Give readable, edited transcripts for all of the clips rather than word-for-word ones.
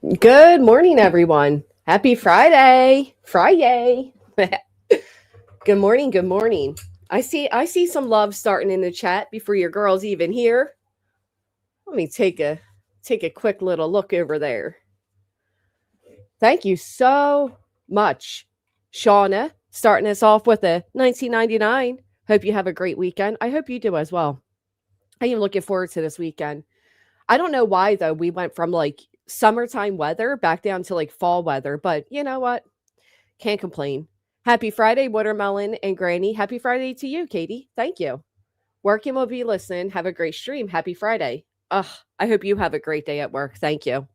Good morning, everyone. Happy Friday. Friday. Good morning. Good morning. I see some love starting in the chat before your girls even here. Let me take a quick little look over there. Thank you so much, Shauna, starting us off with a 1999. Hope you have a great weekend. I hope you do as well. I am looking forward to this weekend. I don't know why though we went from like summertime weather back down to like fall weather, but you know what? Can't complain. Happy Friday, Watermelon and Granny. Happy Friday to you, Katie. Thank you. Working will be listening. Have a great stream. Happy Friday. Ugh, I hope you have a great day at work. Thank you.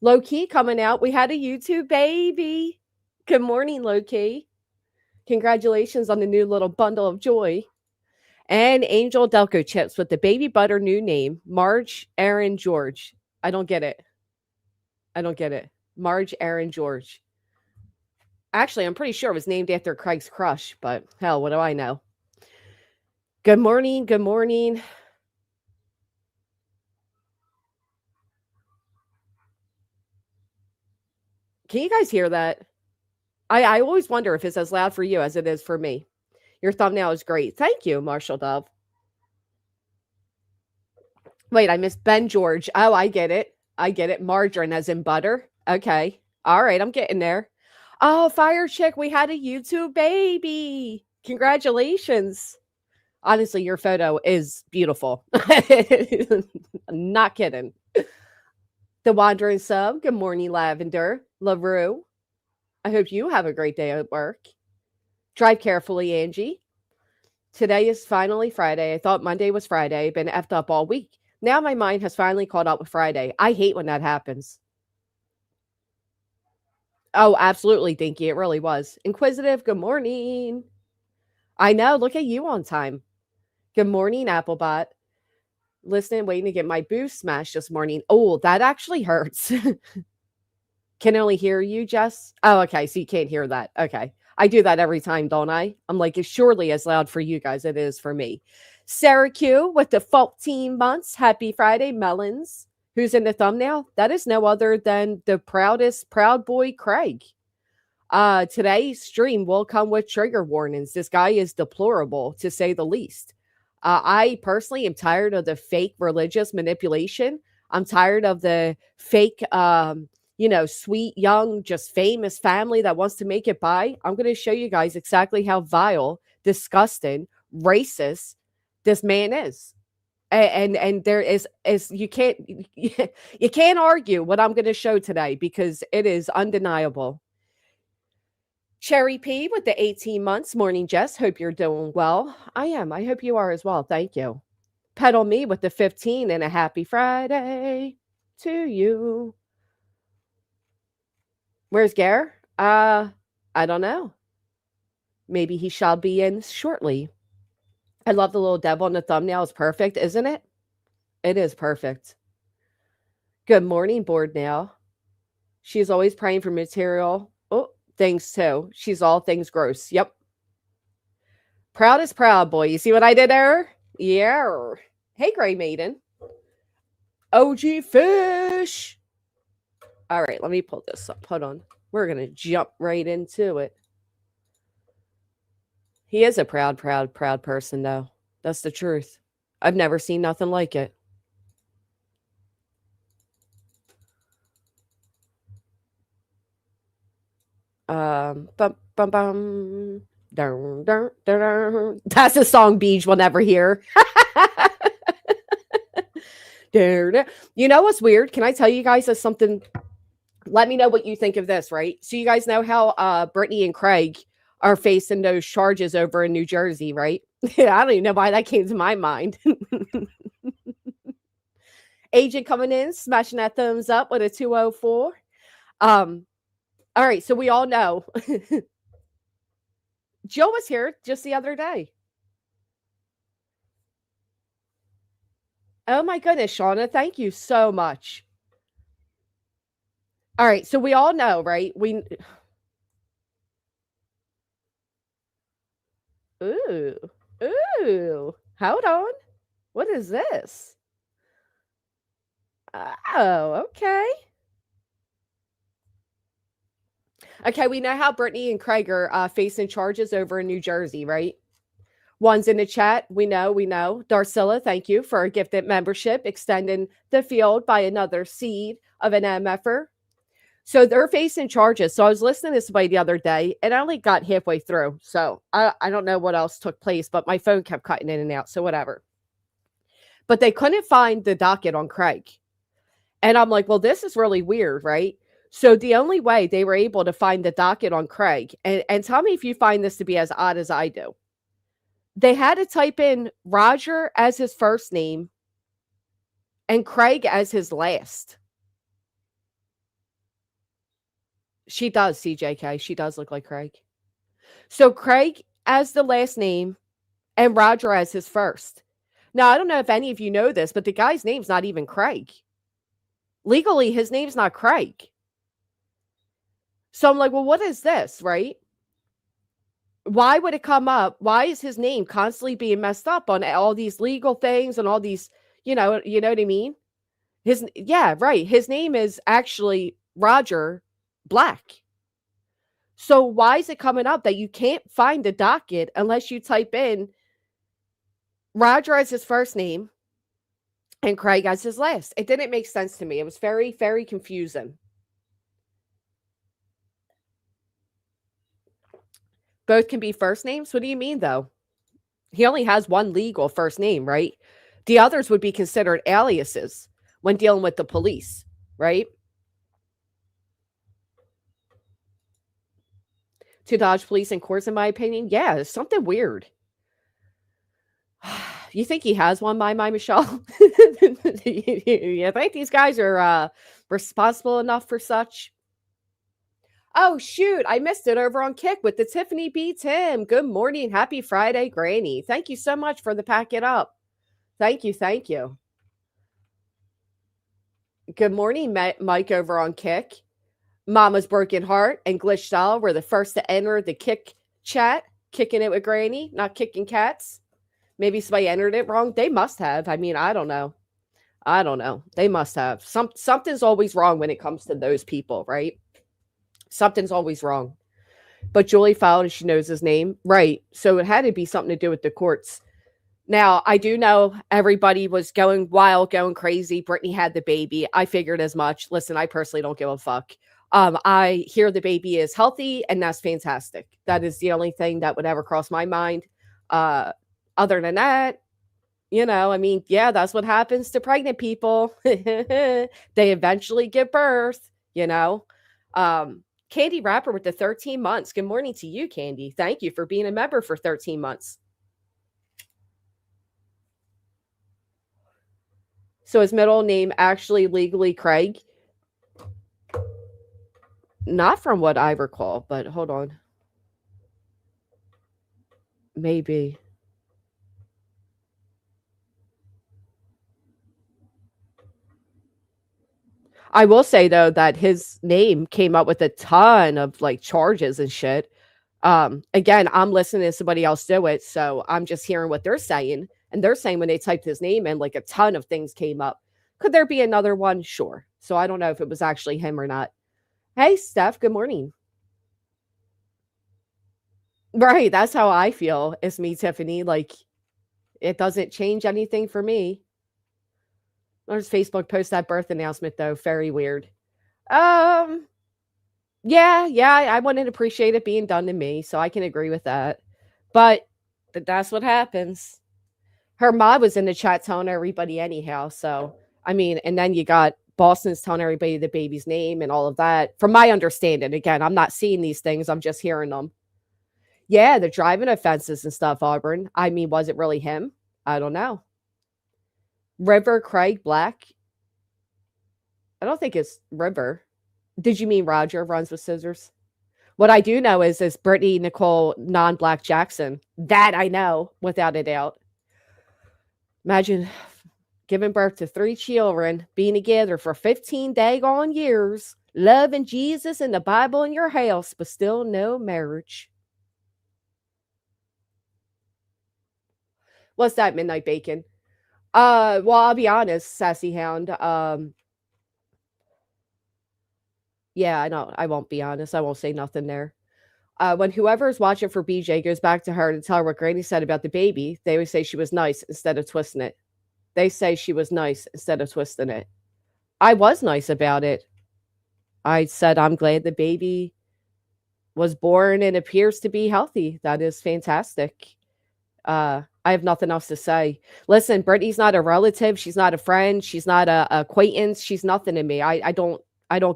Low key coming out. We had a YouTube baby. Good morning, Low key. Congratulations on the new little bundle of joy. And Angel Delco Chips with the baby butter new name, Marge Aaron George. I don't get it. I don't get it. Marge Aaron George. Actually, I'm pretty sure it was named after Craig's crush, but hell, what do I know? Good morning. Good morning. Can you guys hear that? I always wonder if it's as loud for you as it is for me. Your thumbnail is great. Thank you, Marshall Dove. Wait, I missed Ben George. Oh, I get it. I get it. Margarine as in butter. Okay. All right, I'm getting there. Oh, Fire Chick, we had a YouTube baby. Congratulations. Honestly, your photo is beautiful. Not kidding. The Wandering Sub, good morning, Lavender. LaRue, I hope you have a great day at work. Drive carefully, Angie. Today is finally Friday. I thought Monday was Friday. Been effed up all week. Now my mind has finally caught up with Friday. I hate when that happens. Oh, absolutely, Dinky. It really was. Inquisitive, good morning. I know. Look at you on time. Good morning, Applebot. Listening, waiting to get my boost smashed this morning. Oh, that actually hurts. Can only hear you, Jess. Oh, okay. So you can't hear that. Okay. I do that every time, don't I? I'm like, it's surely as loud for you guys as it is for me. Sarah Q with the 14 months. Happy Friday, Melons. Who's in the thumbnail? That is no other than the proudest proud boy, Craig. Today's stream will come with trigger warnings. This guy is deplorable, to say the least. I personally am tired of the fake religious manipulation. I'm tired of the fake sweet, young, just famous family that wants to make it by. I'm going to show you guys exactly how vile, disgusting, racist this man is. And there is you can't you can't argue what I'm going to show today because it is undeniable. Cherry P with the 18 months. Morning, Jess. Hope you're doing well. I am. I hope you are as well. Thank you. Pedal Me with the 15 and a happy Friday to you. Where's Gare? I don't know. Maybe he shall be in shortly. I love the little devil in the thumbnail. It's perfect, isn't it? It is perfect. Good morning, board now. She's always praying for material. Oh, things too. She's all things gross. Yep. Proud is proud, boy. You see what I did there? Yeah. Hey, Gray Maiden. OG Fish. All right, let me pull this up. Hold on. We're going to jump right into it. He is a proud person, though. That's the truth. I've never seen nothing like it. Bum, bum, bum. Dun, dun, dun, dun. That's a song Beej will never hear. You know what's weird? Can I tell you guys something? Let me know what you think of this, right? So you guys know how Brittany and Craig are facing those charges over in New Jersey, right? I don't even know why that came to my mind. Agent coming in, smashing that thumbs up with a 204. All right, so we all know. Joe was here just the other day. Oh my goodness, Shauna, thank you so much. All right, so we all know, right? Ooh, hold on. What is this? Oh, okay. Okay, we know how Brittany and Craig are facing charges over in New Jersey, right? One's in the chat. We know. Darcilla, thank you for a gifted membership, extending the field by another seed of an MFer. So they're facing charges. So I was listening to somebody the other day and I only got halfway through. So I don't know what else took place, but my phone kept cutting in and out. So whatever. But they couldn't find the docket on Craig. And I'm like, well, this is really weird, right? So the only way they were able to find the docket on Craig, and tell me if you find this to be as odd as I do. They had to type in Roger as his first name and Craig as his last. She does, CJK. She does look like Craig. So Craig as the last name and Roger as his first. Now, I don't know if any of you know this, but the guy's name's not even Craig. Legally, his name's not Craig. So I'm like, well, what is this, right? Why would it come up? Why is his name constantly being messed up on all these legal things and all these, you know what I mean? Yeah, right. His name is actually Roger Black. So why is it coming up that you can't find the docket unless you type in Roger as his first name and Craig as his last? It didn't make sense to me. It was very, very confusing. Both can be first names? What do you mean, though? He only has one legal first name, right? The others would be considered aliases when dealing with the police, right? To dodge police in courts, in my opinion. Yeah, it's something weird. You think he has one, my Michelle? You think these guys are responsible enough for such? Oh, shoot. I missed it over on Kick with the Tiffany B. Tim. Good morning. Happy Friday, Granny. Thank you so much for the pack it up. Thank you. Thank you. Good morning, Mike over on Kick. Mama's Broken Heart and Glitch Style were the first to enter the Kick chat, kicking it with Granny, not kicking cats. Maybe somebody entered it wrong. They must have. I mean, I don't know. They must have. Something's always wrong when it comes to those people, right? Something's always wrong. But Julie filed and she knows his name. Right. So it had to be something to do with the courts. Now, I do know everybody was going wild, going crazy. Brittany had the baby. I figured as much. Listen, I personally don't give a fuck. I hear the baby is healthy, and that's fantastic. That is the only thing that would ever cross my mind. Other than that, I mean, yeah, that's what happens to pregnant people. They eventually give birth, Candy Rapper with the 13 months. Good morning to you, Candy. Thank you for being a member for 13 months. So his middle name actually legally Craig? Not from what I recall, but hold on. Maybe. I will say though that his name came up with a ton of like charges and shit. Again, I'm listening to somebody else do it, so I'm just hearing what they're saying. And they're saying when they typed his name in, like a ton of things came up. Could there be another one? Sure. So I don't know if it was actually him or not. Hey, Steph, good morning. Right, that's how I feel. It's me, Tiffany. Like, it doesn't change anything for me. There's Facebook post that birth announcement though. Very weird. Um, yeah, I wouldn't appreciate it being done to me, so I can agree with that. But that's what happens. Her mom was in the chat telling everybody anyhow. So I mean, and then you got Boston's telling everybody the baby's name and all of that. From my understanding, again, I'm not seeing these things, I'm just hearing them. Yeah, the driving offenses and stuff, Auburn. I mean, was it really him? I don't know. River Craig Black. I don't think it's River. Did you mean Roger runs with scissors? What I do know is Brittany Nicole non-Black Jackson. That I know without a doubt. Imagine giving birth to 3 children, being together for 15 daggone years, loving Jesus and the Bible in your house, but still no marriage. What's that, Midnight Bacon? Well, I'll be honest, Sassy Hound. Yeah, I know. I won't be honest. I won't say nothing there. When whoever is watching for BJ goes back to her to tell her what Granny said about the baby, they would say she was nice instead of twisting it. They say she was nice instead of twisting it. I was nice about it. I said, I'm glad the baby was born and appears to be healthy. That is fantastic. I have nothing else to say. Listen, Brittany's not a relative. She's not a friend. She's not a acquaintance. She's nothing to me. I don't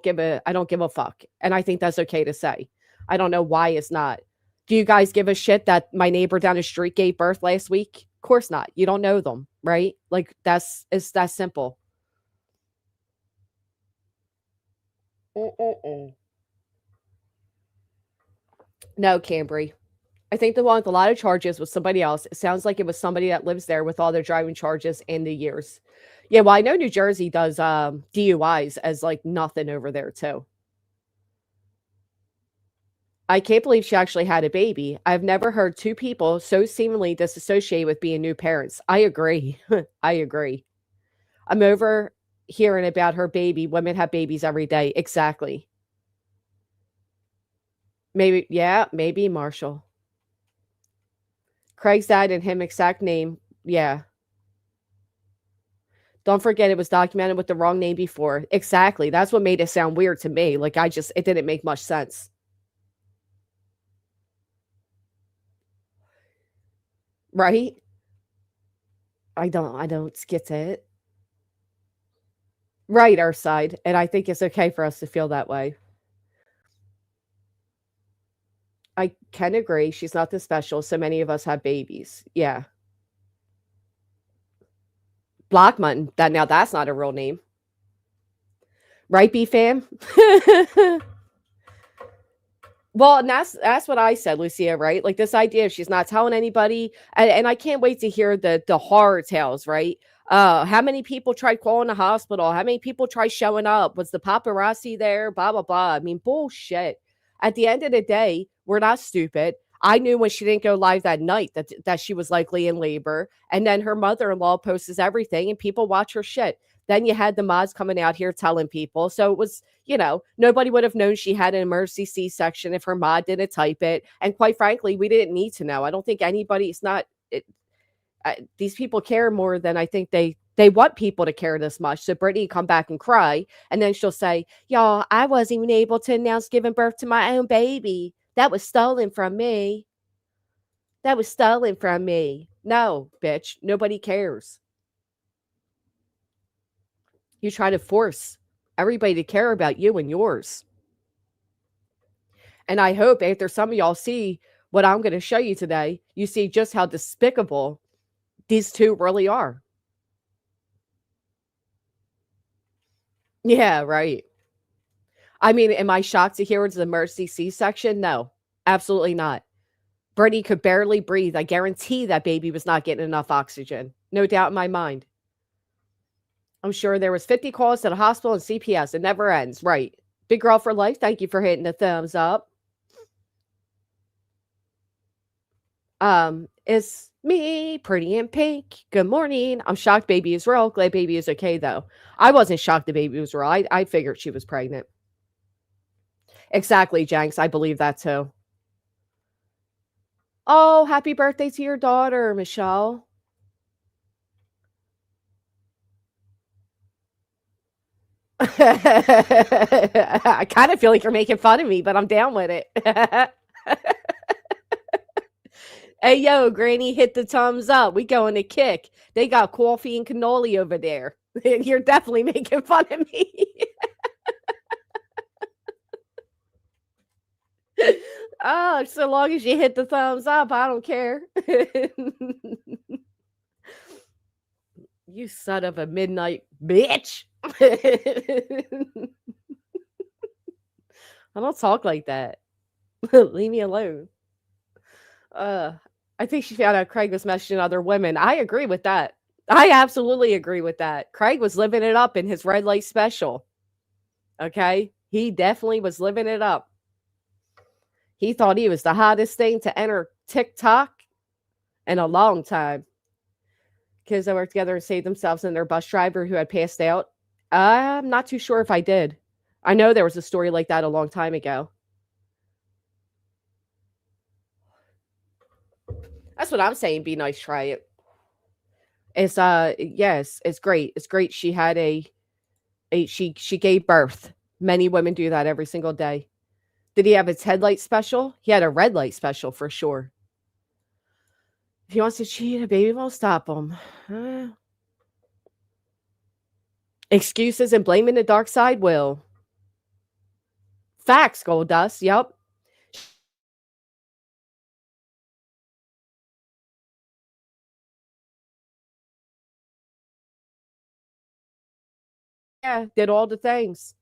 give a fuck. And I think that's okay to say. I don't know why it's not. Do you guys give a shit that my neighbor down the street gave birth last week? Of course not. You don't know them, right? Like it's that simple. Mm-mm-mm. No, Cambry. I think the one with a lot of charges was somebody else. It sounds like it was somebody that lives there with all their driving charges and the years. Yeah, well, I know New Jersey does DUIs as like nothing over there too. I can't believe she actually had a baby. I've never heard two people so seemingly disassociated with being new parents. I agree. I agree. I'm over hearing about her baby. Women have babies every day. Exactly. Maybe, yeah, maybe Marshall. Craig's dad and him exact name. Yeah. Don't forget it was documented with the wrong name before. Exactly. That's what made it sound weird to me. Like it didn't make much sense. Right? I don't get it. Right, our side. And I think it's okay for us to feel that way. I can agree. She's not this special. So many of us have babies. Yeah. Blockman. That's not a real name. Right, B fam? Well, and that's what I said, Lucia, right? Like this idea of she's not telling anybody, and I can't wait to hear the horror tales, right? How many people tried calling the hospital? How many people tried showing up? Was the paparazzi there? Blah blah blah. I mean, bullshit. At the end of the day, we're not stupid. I knew when she didn't go live that night that she was likely in labor, and then her mother-in-law posts everything, and people watch her shit. Then you had the mods coming out here telling people, so it was nobody would have known she had an emergency C-section if her mod didn't type it. And quite frankly, we didn't need to know. I don't think anybody. It's not. These people care more than I think they want people to care this much. So Brittany come back and cry, and then she'll say, "Y'all, I wasn't even able to announce giving birth to my own baby. That was stolen from me. That was stolen from me." No, bitch, nobody cares. You try to force everybody to care about you and yours. And I hope after some of y'all see what I'm going to show you today, you see just how despicable these two really are. Yeah, right. I mean, am I shocked to hear it's a mercy C-section? No, absolutely not. Brittany could barely breathe. I guarantee that baby was not getting enough oxygen. No doubt in my mind. I'm sure there was 50 calls to the hospital and CPS. It never ends. Right. Big girl for life. Thank you for hitting the thumbs up. It's me, pretty in pink. Good morning. I'm shocked baby is real. Glad baby is okay though. I wasn't shocked the baby was real. I figured she was pregnant. Exactly, Jenks. I believe that too. Oh, happy birthday to your daughter, Michelle. I kind of feel like you're making fun of me, but I'm down with it. Hey, yo, Granny, hit the thumbs up. We going to kick. They got coffee and cannoli over there. You're definitely making fun of me. Oh, so long as you hit the thumbs up, I don't care. You son of a midnight bitch. I don't talk like that. Leave me alone. Uh, I think she found out Craig was messaging other women. I agree with that. I absolutely agree with that. Craig was living it up in his red light special. Okay? He definitely was living it up. He thought he was the hottest thing to enter TikTok in a long time. Kids that worked together and saved themselves and their bus driver who had passed out. I'm not too sure if I did. I know there was a story like that a long time ago. That's what I'm saying. Be nice, try it. It's yes, it's great. It's great. She had she gave birth. Many women do that every single day. Did he have his headlight special? He had a red light special for sure. If he wants to cheat, a baby won't stop him. Excuses and blaming the dark side will. Facts, Gold Dust. Yep. Yeah, did all the things.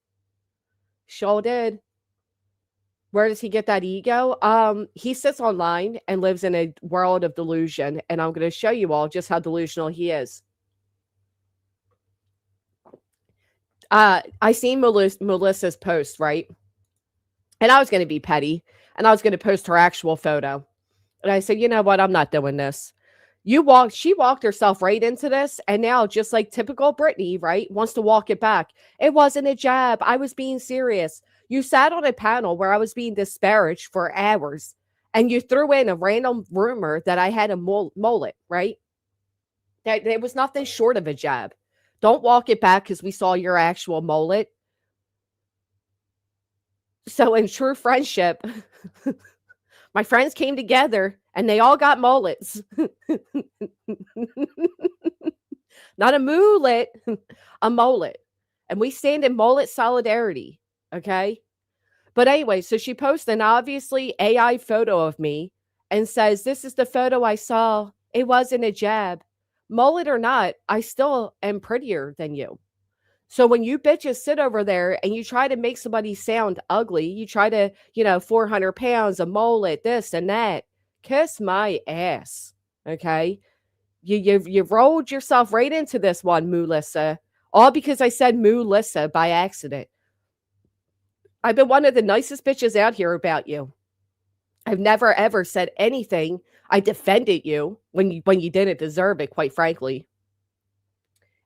Sure did. Where does he get that ego? He sits online and lives in a world of delusion, and I'm going to show you all just how delusional he is. I seen Melissa's post, right? And I was going to be petty, and I was going to post her actual photo. And I said, you know what? I'm not doing this. She walked herself right into this. And now, just like typical Brittany, right, wants to walk it back. It wasn't a jab. I was being serious. You sat on a panel where I was being disparaged for hours, and you threw in a random rumor that I had a mullet, right? That there was nothing short of a jab. Don't walk it back because we saw your actual mullet. So, in true friendship, my friends came together and they all got mullets. Not a mullet, a mullet. And we stand in mullet solidarity. Okay. But anyway, so she posts an obviously AI photo of me and says, this is the photo I saw. It wasn't a jab. Mullet or not, I still am prettier than you. So when you bitches sit over there and you try to make somebody sound ugly, you try to, 400 pounds, a mullet, this and that, kiss my ass. Okay. You've rolled yourself right into this one, Melissa. All because I said Melissa by accident. I've been one of the nicest bitches out here about you. I've never ever said anything. I defended you when you didn't deserve it, quite frankly.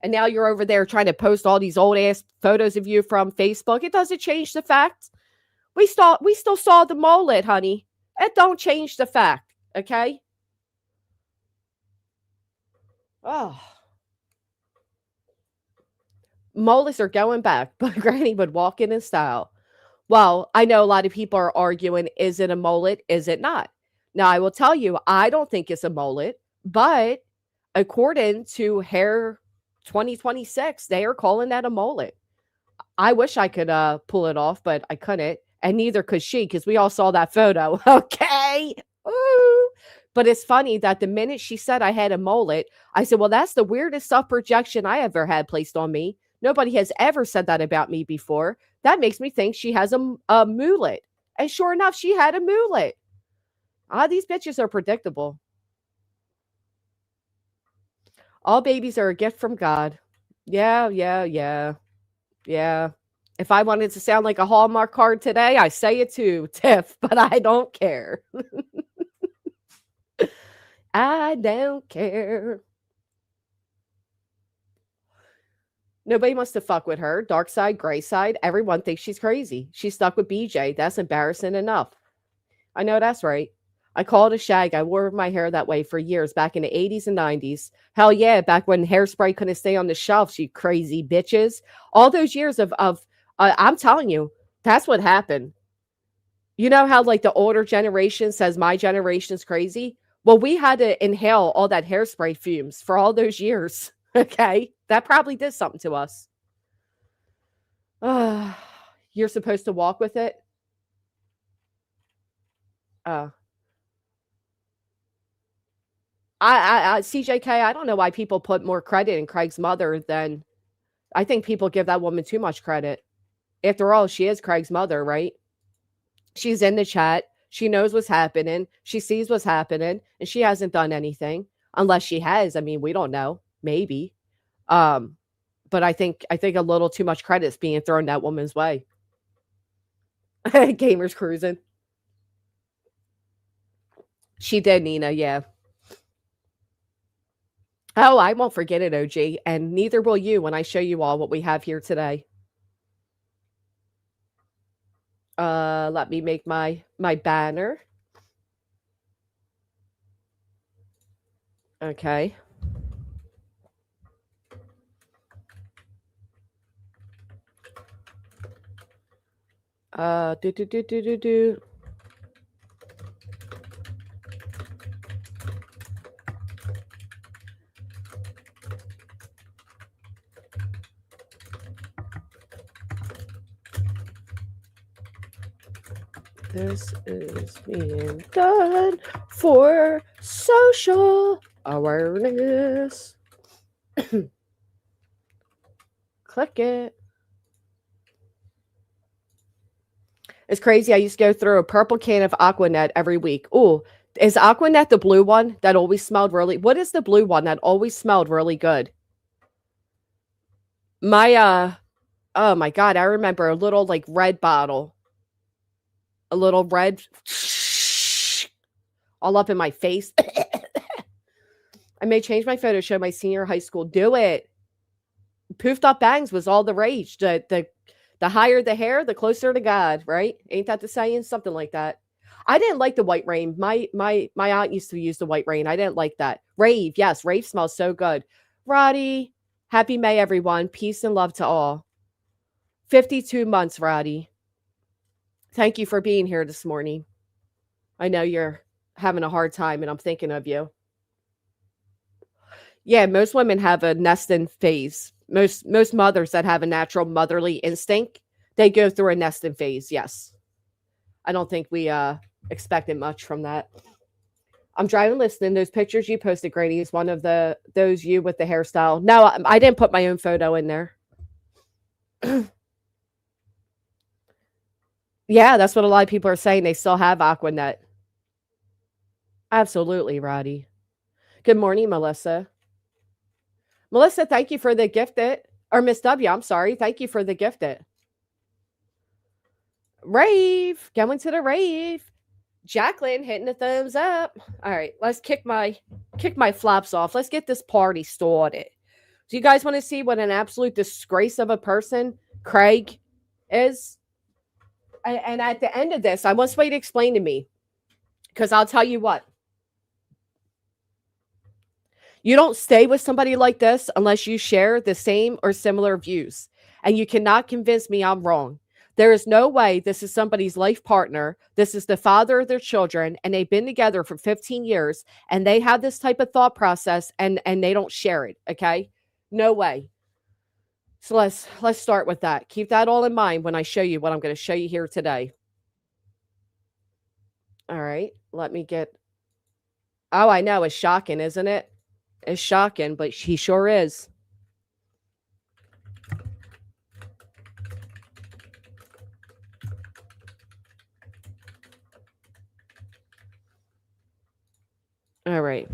And now you're over there trying to post all these old ass photos of you from Facebook. It doesn't change the fact. We still saw the mullet, honey. It don't change the fact, okay? Oh. Mullets are going back, but Granny would walk in style. Well, I know a lot of people are arguing, is it a mullet? Is it not? Now, I will tell you, I don't think it's a mullet, but according to Hair 2026, they are calling that a mullet. I wish I could pull it off, but I couldn't. And neither could she, because we all saw that photo. Okay. Ooh. But it's funny that the minute she said I had a mullet, I said, well, that's the weirdest self projection I ever had placed on me. Nobody has ever said that about me before. That makes me think she has a mullet. And sure enough, she had a mullet. These bitches are predictable. All babies are a gift from God. Yeah. If I wanted to sound like a Hallmark card today, I say it too, Tiff, but I don't care. I don't care. Nobody wants to fuck with her. Dark side, gray side. Everyone thinks she's crazy. She's stuck with BJ. That's embarrassing enough. I know that's right. I call it a shag. I wore my hair that way for years back in the 80s and 90s. Hell yeah, back when hairspray couldn't stay on the shelves, you crazy bitches. All those years of I'm telling you, that's what happened. You know how like the older generation says my generation's crazy? Well, we had to inhale all that hairspray fumes for all those years. Okay. That probably did something to us. You're supposed to walk with it. Uh, CJK, I don't know why people put more credit in Craig's mother than I think people give that woman too much credit. After all, she is Craig's mother, right? She's in the chat. She knows what's happening. She sees what's happening, and she hasn't done anything. Unless she has. I mean, we don't know. Maybe. But I think a little too much credit is being thrown that woman's way. Gamers cruising. She did, Nina, yeah. Oh, I won't forget it, OG, and neither will you when I show you all what we have here today. Let me make my banner. Okay. Do do do do do do. This is being done for social awareness. Click it. It's crazy. I used to go through a purple can of Aquanet every week. Ooh, is Aquanet the blue one that always smelled really? What is the blue one that always smelled really good? Oh my God, I remember a little like red bottle. A little red all up in my face. I may change my photo show my senior high school. Do it. Poofed up bangs was all the rage. The higher the hair, the closer to God, right? Ain't that the saying? Something like that. I didn't like the white rain. My aunt used to use the white rain. I didn't like that. Rave, yes, rave smells so good. Roddy, happy May, everyone. Peace and love to all. 52 months, Roddy. Thank you for being here this morning. I know you're having a hard time, and I'm thinking of you. Yeah, most women have a nesting phase. Most mothers that have a natural motherly instinct, they go through a nesting phase. Yes, I don't think we expected much from that. I'm driving, listening. Those pictures you posted, Grady, is one of those you with the hairstyle. No, I didn't put my own photo in there. Yeah, that's what a lot of people are saying. They still have Aquanet. Absolutely, Roddy. Good morning, Melissa. Melissa, thank you for the gifted. Or Miss W, I'm sorry. Thank you for the gifted. Rave. Going to the rave. Jacqueline hitting the thumbs up. All right, let's kick my flops off. Let's get this party started. Do you guys want to see what an absolute disgrace of a person Craig is? And at the end of this, I want somebody to explain to me, because I'll tell you what. You don't stay with somebody like this unless you share the same or similar views. And you cannot convince me I'm wrong. There is no way this is somebody's life partner. This is the father of their children, and they've been together for 15 years, and they have this type of thought process, and they don't share it, okay? No way. So let's start with that. Keep that all in mind when I show you what I'm going to show you here today. All right, let me get... Oh, I know, it's shocking, isn't it? It's shocking, but he sure is. All right.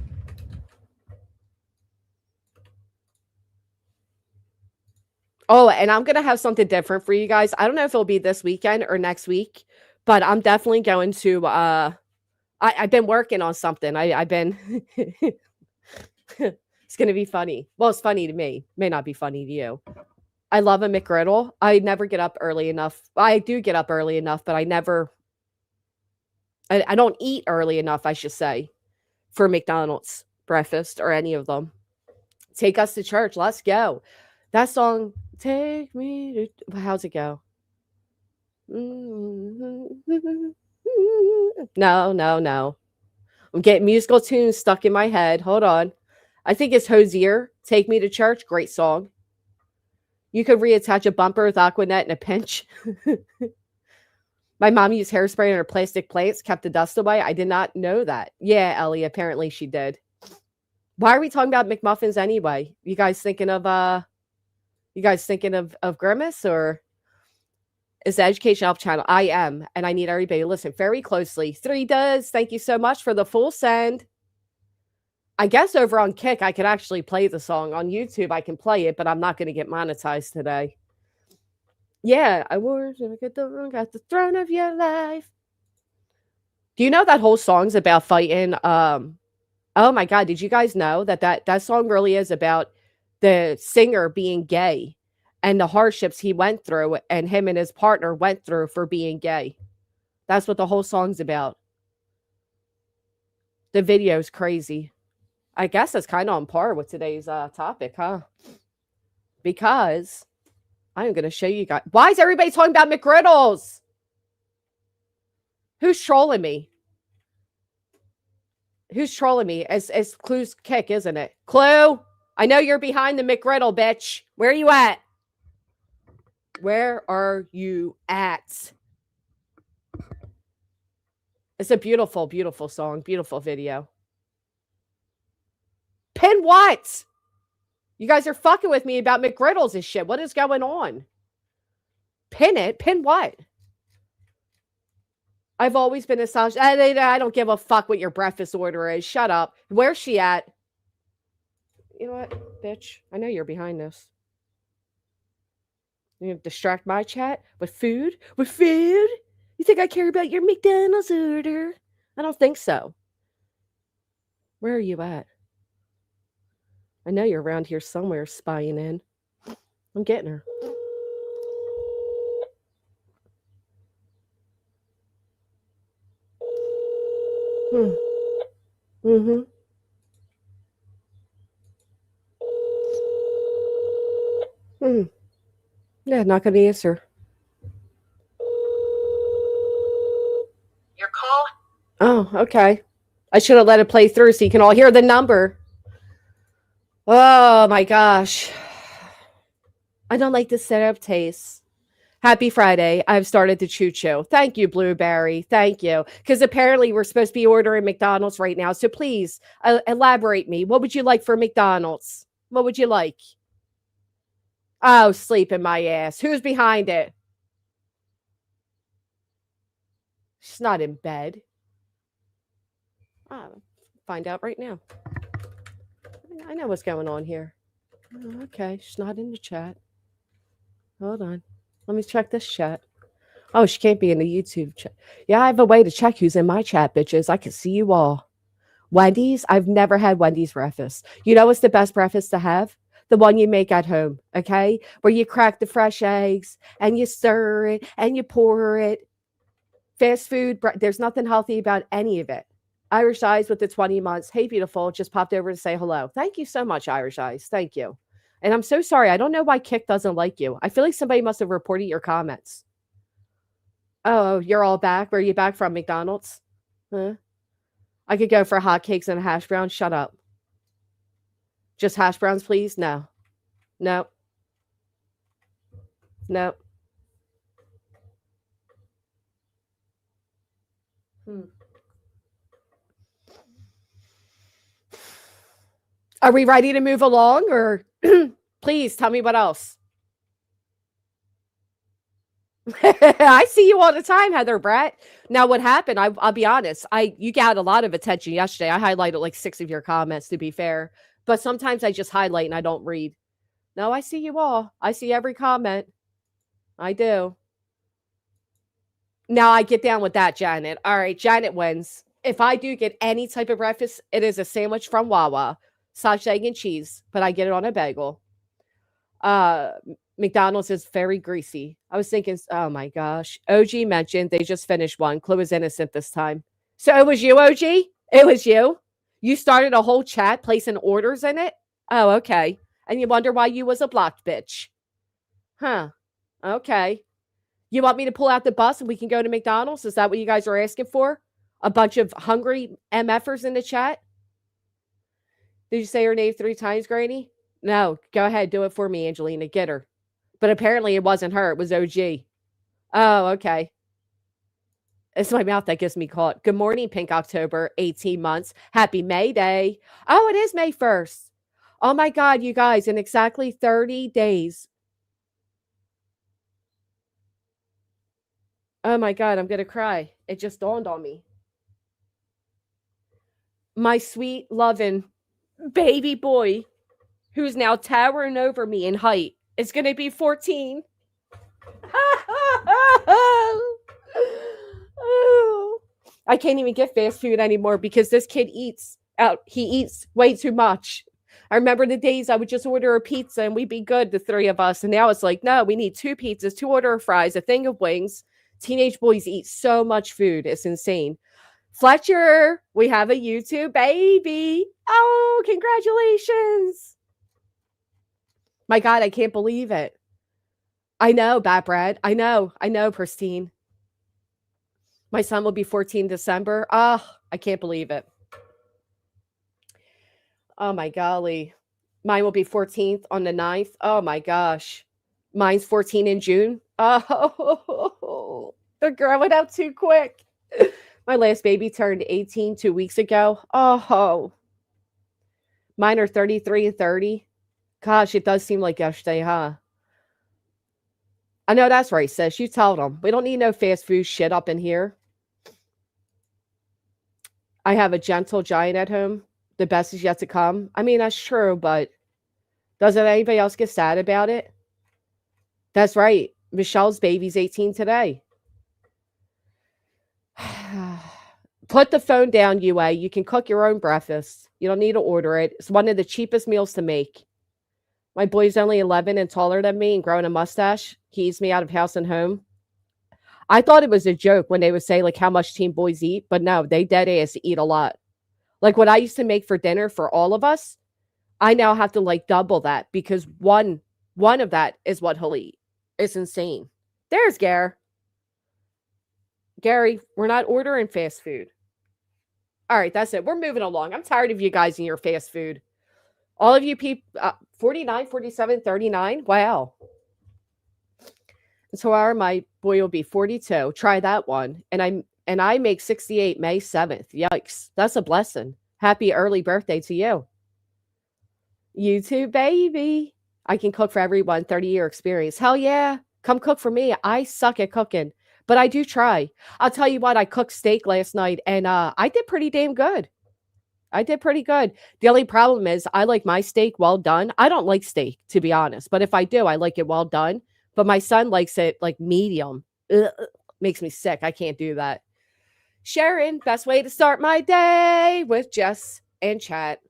Oh, and I'm going to have something different for you guys. I don't know if it'll be this weekend or next week, but I'm definitely going to I've been working on something. I've been It's going to be funny. Well, it's funny to me. May not be funny to you. I love a McGriddle. I never get up early enough. I do get up early enough, but I don't eat early enough, I should say, for McDonald's breakfast or any of them. Take us to church. Let's go. That song, take me to... How's it go? No. I'm getting musical tunes stuck in my head. Hold on. I think it's Hosier. Take Me to Church. Great song. You could reattach a bumper with Aquanet in a pinch. My mom used hairspray on her plastic plates, kept the dust away. I did not know that. Yeah, Ellie, apparently she did. Why are we talking about McMuffins anyway? You guys thinking of Grimace, or is the Education Help channel? I am, and I need everybody to listen very closely. 3 does. Thank you so much for the full send. I guess over on Kick, I could actually play the song. On YouTube, I can play it, but I'm not going to get monetized today. Yeah, I worship at the throne of your life. Do you know that whole song's about fighting? Oh my God, did you guys know that song really is about the singer being gay and the hardships he went through and him and his partner went through for being gay. That's what the whole song's about. The video's crazy. I guess it's kind of on par with today's topic, huh? Because I'm going to show you guys. Why is everybody talking about McGriddles? Who's trolling me? Who's trolling me? It's Clue's kick, isn't it? Clue, I know you're behind the McGriddle, bitch. Where are you at? Where are you at? It's a beautiful, beautiful song. Beautiful video. Pin what? You guys are fucking with me about McGriddles and shit. What is going on? Pin it? Pin what? I've always been a sausage. I don't give a fuck what your breakfast order is. Shut up. Where's she at? You know what, bitch? I know you're behind this. You gonna distract my chat with food? With food? You think I care about your McDonald's order? I don't think so. Where are you at? I know you're around here somewhere spying in. I'm getting her. Mm-hmm. Yeah, not going to answer. Your call. Oh, okay. I should have let it play through so you can all hear the number. Oh, my gosh. I don't like the setup taste. Happy Friday. I've started the choo-choo. Thank you, Blueberry. Thank you. Because apparently we're supposed to be ordering McDonald's right now. So please elaborate me. What would you like for McDonald's? What would you like? Oh, sleep in my ass. Who's behind it? She's not in bed. I'll find out right now. I know what's going on here. Oh, okay, she's not in the chat. Hold on. Let me check this chat. Oh, she can't be in the YouTube chat. Yeah, I have a way to check who's in my chat, bitches. I can see you all. Wendy's? I've never had Wendy's breakfast. You know what's the best breakfast to have? The one you make at home, okay? Where you crack the fresh eggs and you stir it and you pour it. Fast food, there's nothing healthy about any of it. Irish Eyes with the 20 months. Hey, beautiful. Just popped over to say hello. Thank you so much, Irish Eyes. Thank you. And I'm so sorry. I don't know why Kick doesn't like you. I feel like somebody must have reported your comments. Oh, you're all back? Where are you back from, McDonald's? Huh? I could go for hotcakes and a hash brown. Shut up. Just hash browns, please? No. No. No. Are we ready to move along, or please tell me what else? I see you all the time, Heather Brett. Now, what happened? I'll be honest. You got a lot of attention yesterday. I highlighted like 6 of your comments, to be fair. But sometimes I just highlight and I don't read. No, I see you all. I see every comment. I do. Now I get down with that, Janet. All right, Janet wins. If I do get any type of breakfast, it is a sandwich from Wawa, sausage, egg, and cheese, but I get it on a bagel. McDonald's is very greasy. I was thinking, oh my gosh. OG mentioned they just finished one. Chloe was innocent this time. So it was you, OG? It was you? You started a whole chat placing orders in it? Oh, okay. And you wonder why you was a blocked bitch. Huh. Okay. You want me to pull out the bus and we can go to McDonald's? Is that what you guys are asking for? A bunch of hungry MFers in the chat? Did you say her name 3 times, Granny? No. Go ahead. Do it for me, Angelina. Get her. But apparently it wasn't her. It was OG. Oh, okay. It's my mouth that gets me caught. Good morning, Pink October, 18 months. Happy May Day. Oh, it is May 1st. Oh my God, you guys, in exactly 30 days. Oh my God, I'm going to cry. It just dawned on me. My sweet, loving baby boy, who's now towering over me in height, is going to be 14. I can't even get fast food anymore because this kid eats out. He eats way too much. I remember the days I would just order a pizza and we'd be good, the three of us. And now it's like, no, we need 2 pizzas, 2 order of fries, a thing of wings. Teenage boys eat so much food. It's insane. Fletcher, we have a YouTube baby. Oh, congratulations. My God, I can't believe it. I know, Bat Brad. I know, Pristine. My son will be 14 December. Oh, I can't believe it. Oh my golly. Mine will be 14th on the 9th. Oh my gosh. Mine's 14 in June. Oh, they're growing up too quick. My last baby turned 18 2 weeks ago. Oh, mine are 33 and 30. Gosh, it does seem like yesterday, huh? I know that's right, sis. You tell them. We don't need no fast food shit up in here. I have a gentle giant at home. The best is yet to come. I mean, that's true, but doesn't anybody else get sad about it? That's right. Michelle's baby's 18 today. Put the phone down, UA. You can cook your own breakfast. You don't need to order it. It's one of the cheapest meals to make. My boy's only 11 and taller than me and growing a mustache. He eats me out of house and home. I thought it was a joke when they would say like how much teen boys eat, but no, they dead ass eat a lot. Like what I used to make for dinner for all of us, I now have to like double that because one of that is what he'll eat. It's insane. There's Gary. Gary, we're not ordering fast food. All right, that's it. We're moving along. I'm tired of you guys and your fast food. All of you people, 49, 47, 39. Wow. And so my boy will be 42. Try that one. And I make 68 May 7th. Yikes. That's a blessing. Happy early birthday to you. You too, baby. I can cook for everyone. 30-year experience. Hell yeah. Come cook for me. I suck at cooking, but I do try. I'll tell you what, I cooked steak last night and I did pretty damn good. I did pretty good. The only problem is I like my steak well done. I don't like steak, to be honest, but if I do, I like it well done. But my son likes it like medium. Ugh, makes me sick. I can't do that. Sharon, best way to start my day with Jess and chat.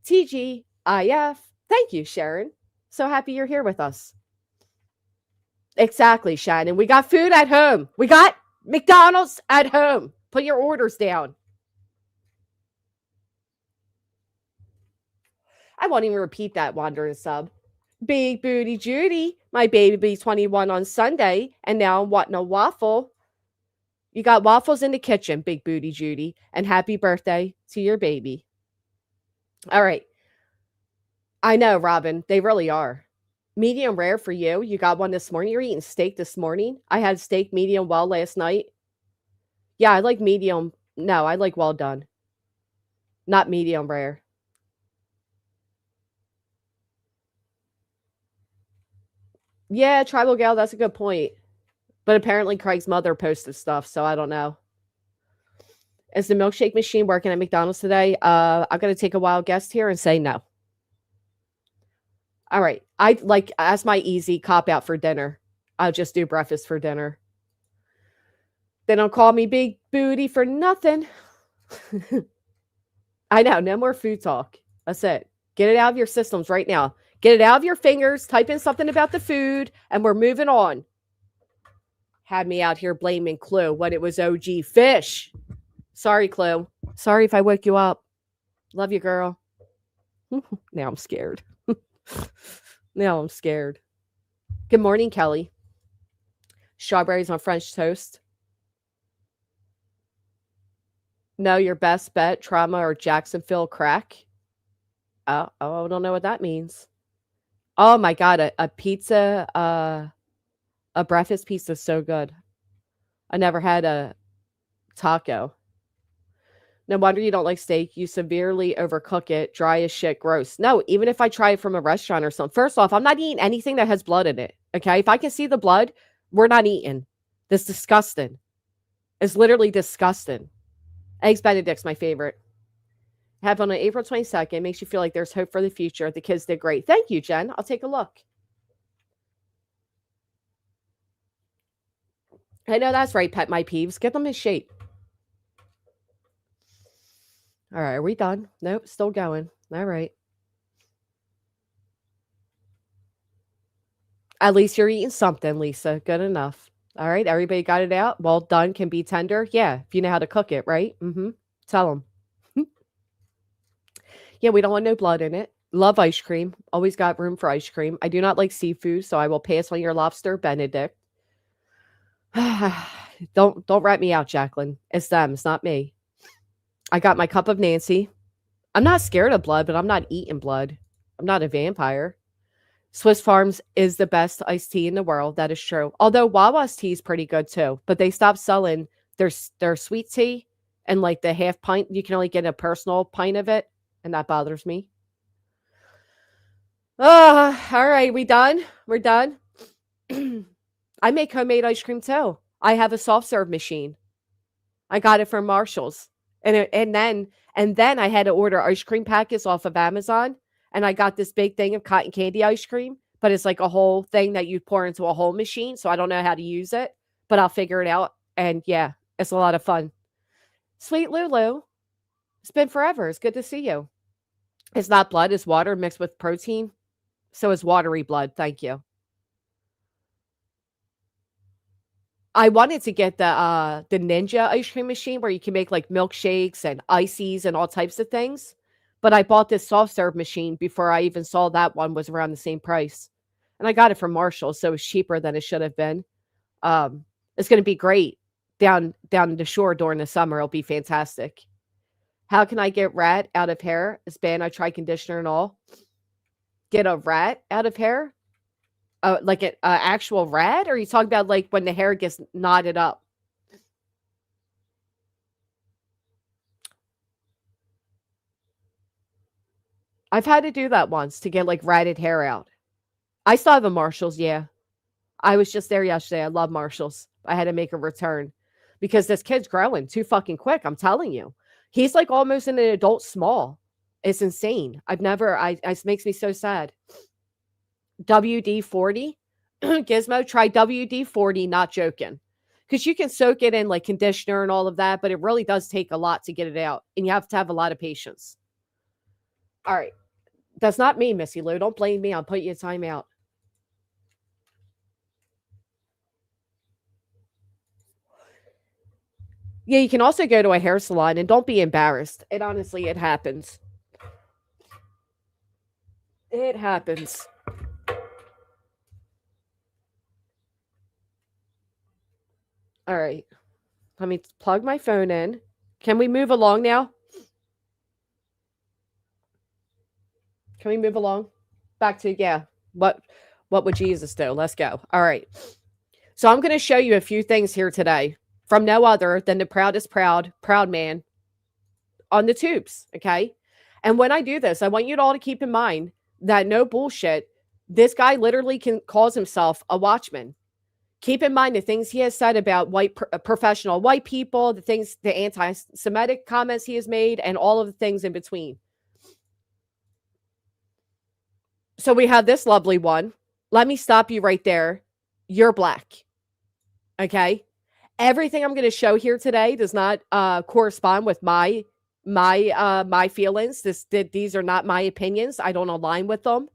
TGIF. Thank you, Sharon. So happy you're here with us. Exactly, Shannon. We got food at home. We got McDonald's at home. Put your orders down. I won't even repeat that wandering sub. Big Booty Judy. My baby be 21 on Sunday, and now I'm wanting a waffle. You got waffles in the kitchen, Big Booty Judy, and happy birthday to your baby. All right. I know, Robin. They really are. Medium rare for you. You got one this morning. You're eating steak this morning. I had steak medium well last night. Yeah, I like medium. No, I like well done. Not medium rare. Yeah, Tribal Gal, that's a good point. But apparently Craig's mother posted stuff, so I don't know. Is the milkshake machine working at McDonald's today? I'm going to take a wild guess here and say no. All right. I like, as my easy cop out for dinner. I'll just do breakfast for dinner. They don't call me Big Booty for nothing. I know. No more food talk. That's it. Get it out of your systems right now. Get it out of your fingers. Type in something about the food, and we're moving on. Had me out here blaming Clue when it was OG fish. Sorry, Clue. Sorry if I woke you up. Love you, girl. Now I'm scared. Now I'm scared. Good morning, Kelly. Strawberries on French toast. No, your best bet, trauma or Jacksonville crack. Oh, I don't know what that means. Oh my God, a pizza, a breakfast pizza is so good. I never had a taco. No wonder you don't like steak. You severely overcook it, dry as shit, gross. No, even if I try it from a restaurant or something. First off, I'm not eating anything that has blood in it. Okay, if I can see the blood, we're not eating. That's disgusting. It's literally disgusting. Eggs Benedict's my favorite. Have on April 22nd. Makes you feel like there's hope for the future. The kids did great. Thank you, Jen. I'll take a look. I know that's right, Pet My Peeves. Get them in shape. All right, are we done? Nope, still going. All right. At least you're eating something, Lisa. Good enough. All right, everybody got it out? Well done, can be tender? Yeah, if you know how to cook it, right? Mhm. Tell them. Yeah, we don't want no blood in it. Love ice cream. Always got room for ice cream. I do not like seafood, so I will pass on your lobster Benedict. Don't rat me out, Jacqueline. It's them, it's not me. I got my cup of Nancy. I'm not scared of blood, but I'm not eating blood. I'm not a vampire. Swiss Farms is the best iced tea in the world. That is true. Although Wawa's tea is pretty good too, but they stopped selling their sweet tea and like the half pint. You can only get a personal pint of it, and that bothers me. Oh, all right. We done? We're done. I make homemade ice cream too. I have a soft serve machine. I got it from Marshalls. And then I had to order ice cream packets off of Amazon, and I got this big thing of cotton candy ice cream, but it's like a whole thing that you pour into a whole machine, so I don't know how to use it, but I'll figure it out. And yeah, it's a lot of fun. Sweet Lulu, it's been forever. It's good to see you. It's not blood, it's water mixed with protein. So it's watery blood. Thank you. I wanted to get the Ninja ice cream machine where you can make like milkshakes and ices and all types of things. But I bought this soft serve machine before I even saw that one was around the same price. And I got it from Marshall, so it's cheaper than it should have been. It's going to be great down the shore during the summer. It'll be fantastic. How can I get rat out of hair? It's bad. I try conditioner and all. Get a rat out of hair? Like an actual rat? Or are you talking about like when the hair gets knotted up? I've had to do that once to get like ratted hair out. I still have a Marshalls, yeah. I was just there yesterday. I love Marshalls. I had to make a return because this kid's growing too fucking quick. I'm telling you. He's like almost an adult small. It's insane. It makes me so sad. WD-40. Gizmo, try WD-40, not joking. Because you can soak it in like conditioner and all of that, but it really does take a lot to get it out. And you have to have a lot of patience. All right. That's not me, Missy Lou. Don't blame me. I'll put you in timeout. Yeah, you can also go to a hair salon and don't be embarrassed. It honestly, it happens. It happens. All right. Let me plug my phone in. Can we move along now? Can we move along? Back to yeah. What what would Jesus do? Let's go. All right. So I'm going to show you a few things here today from no other than the proudest proud man on the tubes, okay? And when I do this, I want you all to keep in mind that no bullshit, this guy literally can calls himself a watchman. Keep in mind the things he has said about professional white people, the anti-Semitic comments he has made, and all of the things in between. So we have this lovely one. Let me stop you right there. You're black. Okay. Everything I'm going to show here today does not correspond with my feelings. These are not my opinions. I don't align with them.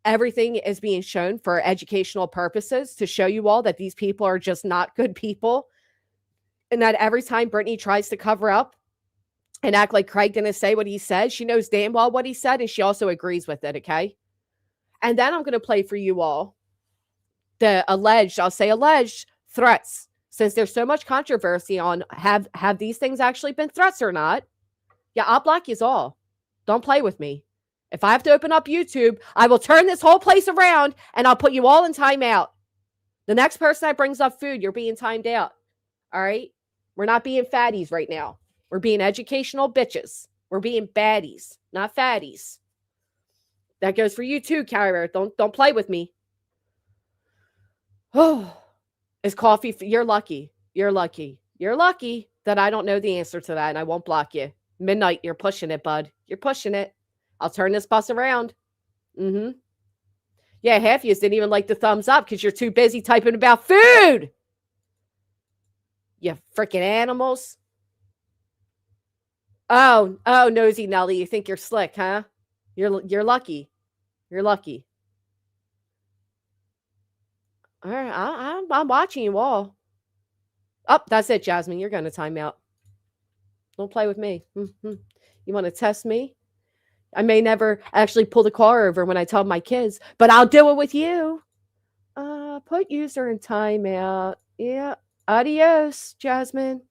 Everything is being shown for educational purposes to show you all that these people are just not good people, and that every time Brittany tries to cover up and act like Craig didn't say what he said, she knows damn well what he said, and she also agrees with it. Okay. And then I'm going to play for you all the alleged threats. Since there's so much controversy on have these things actually been threats or not, yeah, I'll block you all. Don't play with me. If I have to open up YouTube, I will turn this whole place around and I'll put you all in timeout. The next person that brings up food, you're being timed out. All right? We're not being fatties right now. We're being educational bitches. We're being baddies, not fatties. That goes for you too, Carrier. Don't play with me. Oh, is coffee? You're lucky. You're lucky. You're lucky that I don't know the answer to that, and I won't block you. Midnight, you're pushing it, bud. You're pushing it. I'll turn this bus around. Mm-hmm. Yeah, half of you didn't even like the thumbs up because you're too busy typing about food. You freaking animals. Oh, nosy Nelly, you think you're slick, huh? You're lucky. You're lucky. All right, I'm watching you all. Oh, that's it, Jasmine. You're going to time out. Don't play with me. Mm-hmm. You want to test me? I may never actually pull the car over when I tell my kids, but I'll do it with you. Put user in timeout. Yeah. Adios, Jasmine.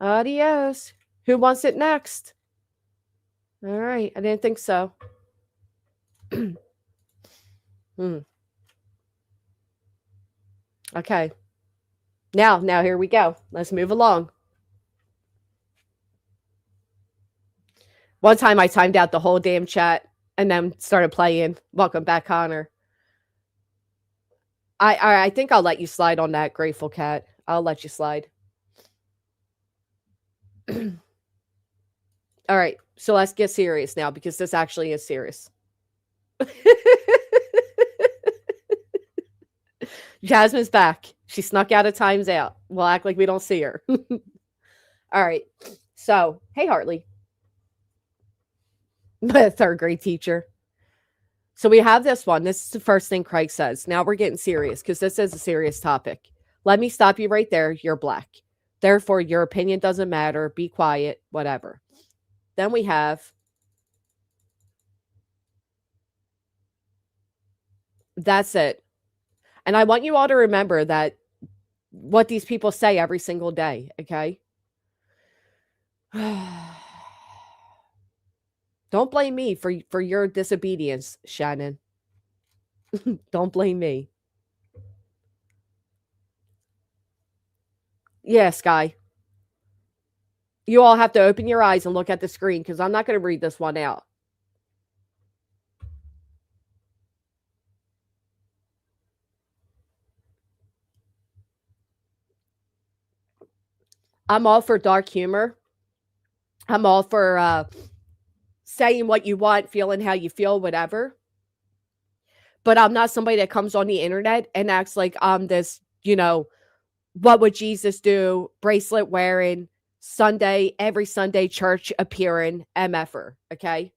Adios. Who wants it next? All right. I didn't think so. Okay. Now here we go. Let's move along. One time I timed out the whole damn chat and then started playing. Welcome back, Connor. I think I'll let you slide on that, Grateful Cat. I'll let you slide. All right. So let's get serious now because this actually is serious. Jasmine's back. She snuck out of Time's Out. We'll act like we don't see her. All right. So, hey, Hartley. Third grade teacher. So we have this one. This is the first thing Craig says. Now we're getting serious because this is a serious topic. Let me stop you right there. You're black. Therefore, your opinion doesn't matter. Be quiet, whatever. Then we have, that's it. And I want you all to remember that what these people say every single day, okay? Don't blame me for your disobedience, Shannon. Don't blame me. Yeah, Sky. You all have to open your eyes and look at the screen because I'm not going to read this one out. I'm all for dark humor. I'm all for saying what you want, feeling how you feel, whatever. But I'm not somebody that comes on the internet and acts like I'm this, what would Jesus do? Bracelet wearing, every Sunday church appearing MFer. Okay.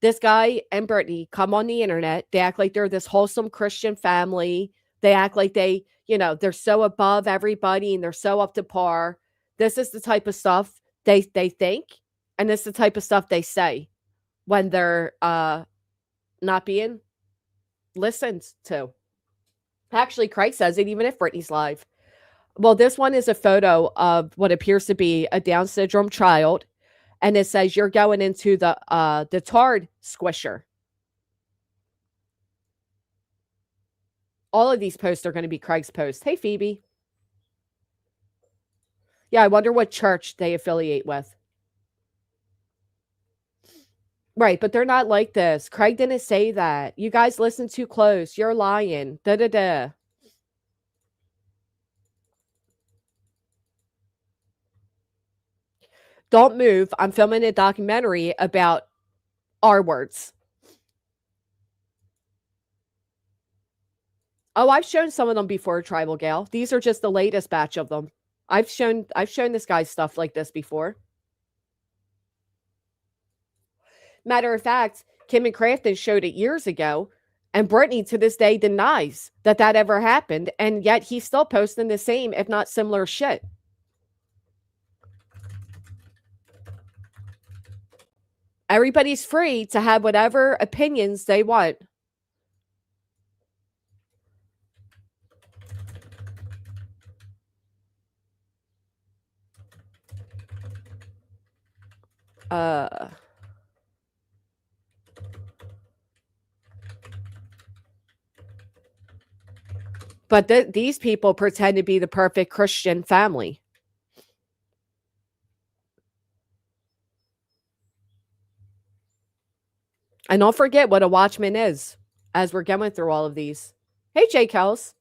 This guy and Brittany come on the internet. They act like they're this wholesome Christian family. They act like they're so above everybody and they're so up to par. This is the type of stuff they think, and this is the type of stuff they say when they're not being listened to. Actually, Craig says it even if Brittany's live. Well, this one is a photo of what appears to be a Down syndrome child, and it says you're going into the tard squisher. All of these posts are going to be Craig's posts. Hey, Phoebe. Yeah, I wonder what church they affiliate with. Right, but they're not like this. Craig didn't say that. You guys listen too close. You're lying. Da-da-da. Don't move. I'm filming a documentary about R words. Oh, I've shown some of them before, Tribal Gal. These are just the latest batch of them. I've shown this guy stuff like this before. Matter of fact, Kim and Crafton showed it years ago, and Brittany to this day denies that ever happened, and yet he's still posting the same, if not similar shit. Everybody's free to have whatever opinions they want. But these people pretend to be the perfect Christian family. And don't forget what a watchman is as we're going through all of these. Hey, Jay Kels.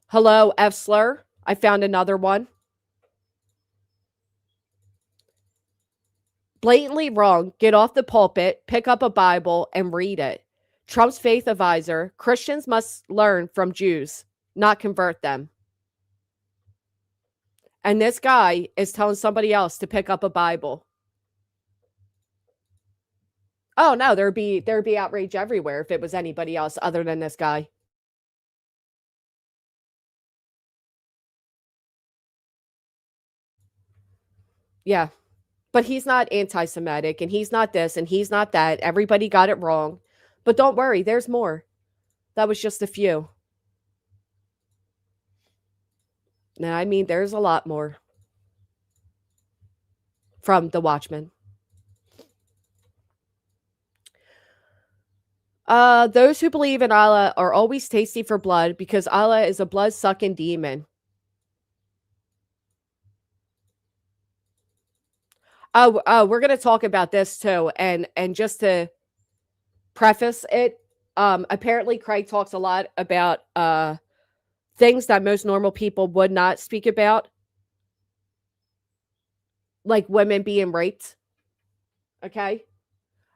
Hello, F. Slur. I found another one. Blatantly wrong. Get off the pulpit, pick up a Bible, and read it. Trump's faith advisor. Christians must learn from Jews, not convert them. And this guy is telling somebody else to pick up a Bible. Oh no, there'd be outrage everywhere if it was anybody else other than this guy. Yeah. But he's not anti-Semitic and he's not this and he's not that. Everybody got it wrong. But don't worry, there's more. That was just a few. Now, I mean, there's a lot more from the Watchmen. Those who believe in Allah are always tasty for blood because Allah is a blood-sucking demon. Oh, we're gonna talk about this too, and just to preface it, apparently Craig talks a lot about things that most normal people would not speak about, like women being raped. Okay,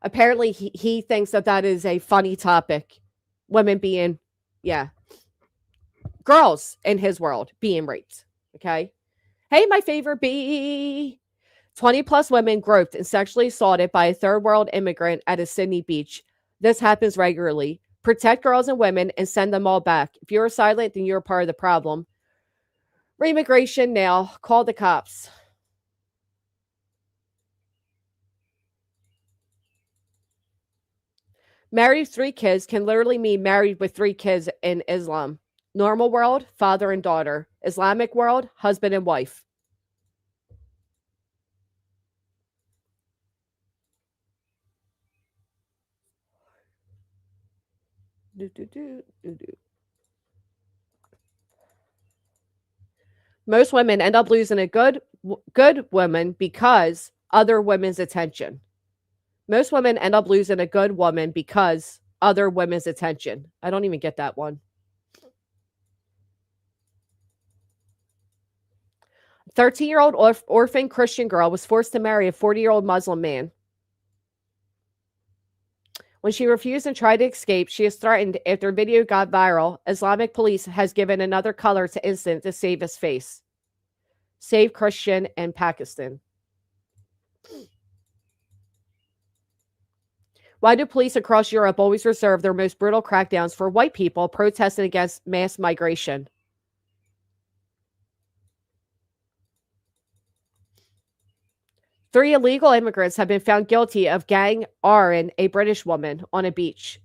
apparently he thinks that that is a funny topic, women being, yeah, girls in his world being raped. Okay, hey, my favorite bee. 20 plus women groped and sexually assaulted by a third world immigrant at a Sydney beach. This happens regularly. Protect girls and women and send them all back. If you're silent, then you're part of the problem. Reimmigration now. Call the cops. Married with 3 kids can literally mean married with 3 kids in Islam. Normal world, father and daughter. Islamic world, husband and wife. Do, do, do, do, do. Most women end up losing a good woman because other women's attention. Most women end up losing a good woman because other women's attention. I don't even get that one. 13-year-old orphan Christian girl was forced to marry a 40-year-old Muslim man. When she refused and tried to escape, she is threatened after video got viral. Islamic police has given another color to incident to save his face. Save Christian in Pakistan. Why do police across Europe always reserve their most brutal crackdowns for white people protesting against mass migration? Three illegal immigrants have been found guilty of gang R a British woman on a beach.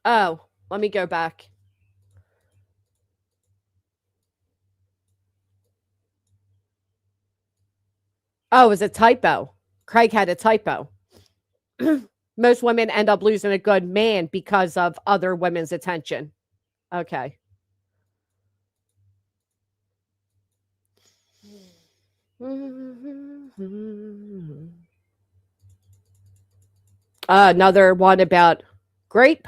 Oh, let me go back. Oh, it was a typo. Craig had a typo. Most women end up losing a good man because of other women's attention. Okay. Another one about grape.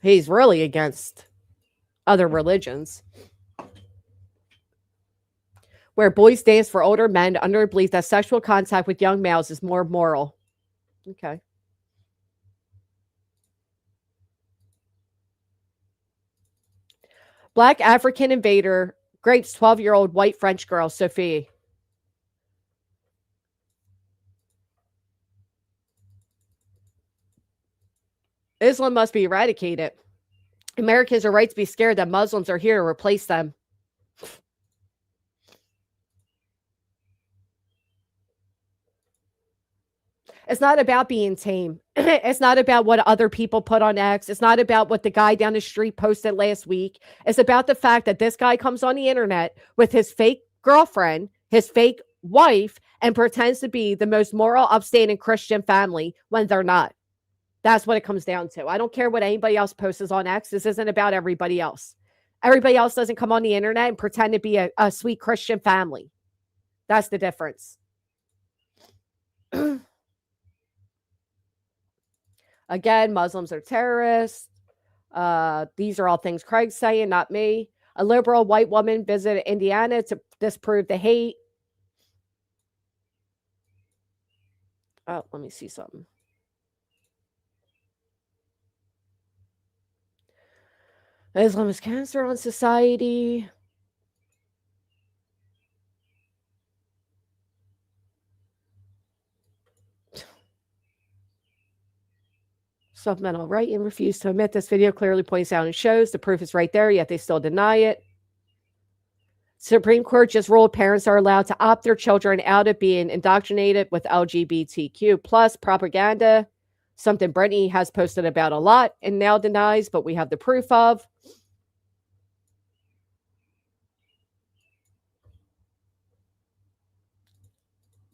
He's really against other religions. Where boys dance for older men under the belief that sexual contact with young males is more moral. Okay. Black African invader rapes 12-year-old white French girl, Sophie. Islam must be eradicated. Americans are right to be scared that Muslims are here to replace them. It's not about being tame. It's not about what other people put on X. It's not about what the guy down the street posted last week. It's about the fact that this guy comes on the internet with his fake girlfriend, his fake wife, and pretends to be the most moral, upstanding Christian family when they're not. That's what it comes down to. I don't care what anybody else posts on X. This isn't about everybody else. Everybody else doesn't come on the internet and pretend to be a sweet Christian family. That's the difference. Again, Muslims are terrorists. These are all things Craig's saying, not me. A liberal white woman visited Indiana to disprove the hate. Oh, let me see something. Islam is cancer on society. Supplemental right and refuse to admit this video clearly points out and shows the proof is right there, yet they still deny it. Supreme Court just ruled parents are allowed to opt their children out of being indoctrinated with LGBTQ plus propaganda, something Brittany has posted about a lot and now denies, but we have the proof of.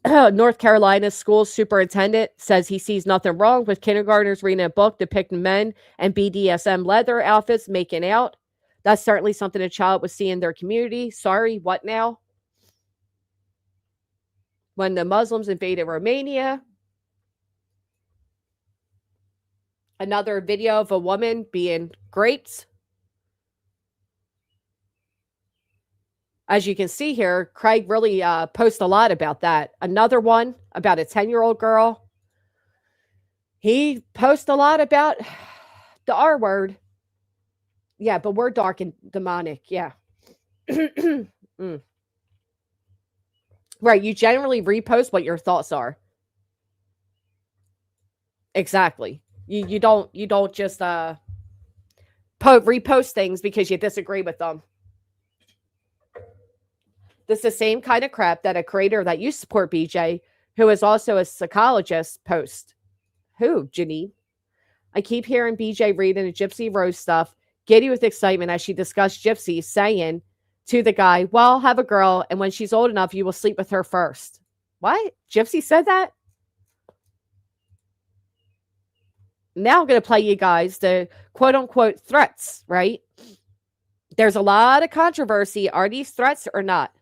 North Carolina school superintendent says he sees nothing wrong with kindergartners reading a book depicting men and BDSM leather outfits making out. That's certainly something a child would see in their community. Sorry, what now? When the Muslims invaded Romania, another video of a woman being raped. As you can see here, Craig really posts a lot about that. Another one about a 10-year-old girl. He posts a lot about the R word. Yeah, but we're dark and demonic. Yeah. Mm. Right. You generally repost what your thoughts are. Exactly. You don't just repost things because you disagree with them. This is the same kind of crap that a creator that you support, BJ, who is also a psychologist, post. Who, Janine? I keep hearing BJ reading the Gypsy Rose stuff, giddy with excitement as she discussed Gypsy, saying to the guy, well, have a girl, and when she's old enough, you will sleep with her first. What? Gypsy said that? Now I'm going to play you guys the quote unquote threats, right? There's a lot of controversy. Are these threats or not?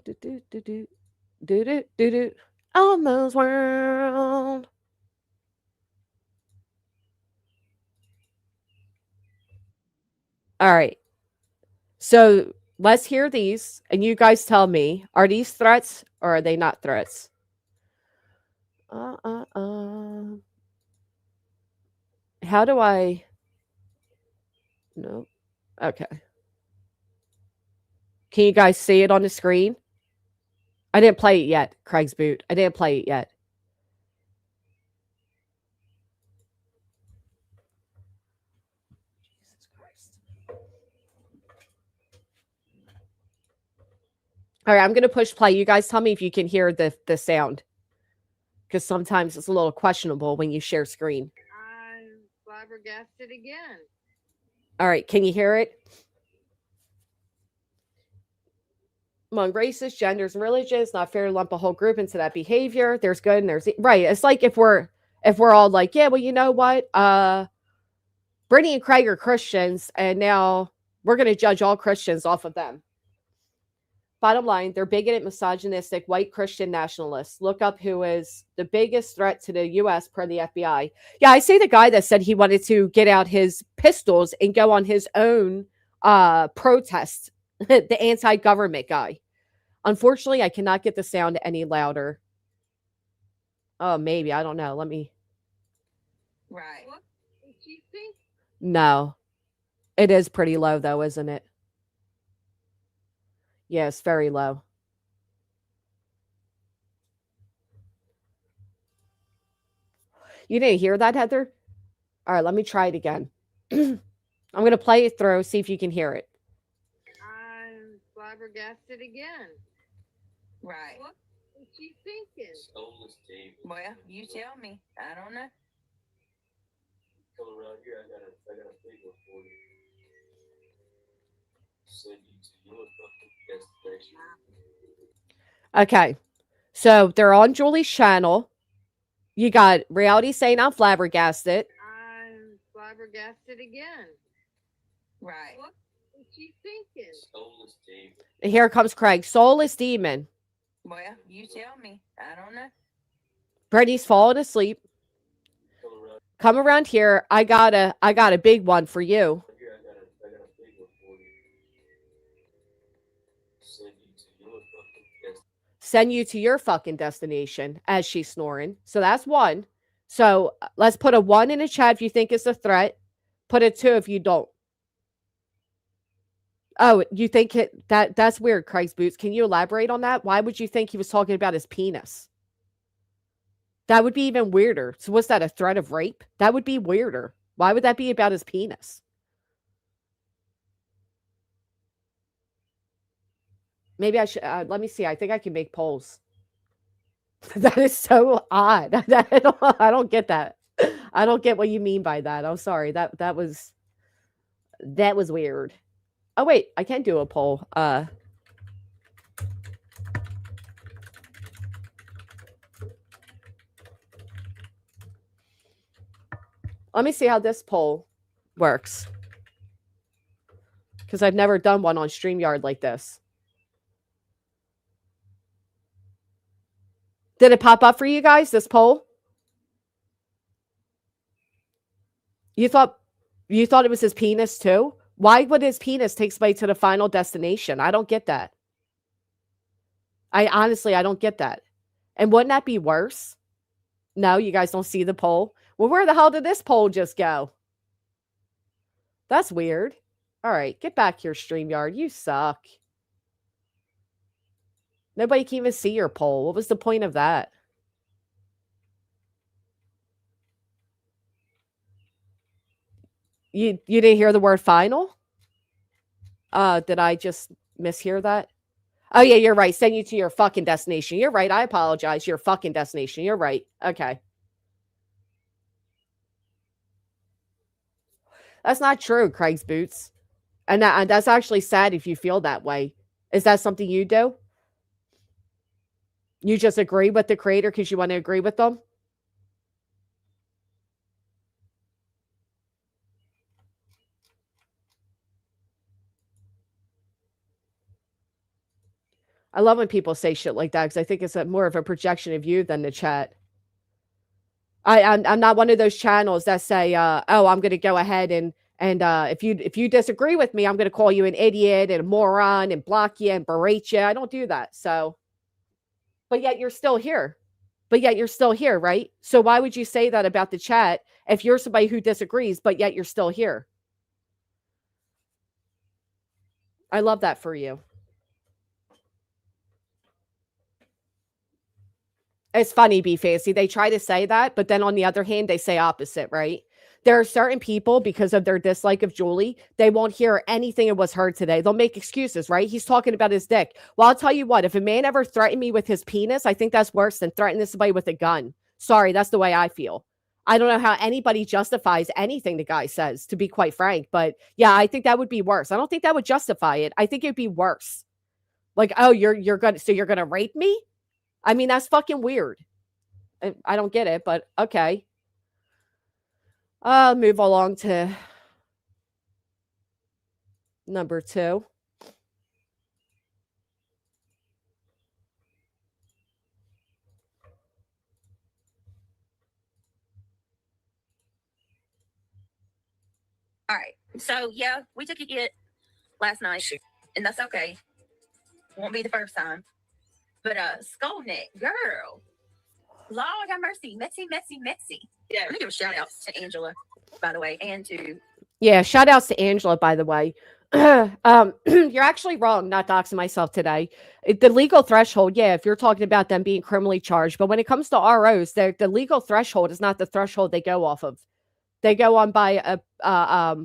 Do do do do do do do do. Almost world. All right. So let's hear these, and you guys tell me: are these threats or are they not threats? How do I? No. Okay. Can you guys see it on the screen? I didn't play it yet. Craig's boot. I didn't play it yet. Jesus Christ. All right, I'm gonna push play. You guys tell me if you can hear the sound, because sometimes it's a little questionable when you share screen. I'm flabbergasted again. All right, can you hear it? Among races, genders, and religions, not fair to lump a whole group into that behavior. There's good and there's right. It's like if we're all like, yeah, well, you know what? Brittany and Craig are Christians, and now we're gonna judge all Christians off of them. Bottom line, they're bigoted, misogynistic, white Christian nationalists. Look up who is the biggest threat to the U.S. per the FBI. Yeah, I say the guy that said he wanted to get out his pistols and go on his own protest, the anti-government guy. Unfortunately, I cannot get the sound any louder. Oh, maybe. I don't know. Let me. Right. What did she think? No. It is pretty low, though, isn't it? Yes, very low. You didn't hear that, Heather? All right, let me try it again. I'm going to play it through, see if you can hear it. I'm flabbergasted again. Right. What is she thinking? Well, you tell me. I don't know. Come around here. I got a big one for you. Send you to your destination. Okay. So they're on Julie's channel. You got Reality saying I'm flabbergasted. I'm flabbergasted again. Right. What is she thinking? Soulless demon. And here comes Craig. Soulless demon. Well, you tell me. I don't know. Brittany's falling asleep. Come around here. I got a big one for you. Send you to your fucking destination as she's snoring. So that's one. So let's put a 1 in the chat if you think it's a threat. Put a 2 if you don't. Oh, you think that's weird, Craig's Boots. Can you elaborate on that? Why would you think he was talking about his penis? That would be even weirder. So was that a threat of rape? That would be weirder. Why would that be about his penis? Maybe I should let me see. I think I can make polls. That is so odd. I don't get that. I don't get what you mean by that. I'm sorry. That was weird. Oh wait, I can do a poll. Let me see how this poll works. Because I've never done one on StreamYard like this. Did it pop up for you guys, this poll? You thought it was his penis too? Why would his penis take somebody to the final destination? I don't get that. I honestly don't get that. And wouldn't that be worse? No, you guys don't see the poll? Well, where the hell did this poll just go? That's weird. All right, get back here, StreamYard. You suck. Nobody can even see your poll. What was the point of that? You didn't hear the word final? Did I just mishear that? Oh, yeah, you're right. Send you to your fucking destination. You're right. I apologize. Your fucking destination. You're right. Okay. That's not true, Craig's Boots. And that's actually sad if you feel that way. Is that something you do? You just agree with the creator because you want to agree with them? I love when people say shit like that because I think it's more of a projection of you than the chat. I'm not one of those channels that say, "Oh, I'm going to go ahead and if you disagree with me, I'm going to call you an idiot and a moron and block you and berate you." I don't do that. So, but yet you're still here. Right? So why would you say that about the chat if you're somebody who disagrees, but yet you're still here? I love that for you. It's funny, Be Fancy. They try to say that, but then on the other hand, they say opposite, right? There are certain people, because of their dislike of Julie, they won't hear anything that was heard today. They'll make excuses, right? He's talking about his dick. Well, I'll tell you what, if a man ever threatened me with his penis, I think that's worse than threatening somebody with a gun. Sorry, that's the way I feel. I don't know how anybody justifies anything the guy says, to be quite frank. But yeah, I think that would be worse. I don't think that would justify it. I think it'd be worse. Like, oh, you're gonna rape me? I mean, that's fucking weird. I don't get it, but okay. I'll move along to number 2. All right. So yeah, we took it last night, and that's okay. Won't be the first time. But Skull Neck, girl. Lord have mercy. Messy. Yeah. Let me give a shout out to Angela, by the way, and to shout outs to Angela, by the way. You're actually wrong not doxing myself today. The legal threshold, yeah, if you're talking about them being criminally charged, but when it comes to ROs, the legal threshold is not the threshold they go off of. They go on by a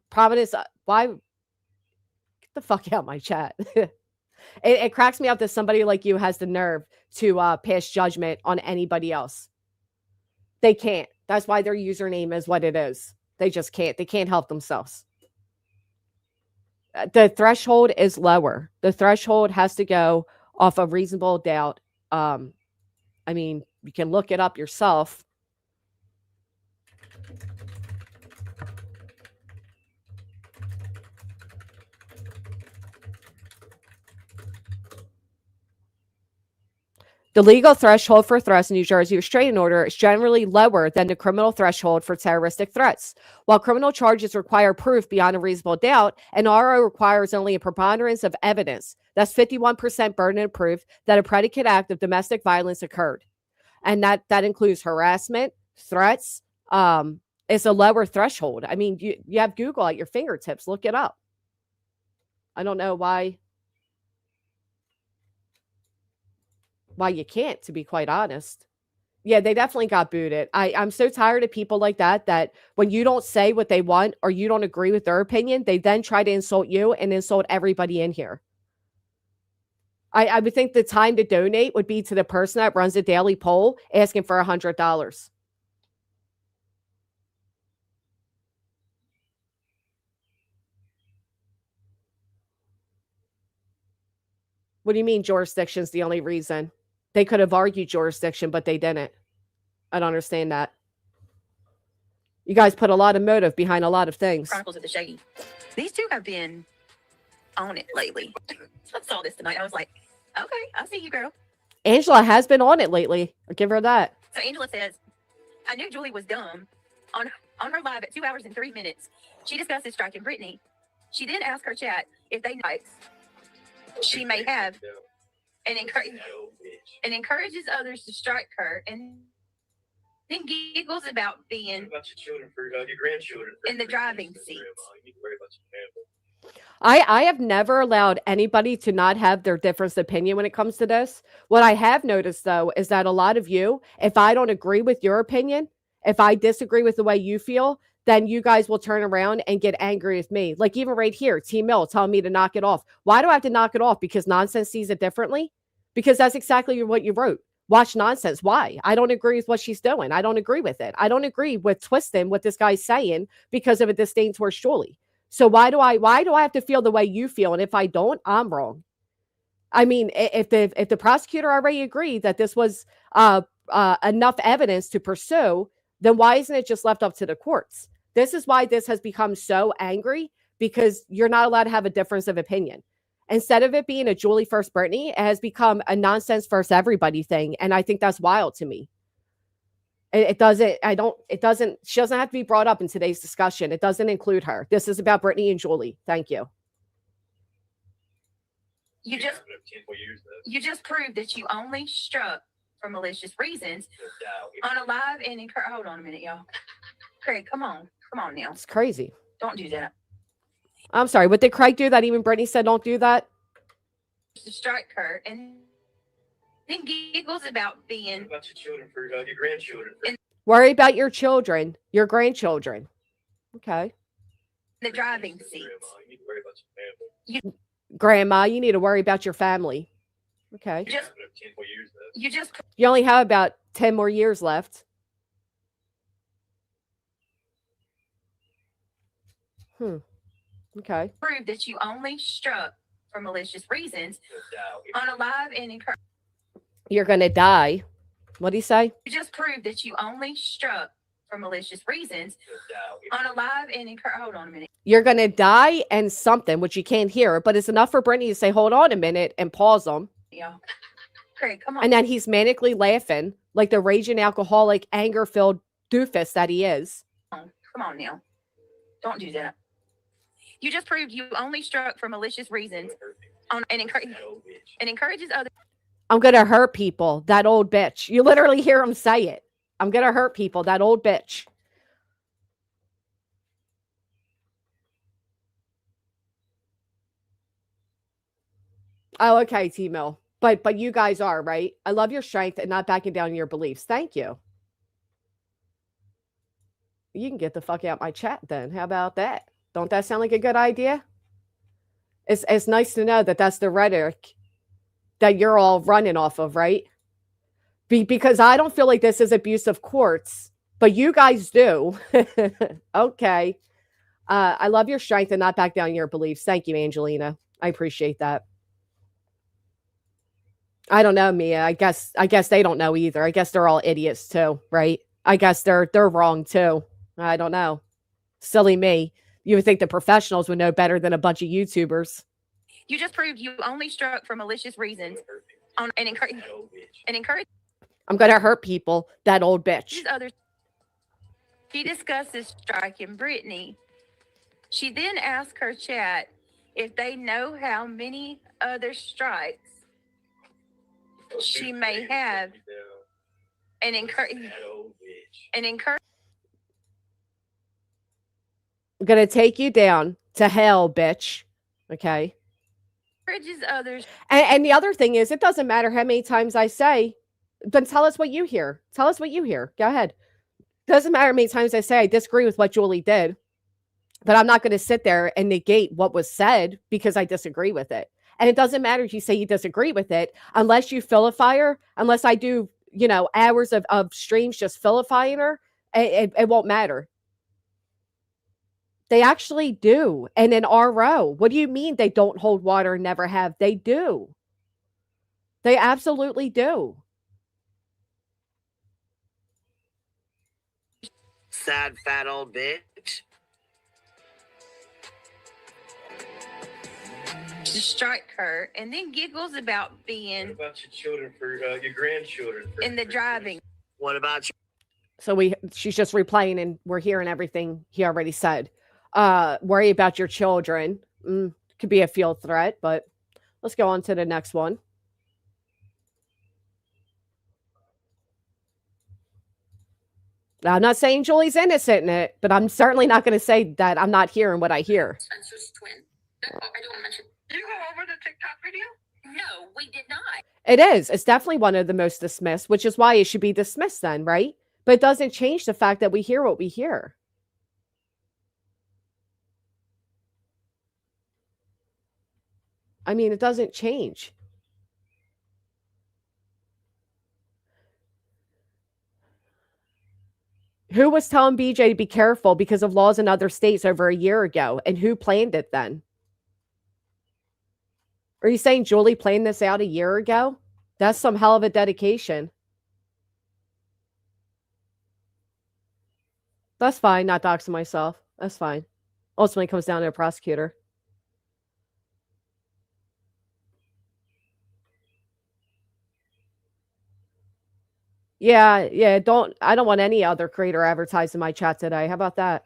providence. Why? Get the fuck out of my chat. It cracks me up that somebody like you has the nerve to pass judgment on anybody else. They can't. That's why their username is what it is. They just can't. They can't help themselves. The threshold is lower. The threshold has to go off a reasonable doubt. I mean, you can look it up yourself. The legal threshold for threats in New Jersey restraining order is generally lower than the criminal threshold for terroristic threats. While criminal charges require proof beyond a reasonable doubt, an RO requires only a preponderance of evidence. That's 51% burden of proof that a predicate act of domestic violence occurred. And that includes harassment, threats. It's a lower threshold. I mean, you have Google at your fingertips. Look it up. I don't know why you can't, to be quite honest. Yeah, they definitely got booted. I'm so tired of people like that when you don't say what they want or you don't agree with their opinion, they then try to insult you and insult everybody in here. I would think the time to donate would be to the person that runs a daily poll asking for $100. What do you mean jurisdiction's the only reason? They could have argued jurisdiction, but they didn't. I don't understand that. You guys put a lot of motive behind a lot of things. Chronicles of the Shady. These two have been on it lately. I saw this tonight. I was like, okay, I see you, girl. Angela has been on it lately. I'll give her that. So Angela says, I knew Julie was dumb. On her live at 2 hours and 3 minutes, she discusses striking Brittany. She then asks her chat if they know she may have and encourages others to strike her, and then giggles about being about your children for your grandchildren in the driving seat. You need to worry about your family. I have never allowed anybody to not have their different opinion when it comes to this. What I have noticed, though, is that a lot of you, if I don't agree with your opinion, if I disagree with the way you feel, then you guys will turn around and get angry with me. Like even right here, T Mill telling me to knock it off. Why do I have to knock it off? Because Nonsense sees it differently? Because that's exactly what you wrote. Watch Nonsense. Why? I don't agree with what she's doing. I don't agree with it. I don't agree with twisting what this guy's saying because of a disdain towards Julie. So why do I have to feel the way you feel? And if I don't, I'm wrong. I mean, if the prosecutor already agreed that this was enough evidence to pursue, then why isn't it just left up to the courts? This is why this has become so angry, because you're not allowed to have a difference of opinion. Instead of it being a Julie first Brittany, it has become a Nonsense first everybody thing. And I think that's wild to me. She doesn't have to be brought up in today's discussion. It doesn't include her. This is about Brittany and Julie. Thank you. You just proved that you only struck for malicious reasons on a live and hold on a minute, y'all. Craig, come on now. It's crazy. Don't do that. I'm sorry. What did Craig do that even Brittany said don't do that? To strike her, and then giggles about being about your children for your grandchildren. Worry about your children, your grandchildren. Okay. The driving seat. You need to worry about your family. Grandma, you need to worry about your family. Okay. You only have about 10 more years left. Okay. Prove that you only struck for malicious reasons on a live and you're going to die. What do you say? You just proved that you only struck for malicious reasons on a live and hold on a minute. You're going to die and something, which you can't hear, but it's enough for Brittany to say, hold on a minute, and pause them. Yeah. Craig, come on. And then he's manically laughing like the raging alcoholic, anger-filled doofus that he is. Come on now. Don't do that. You just proved you only struck for malicious reasons and encourages others. I'm going to hurt people, that old bitch. You literally hear him say it. I'm going to hurt people, that old bitch. Oh, okay, T-Mill. But you guys are, right? I love your strength and not backing down your beliefs. Thank you. You can get the fuck out my chat then. How about that? Don't that sound like a good idea? It's nice to know that that's the rhetoric that you're all running off of, right? Because I don't feel like this is abuse of courts, but you guys do. Okay. I love your strength and not back down your beliefs. Thank you, Angelina. I appreciate that. I don't know, Mia. I guess they don't know either. I guess they're all idiots too, right? I guess they're wrong too. I don't know. Silly me. You would think the professionals would know better than a bunch of YouTubers. You just proved you only struck for malicious reasons and encourage That old bitch. and encourage I'm going to hurt people. That old bitch. others. She discusses striking Brittany. She then asks her chat if they know how many other strikes she may have, and encourage That old bitch. and encourage I'm going to take you down to hell, bitch. Okay. encourages others. And the other thing is, it doesn't matter how many times I say, then tell us what you hear. Tell us what you hear. Go ahead. Doesn't matter how many times I say I disagree with what Julie did, but I'm not going to sit there and negate what was said because I disagree with it. And it doesn't matter if you say you disagree with it, unless you vilify her, unless I do, hours of streams just vilifying her, it won't matter. They actually do. And in RO, what do you mean they don't hold water and never have? They do. They absolutely do. Sad fat old bitch. To strike her, and then giggles about What being about your children for your grandchildren? in the driving. What about you? So she's just replaying and we're hearing everything he already said. Worry about your children. Could be a field threat, but let's go on to the next one. Now, I'm not saying Julie's innocent in it, but I'm certainly not going to say that I'm not hearing what I hear. Spencer's twin. I don't mention. Did you go over the TikTok video? No, we did not. It is. It's definitely one of the most dismissed, which is why it should be dismissed then, right? But it doesn't change the fact that we hear what we hear. I mean, it doesn't change. Who was telling BJ to be careful because of laws in other states over a year ago? And who planned it then? Are you saying Julie planned this out a year ago? That's some hell of a dedication. That's fine, not doxing myself. That's fine. Ultimately, it comes down to a prosecutor. Yeah, I don't want any other creator advertising my chat today. How about that?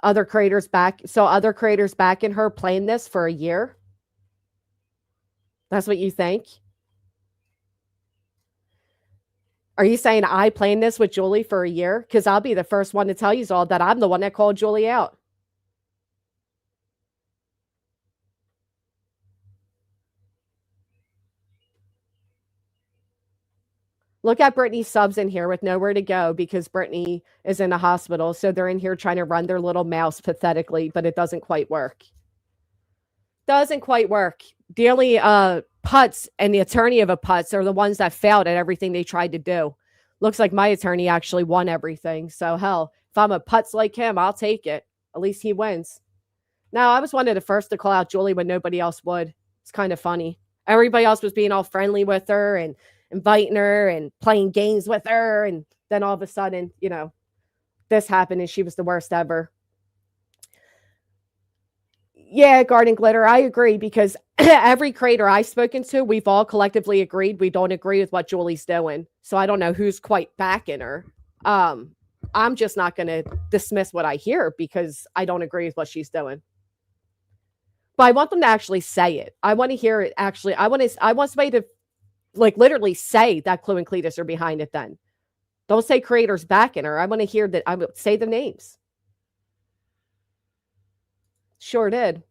Other creators backing her playing this for a year? That's what you think? Are you saying I planned this with Julie for a year? Because I'll be the first one to tell you all that I'm the one that called Julie out. Look at Brittany's subs in here with nowhere to go because Brittany is in a hospital. So they're in here trying to run their little mouse pathetically, but it doesn't quite work. Doesn't quite work. The only putts and the attorney of a putts are the ones that failed at everything they tried to do. Looks like my attorney actually won everything. So hell, if I'm a putts like him, I'll take it. At least he wins. Now, I was one of the first to call out Julie when nobody else would. It's kind of funny. Everybody else was being all friendly with her and inviting her and playing games with her. And then all of a sudden, this happened and she was the worst ever. Yeah, Garden Glitter, I agree because every creator I've spoken to, we've all collectively agreed we don't agree with what Julie's doing. So I don't know who's quite backing her. I'm just not going to dismiss what I hear because I don't agree with what she's doing. But I want them to actually say it. I want to hear it actually. I want somebody to literally say that Chloe and Cletus are behind it then. Don't say creators backing her. I want to hear that. I would say the names. Sure did.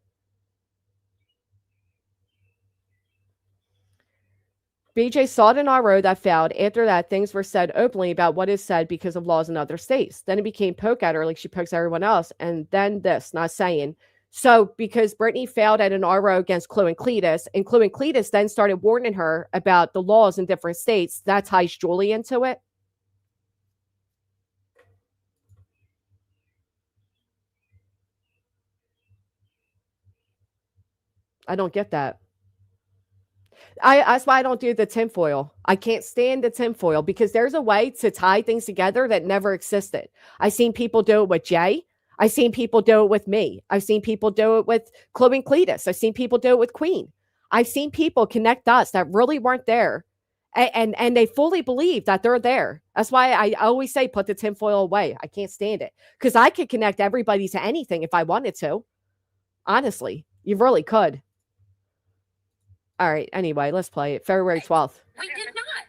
BJ saw it in our road that failed. After that, things were said openly about what is said because of laws in other states. Then it became poke at her like she pokes everyone else. And then this, not saying. So because Brittany failed at an RO against Chloe and Cletus then started warning her about the laws in different states, that ties Julie into it. I don't get that. That's why I don't do the tinfoil. I can't stand the tinfoil because there's a way to tie things together that never existed. I've seen people do it with Jay. I've seen people do it with me. I've seen people do it with Chloe and Cletus. I've seen people do it with Queen. I've seen people connect dots that really weren't there. And they fully believe that they're there. That's why I always say put the tinfoil away. I can't stand it. Because I could connect everybody to anything if I wanted to. Honestly, you really could. All right, anyway, let's play it. February 12th. We did not.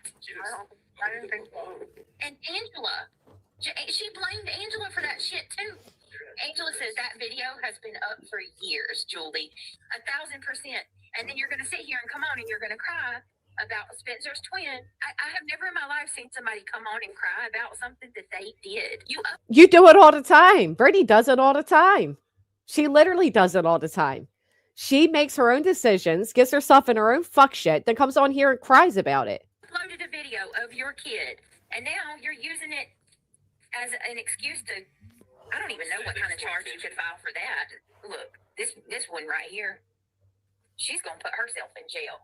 I didn't think so. And Angela, she blamed Angela for that shit too. Angela says that video has been up for years, Julie, 1,000%. And then you're going to sit here and come on and you're going to cry about Spencer's twin. I have never in my life seen somebody come on and cry about something that they did. You do it all the time. Brittany does it all the time. She literally does it all the time. She makes her own decisions, gets herself in her own fuck shit, then comes on here and cries about it. Uploaded a video of your kid, and now you're using it as an excuse to, I don't even know what kind of charge you could file for that. Look, this one right here, she's going to put herself in jail.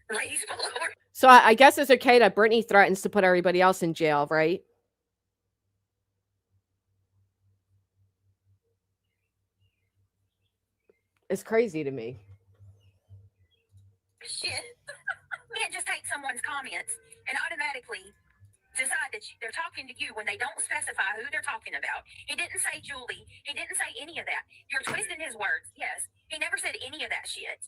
Ladies below her. So I guess it's okay that Brittany threatens to put everybody else in jail, right? It's crazy to me. Shit. You can't just take someone's comments and automatically decide that they're talking to you when they don't specify who they're talking about. He didn't say Julie. He didn't say any of that. You're twisting his words. Yes. He never said any of that shit.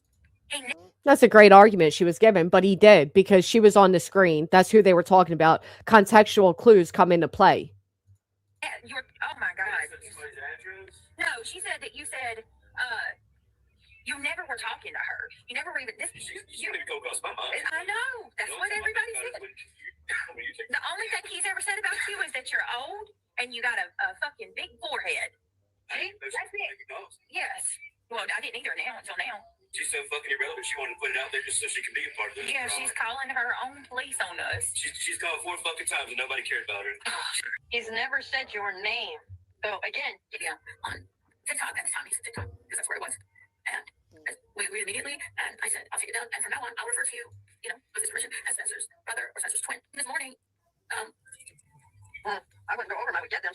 That's a great argument she was given, but he did because she was on the screen. That's who they were talking about. Contextual clues come into play. Oh my God. No, she said that you said, you never were talking to her. You never were even this. You didn't go across my mind. I know. That's what everybody said. The only thing he's ever said about you is that you're old and you got a fucking big forehead. See? That's it. Yes. Well, I didn't either until now. She's so fucking irrelevant. She wanted to put it out there just so she can be a part of this. Yeah, she's calling her own police on us. She's called 4 fucking times and nobody cared about her. He's never said your name. So again, Yeah, on TikTok at the time he said TikTok because that's where it was. And we immediately, and I said, I'll take it down. And from now on, I'll refer to you, with his permission, as Spencer's brother or Spencer's twin. This morning, I wouldn't go over him. I would get them.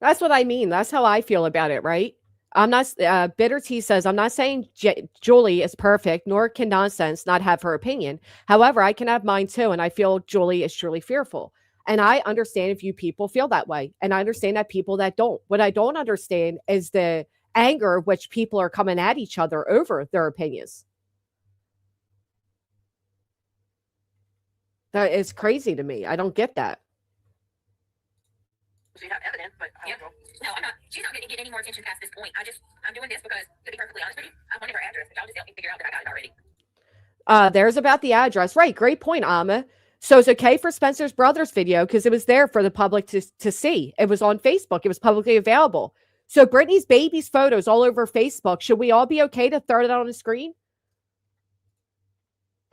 That's what I mean. That's how I feel about it, right? I'm not, Bitter T says, I'm not saying Julie is perfect, nor can Nonsense not have her opinion. However, I can have mine too. And I feel Julie is truly fearful. And I understand if you people feel that way. And I understand that people that don't. What I don't understand is the anger which people are coming at each other over their opinions. That is crazy to me. I don't get that. So you have evidence, but yeah. No, I'm not. She's not going to get any more attention past this point. I'm doing this because, to be perfectly honest with you, I wanted her address, but y'all just help me figure out that I got it already. There's about the address. Right. Great point, Amma. So it's okay for Spencer's brother's video because it was there for the public to see. It was on Facebook. It was publicly available. So Brittany's baby's photos all over Facebook. Should we all be okay to throw it on the screen?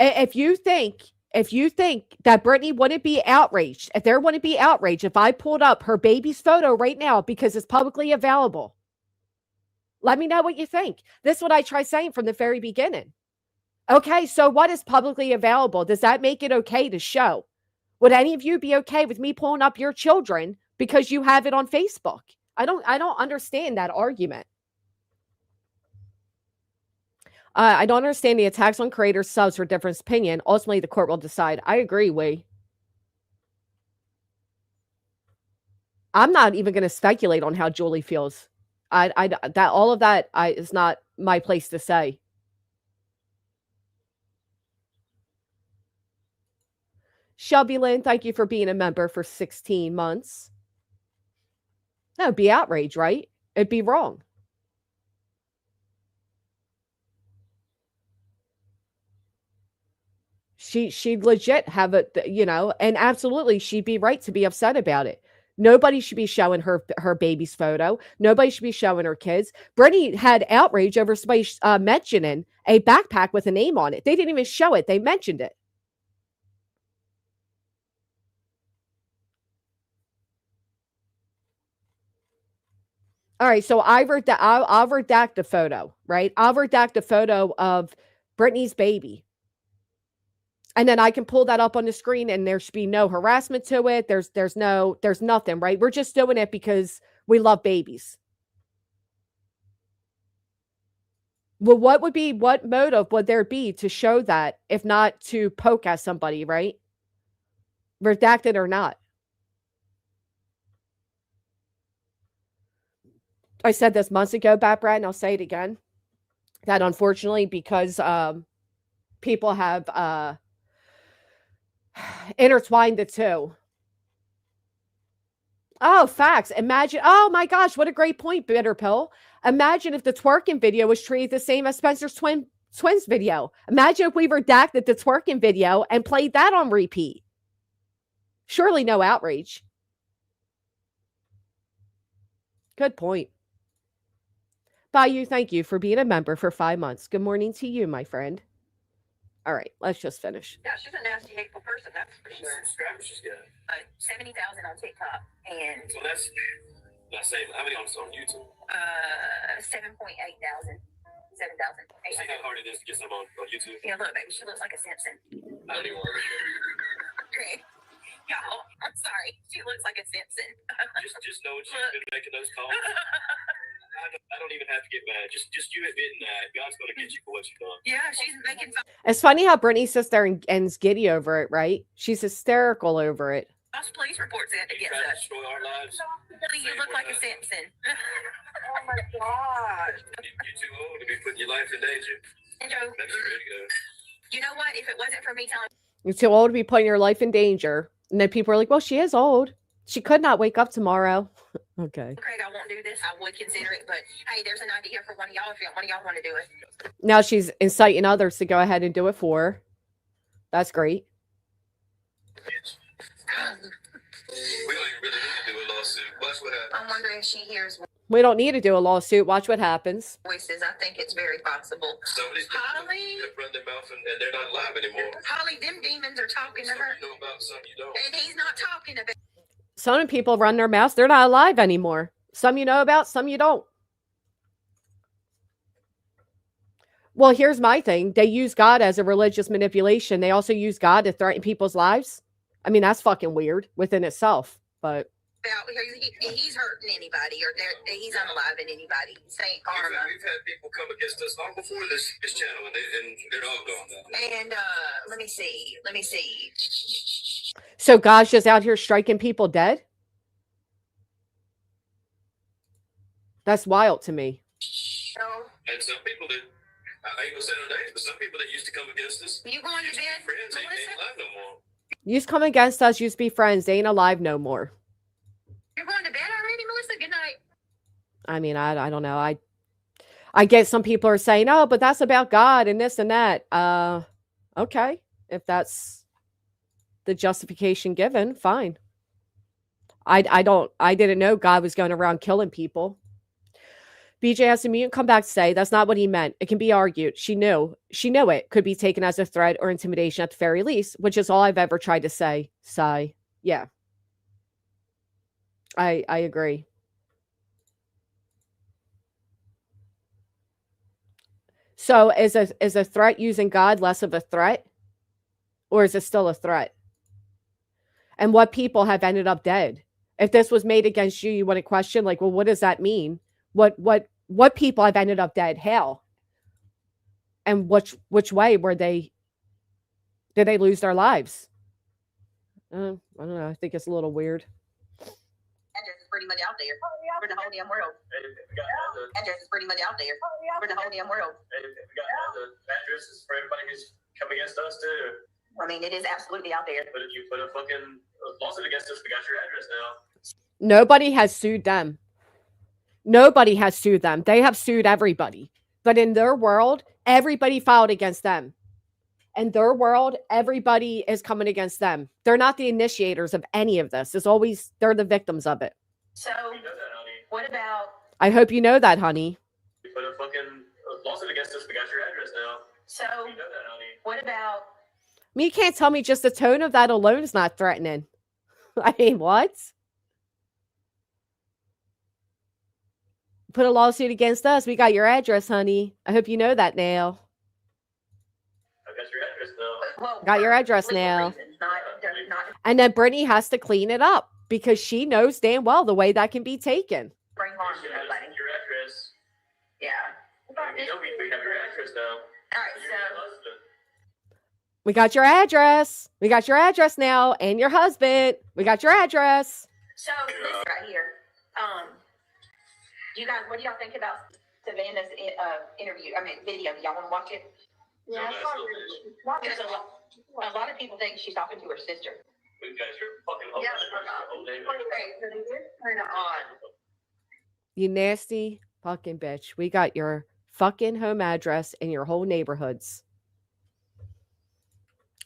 If you think that Brittany wouldn't be outraged, if there wouldn't be outrage, if I pulled up her baby's photo right now because it's publicly available, let me know what you think. This is what I try saying from the very beginning. Okay, so what is publicly available? Does that make it okay to show? Would any of you be okay with me pulling up your children because you have it on Facebook? I don't understand that argument. I don't understand the attacks on creators, subs for different opinion. Ultimately, the court will decide. I agree, Wei. I'm not even going to speculate on how Julie feels. All of that is not my place to say. Shelby Lynn, thank you for being a member for 16 months. That would be outrage, right? It'd be wrong. She'd legit have it, and absolutely she'd be right to be upset about it. Nobody should be showing her baby's photo. Nobody should be showing her kids. Brittany had outrage over somebody mentioning a backpack with a name on it. They didn't even show it. They mentioned it. All right, so I'll redact the photo, right? I'll redact the photo of Brittany's baby. And then I can pull that up on the screen and there should be no harassment to it. There's nothing, right? We're just doing it because we love babies. Well, what motive would there be to show that if not to poke at somebody, right? Redacted or not. I said this months ago, Bat Brad, and I'll say it again. That unfortunately, because people have intertwined the two. Oh, facts. Imagine. Oh my gosh, what a great point, Bitter Pill. Imagine if the twerking video was treated the same as Spencer's twins video. Imagine if we redacted the twerking video and played that on repeat. Surely no outrage. Good point. Bayou, thank you for being a member for 5 months. Good morning to you, my friend. All right, let's just finish. Yeah, she's a nasty, hateful person, that's for sure. Subscribers she's got. 70,000 on TikTok and So that's not saying how many on YouTube. 7,800. 7,000. See how hard it is to get some on YouTube. Yeah, look, baby, she looks like a Simpson. I don't even worry. Okay. Y'all, I'm sorry. She looks like a Simpson. just know she's been making those calls. I don't even have to get mad. Just you admitting that God's going to get you for what you've done. Yeah, she's making It's funny how Brittany sits there and is giddy over it, right? She's hysterical over it. false police reports You against trying to us. destroy our lives. Really, you look like a Simpson. Oh my gosh. You're too old to be putting your life in danger. And Joe, That's ready to go. you know what? If it wasn't for me telling You're too old to be putting your life in danger. And then people are like, well, she is old. She could not wake up tomorrow. Okay. Craig, I won't do this, I would consider it. But hey, there's an idea for one of y'all if one of y'all want to do it. Now she's inciting others to go ahead and do it for her. That's great. We don't even really need to do a lawsuit. Watch what happens. I'm wondering if she hears We don't need to do a lawsuit. Watch what happens. voices. I think it's very possible. Some of these people Holly, have run their mouth and they're not alive anymore. Holly, them demons are talking to Some her. you know about, some you don't. And he's not talking about. Some people run their mouths. They're not alive anymore. Some you know about, some you don't. Well, here's my thing. They use God as a religious manipulation. They also use God to threaten people's lives. I mean, that's fucking weird within itself. But He's hurting anybody or he's unaliving anybody. Saint Karma. We've had people come against us long before this channel, and they're all gone now. And let me see. so God's just out here striking people dead? That's wild to me. So And some people that, I ain't gonna say no names, but some people that used to come against us, you going to bed, friends, ain't Melissa? alive no more. Used to come against us, used to be friends. They ain't alive no more. You're going to bed already, Melissa? Good night. I mean, I don't know. I get some people are saying, oh, but that's about God and this and that. Okay. If that's the justification given, fine. I didn't know God was going around killing people. BJ has a mutant come back to say that's not what he meant. It can be argued. She knew it could be taken as a threat or intimidation at the very least, which is all I've ever tried to say. Sigh. Yeah. I agree. So is a threat using God less of a threat? Or is it still a threat? And what people have ended up dead? If this was made against you, you wouldn't question, like, well, what does that mean? What people have ended up dead? Hell. And which way did they lose their lives? I don't know. I think it's a little weird. Address is pretty much out there for the whole damn world. Address is pretty much out there for the whole damn world. We got all the addresses for everybody who's come against us too. I mean, it is absolutely out there. But if you put a fucking lawsuit against us, we got your address now. Nobody has sued them. Nobody has sued them. They have sued everybody. But in their world, everybody filed against them. In their world, everybody is coming against them. They're not the initiators of any of this. It's always, they're the victims of it. So, what about... I hope you know that, honey. You put a fucking lawsuit against us, we got your address now. So, what about... I mean, you can't tell me just the tone of that alone is not threatening. I mean, what? Put a lawsuit against us. We got your address, honey. I hope you know that now. I got your address now. Well, Got your address legal now. reasons, not And then Brittany has to clean it up because she knows damn well the way that can be taken. bring harm to nobody. Your address. Yeah. You know we have your address now. All right, so We got your address. We got your address now, and your husband. We got your address. this right here. You guys, what do y'all think about Savannah's interview? I mean, video. Do y'all want to watch it? Yeah, I saw her. Because a lot of people think she's talking to her sister. We've got your fucking Yeah, kind of odd. You nasty fucking bitch. We got your fucking home address and your whole neighborhoods.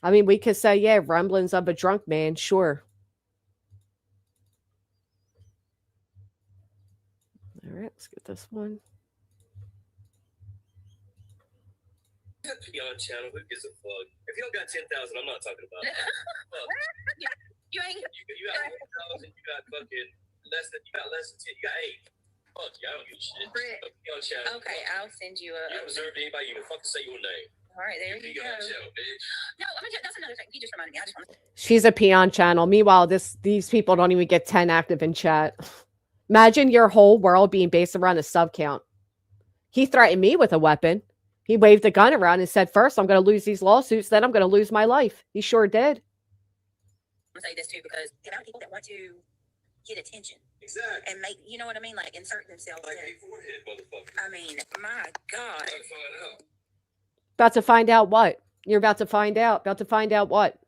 I mean, we could say, yeah, rumblings of a drunk man. Sure. All right, let's get this one. Peon channel, who gives a fuck? If you don't got 10,000, I'm not talking about that. Fuck. You ain't. You got 1,000, you got fucking less than 10, you got 8. Fuck you, I don't give a shit. Peon channel. Okay, I'll send you a. You don't deserve anybody even fucking say your name. All right, there you go. Peon channel, bitch. No, I mean, that's another thing. He just reminded me. I just want to. She's a peon channel. Meanwhile, these people don't even get 10 active in chat. Imagine your whole world being based around a sub count. He threatened me with a weapon. He waved a gun around and said, first, I'm going to lose these lawsuits, then I'm going to lose my life. He sure did. I'm going to say this too, because the amount of people that want to get attention. Exactly. And make, you know what I mean? Like insert themselves. Like a forehead, motherfucker. I mean, my God. About to find out what? You're about to find out. About to find out what?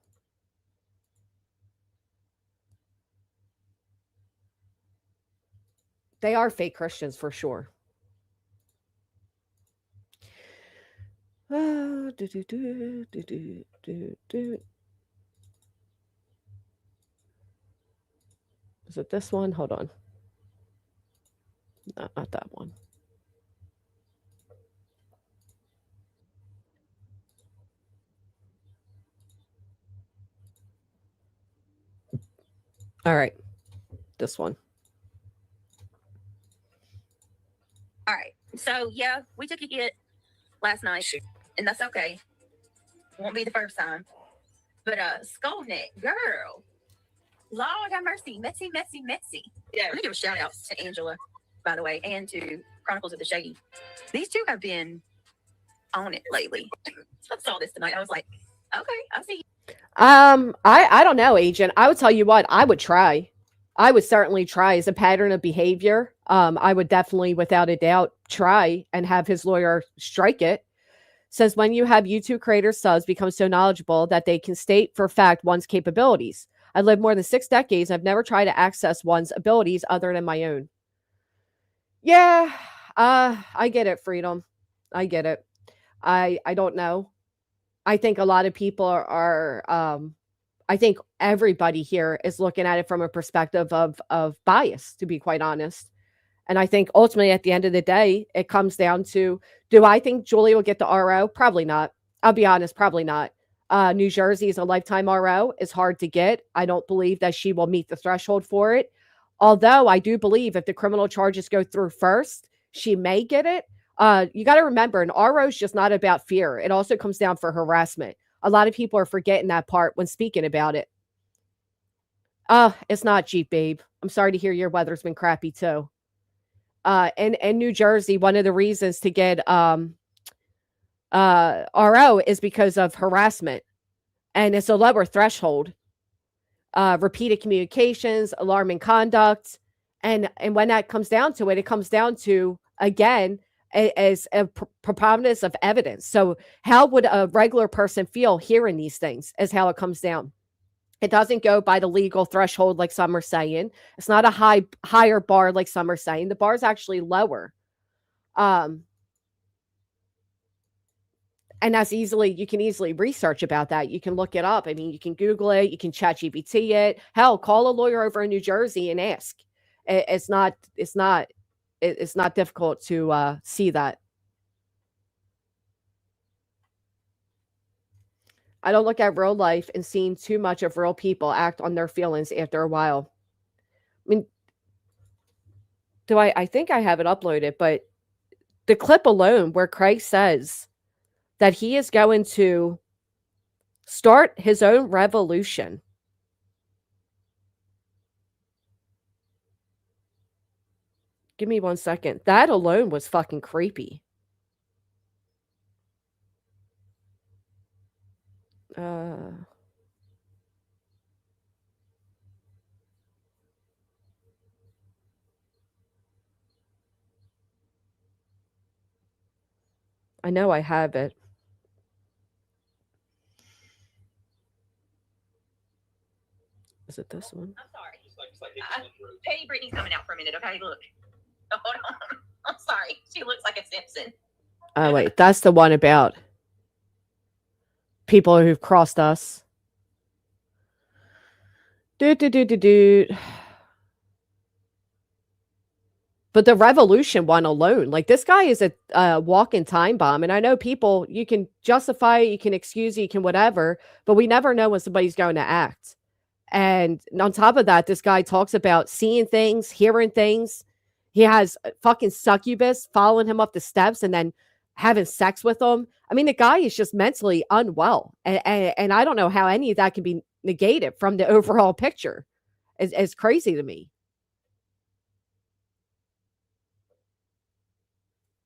They are fake Christians for sure. Is it this one? Hold on. No, not that one. All right. This one. All right. So, yeah, we took a hit last night, and that's okay. Won't be the first time. But, Skullneck, girl. Lord have mercy. Messy. Yeah. Let me give a shout out to Angela, by the way, and to Chronicles of the Shady. These two have been on it lately. I saw this tonight. I was like, okay, I'll see you. I don't know, Agent. I would tell you what, I would try. I would certainly try as a pattern of behavior. I would definitely, without a doubt, try and have his lawyer strike it. Says when you have YouTube creators subs become so knowledgeable that they can state for fact one's capabilities. I lived more than 6 decades. I've never tried to access one's abilities other than my own. Yeah, I get it, Freedom. I get it. I don't know. I think a lot of people are I think everybody here is looking at it from a perspective of bias, to be quite honest. And I think ultimately at the end of the day, it comes down to, do I think Julie will get the RO? Probably not. I'll be honest, probably not. New Jersey is a lifetime RO. It's hard to get. I don't believe that she will meet the threshold for it. Although I do believe if the criminal charges go through first, she may get it. You got to remember, an RO is just not about fear. It also comes down for harassment. A lot of people are forgetting that part when speaking about it. It's not cheap, babe. I'm sorry to hear your weather's been crappy too. And New Jersey, one of the reasons to get RO is because of harassment. And it's a lower threshold. Repeated communications, alarming conduct. And when that comes down to it, it comes down to, again, as a preponderance of evidence. So how would a regular person feel hearing these things is how it comes down. It doesn't go by the legal threshold like some are saying. It's not a higher bar like some are saying. The bar is actually lower. And that's you can easily research about that. You can look it up. I mean, you can Google it. You can ChatGPT it. Hell, call a lawyer over in New Jersey and ask. It's not difficult to see that. I don't look at real life and seeing too much of real people act on their feelings after a while. I mean, I think I have it uploaded, but the clip alone where Craig says that he is going to start his own revolution. Give me 1 second. That alone was fucking creepy. I know I have it. Is it this one? I'm sorry. Petty Brittany's coming out for a minute, okay? Look. Hold on. I'm sorry. She looks like a Simpson. Oh, wait. That's the one about people who've crossed us. Doot. But the revolution one alone, like this guy is a walking time bomb. And I know people, you can justify it, you can excuse it, you can whatever, but we never know when somebody's going to act. And on top of that, this guy talks about seeing things, hearing things. He has fucking succubus following him up the steps and then having sex with him. I mean, the guy is just mentally unwell. And I don't know how any of that can be negated from the overall picture. It's crazy to me.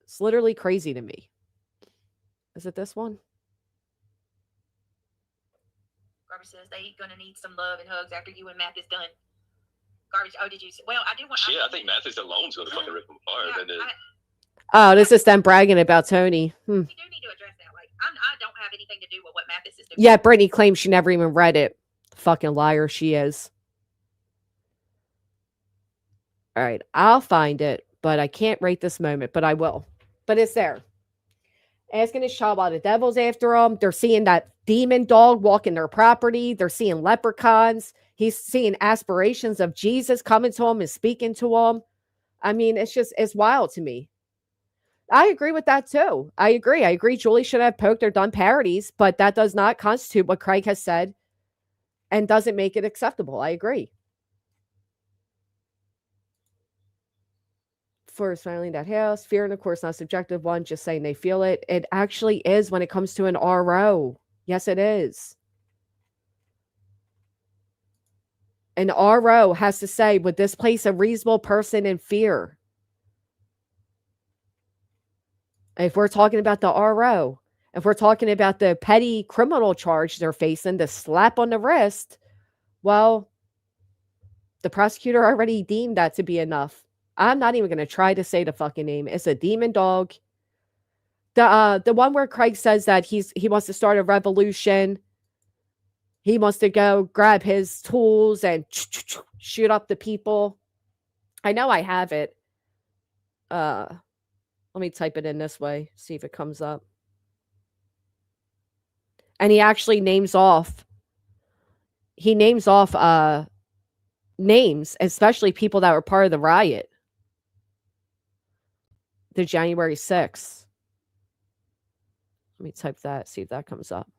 It's literally crazy to me. Is it this one? Garbage says they gonna need some love and hugs after you and Matt is done. Garbage. Oh, did you? Well, I do want. Shit, I think Mathis alone's gonna fucking rip them apart. Yeah, oh, this is them bragging about Tony. You do need to address that. Like, I don't have anything to do with what Mathis is doing. Yeah, Brittany claims she never even read it. Fucking liar she is. All right, I'll find it, but I can't rate this moment, but I will. But it's there. Asking his child why the devil's after him. They're seeing that demon dog walking their property. They're seeing leprechauns. He's seeing aspirations of Jesus coming to him and speaking to him. I mean, it's wild to me. I agree with that too. I agree. Julie should have poked or done parodies, but that does not constitute what Craig has said and doesn't make it acceptable. I agree. For smiling that house, fear, of course, not subjective one, just saying they feel it. It actually is when it comes to an RO. Yes, it is. An RO has to say, would this place a reasonable person in fear? If we're talking about the RO, if we're talking about the petty criminal charge they're facing, the slap on the wrist, well, the prosecutor already deemed that to be enough. I'm not even going to try to say the fucking name. It's a demon dog. The one where Craig says that he wants to start a revolution. He wants to go grab his tools and shoot up the people. I know I have it. Let me type it in this way, see if it comes up. And he actually names off names, especially people that were part of the riot. The January 6th. Let me type that, see if that comes up.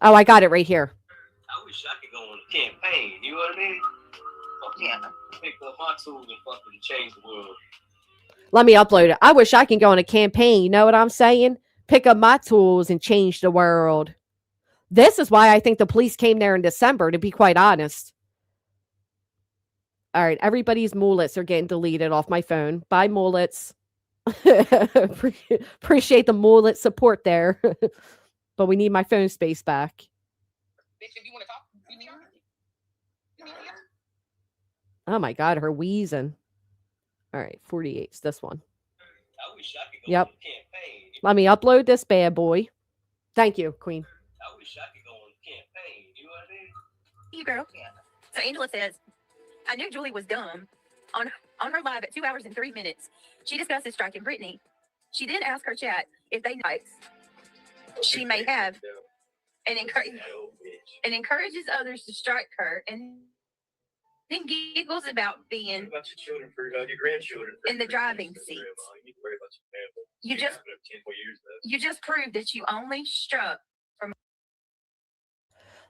Oh, I got it right here. I wish I could go on a campaign. You know what I mean? Yeah. Pick up my tools and fucking change the world. Let me upload it. I wish I can go on a campaign. You know what I'm saying? Pick up my tools and change the world. This is why I think the police came there in December, to be quite honest. All right, everybody's mullets are getting deleted off my phone. Bye, mullets. Appreciate the mullet support there. But we need my phone space back. Oh my God, her wheezing. All right, 48's this one. I wish I could go Yep. on a campaign. Let me upload this bad boy. Thank you, Queen. I wish I could go on a campaign. You know what I mean? You girl. Yeah. So Angela says, I knew Julie was dumb. On her live at 2 hours and 3 minutes, she discusses striking Brittany. She then asks her chat if they know she may have and encourages others to strike her, and then giggles about being What about your children for your grandchildren in the driving seat. You worry about your family. You just 10 more years left. you just proved that you only struck.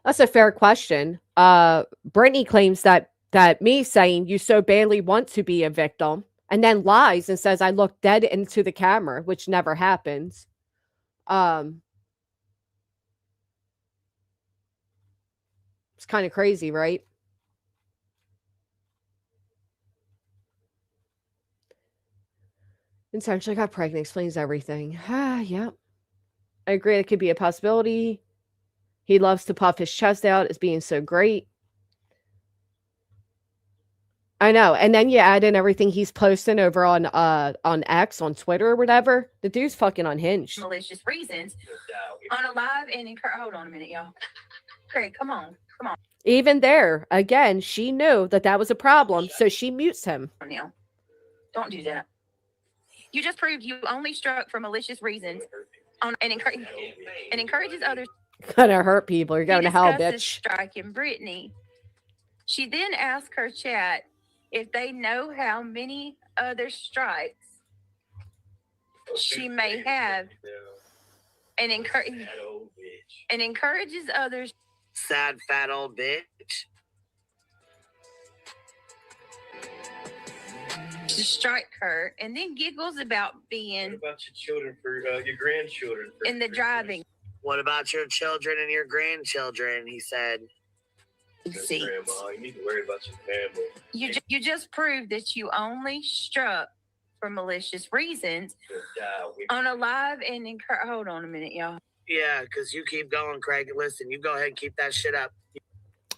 That's a fair question. Brittany claims that me saying you so badly want to be a victim and then lies and says I look dead into the camera, which never happens. It's kind of crazy, right? Intentionally got pregnant explains everything. Yeah. I agree. It could be a possibility. He loves to puff his chest out as being so great. I know. And then you add in everything he's posting over on X, on Twitter or whatever. The dude's fucking unhinged. Malicious reasons on a live and hold on a minute, y'all. Craig, come on. Even there, again, she knew that was a problem, so she mutes him. Now, don't do that. You just proved you only struck for malicious reasons and encourages others. Gonna hurt people. You're going to hell, discusses bitch. Striking Brittany. She then asked her chat if they know how many other strikes she may have, and encourages others Sad fat old bitch. to strike her, and then giggles about What being about your children your grandchildren? in the driving What about your children and your grandchildren? He said. seat. Grandma, you need to worry about your family. You just proved that you only struck for malicious reasons on a live and hold on a minute, y'all. Yeah, because you keep going, Craig. Listen, you go ahead and keep that shit up.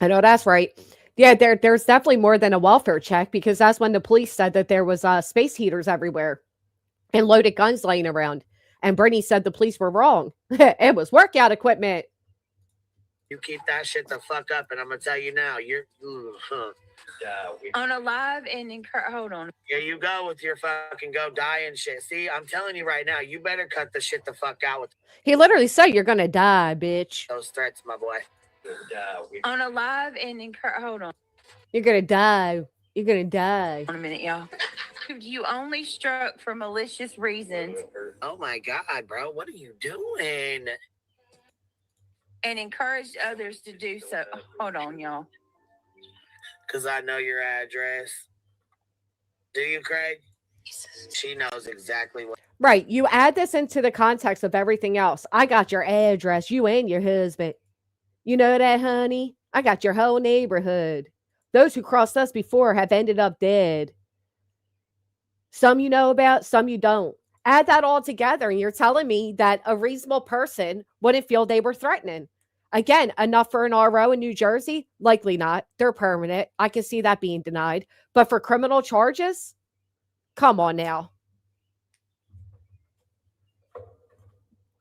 I know that's right. Yeah, there's definitely more than a welfare check, because that's when the police said that there was space heaters everywhere and loaded guns laying around. And Brittany said the police were wrong. It was workout equipment. You keep that shit the fuck up, and I'm gonna tell you now, you're. On a live and hold on. Here you go with your fucking go die and shit. See, I'm telling you right now, you better cut the shit the fuck out with He literally said, "You're gonna die, bitch. those threats, my boy. On a live and hold on You're gonna die. You're gonna die." a minute, y'all. You only struck for malicious reasons Oh my god, bro, what are you doing? and encouraged others to do so. Hold on, y'all. Because I know your address. Do you, Craig? She knows exactly what. Right. You add this into the context of everything else. I got your address, you and your husband. You know that, honey? I got your whole neighborhood. Those who crossed us before have ended up dead. Some you know about, some you don't. Add that all together, and you're telling me that a reasonable person wouldn't feel they were threatening. Again, enough for an RO in New Jersey? Likely not. They're permanent. I can see that being denied. But for criminal charges? Come on now.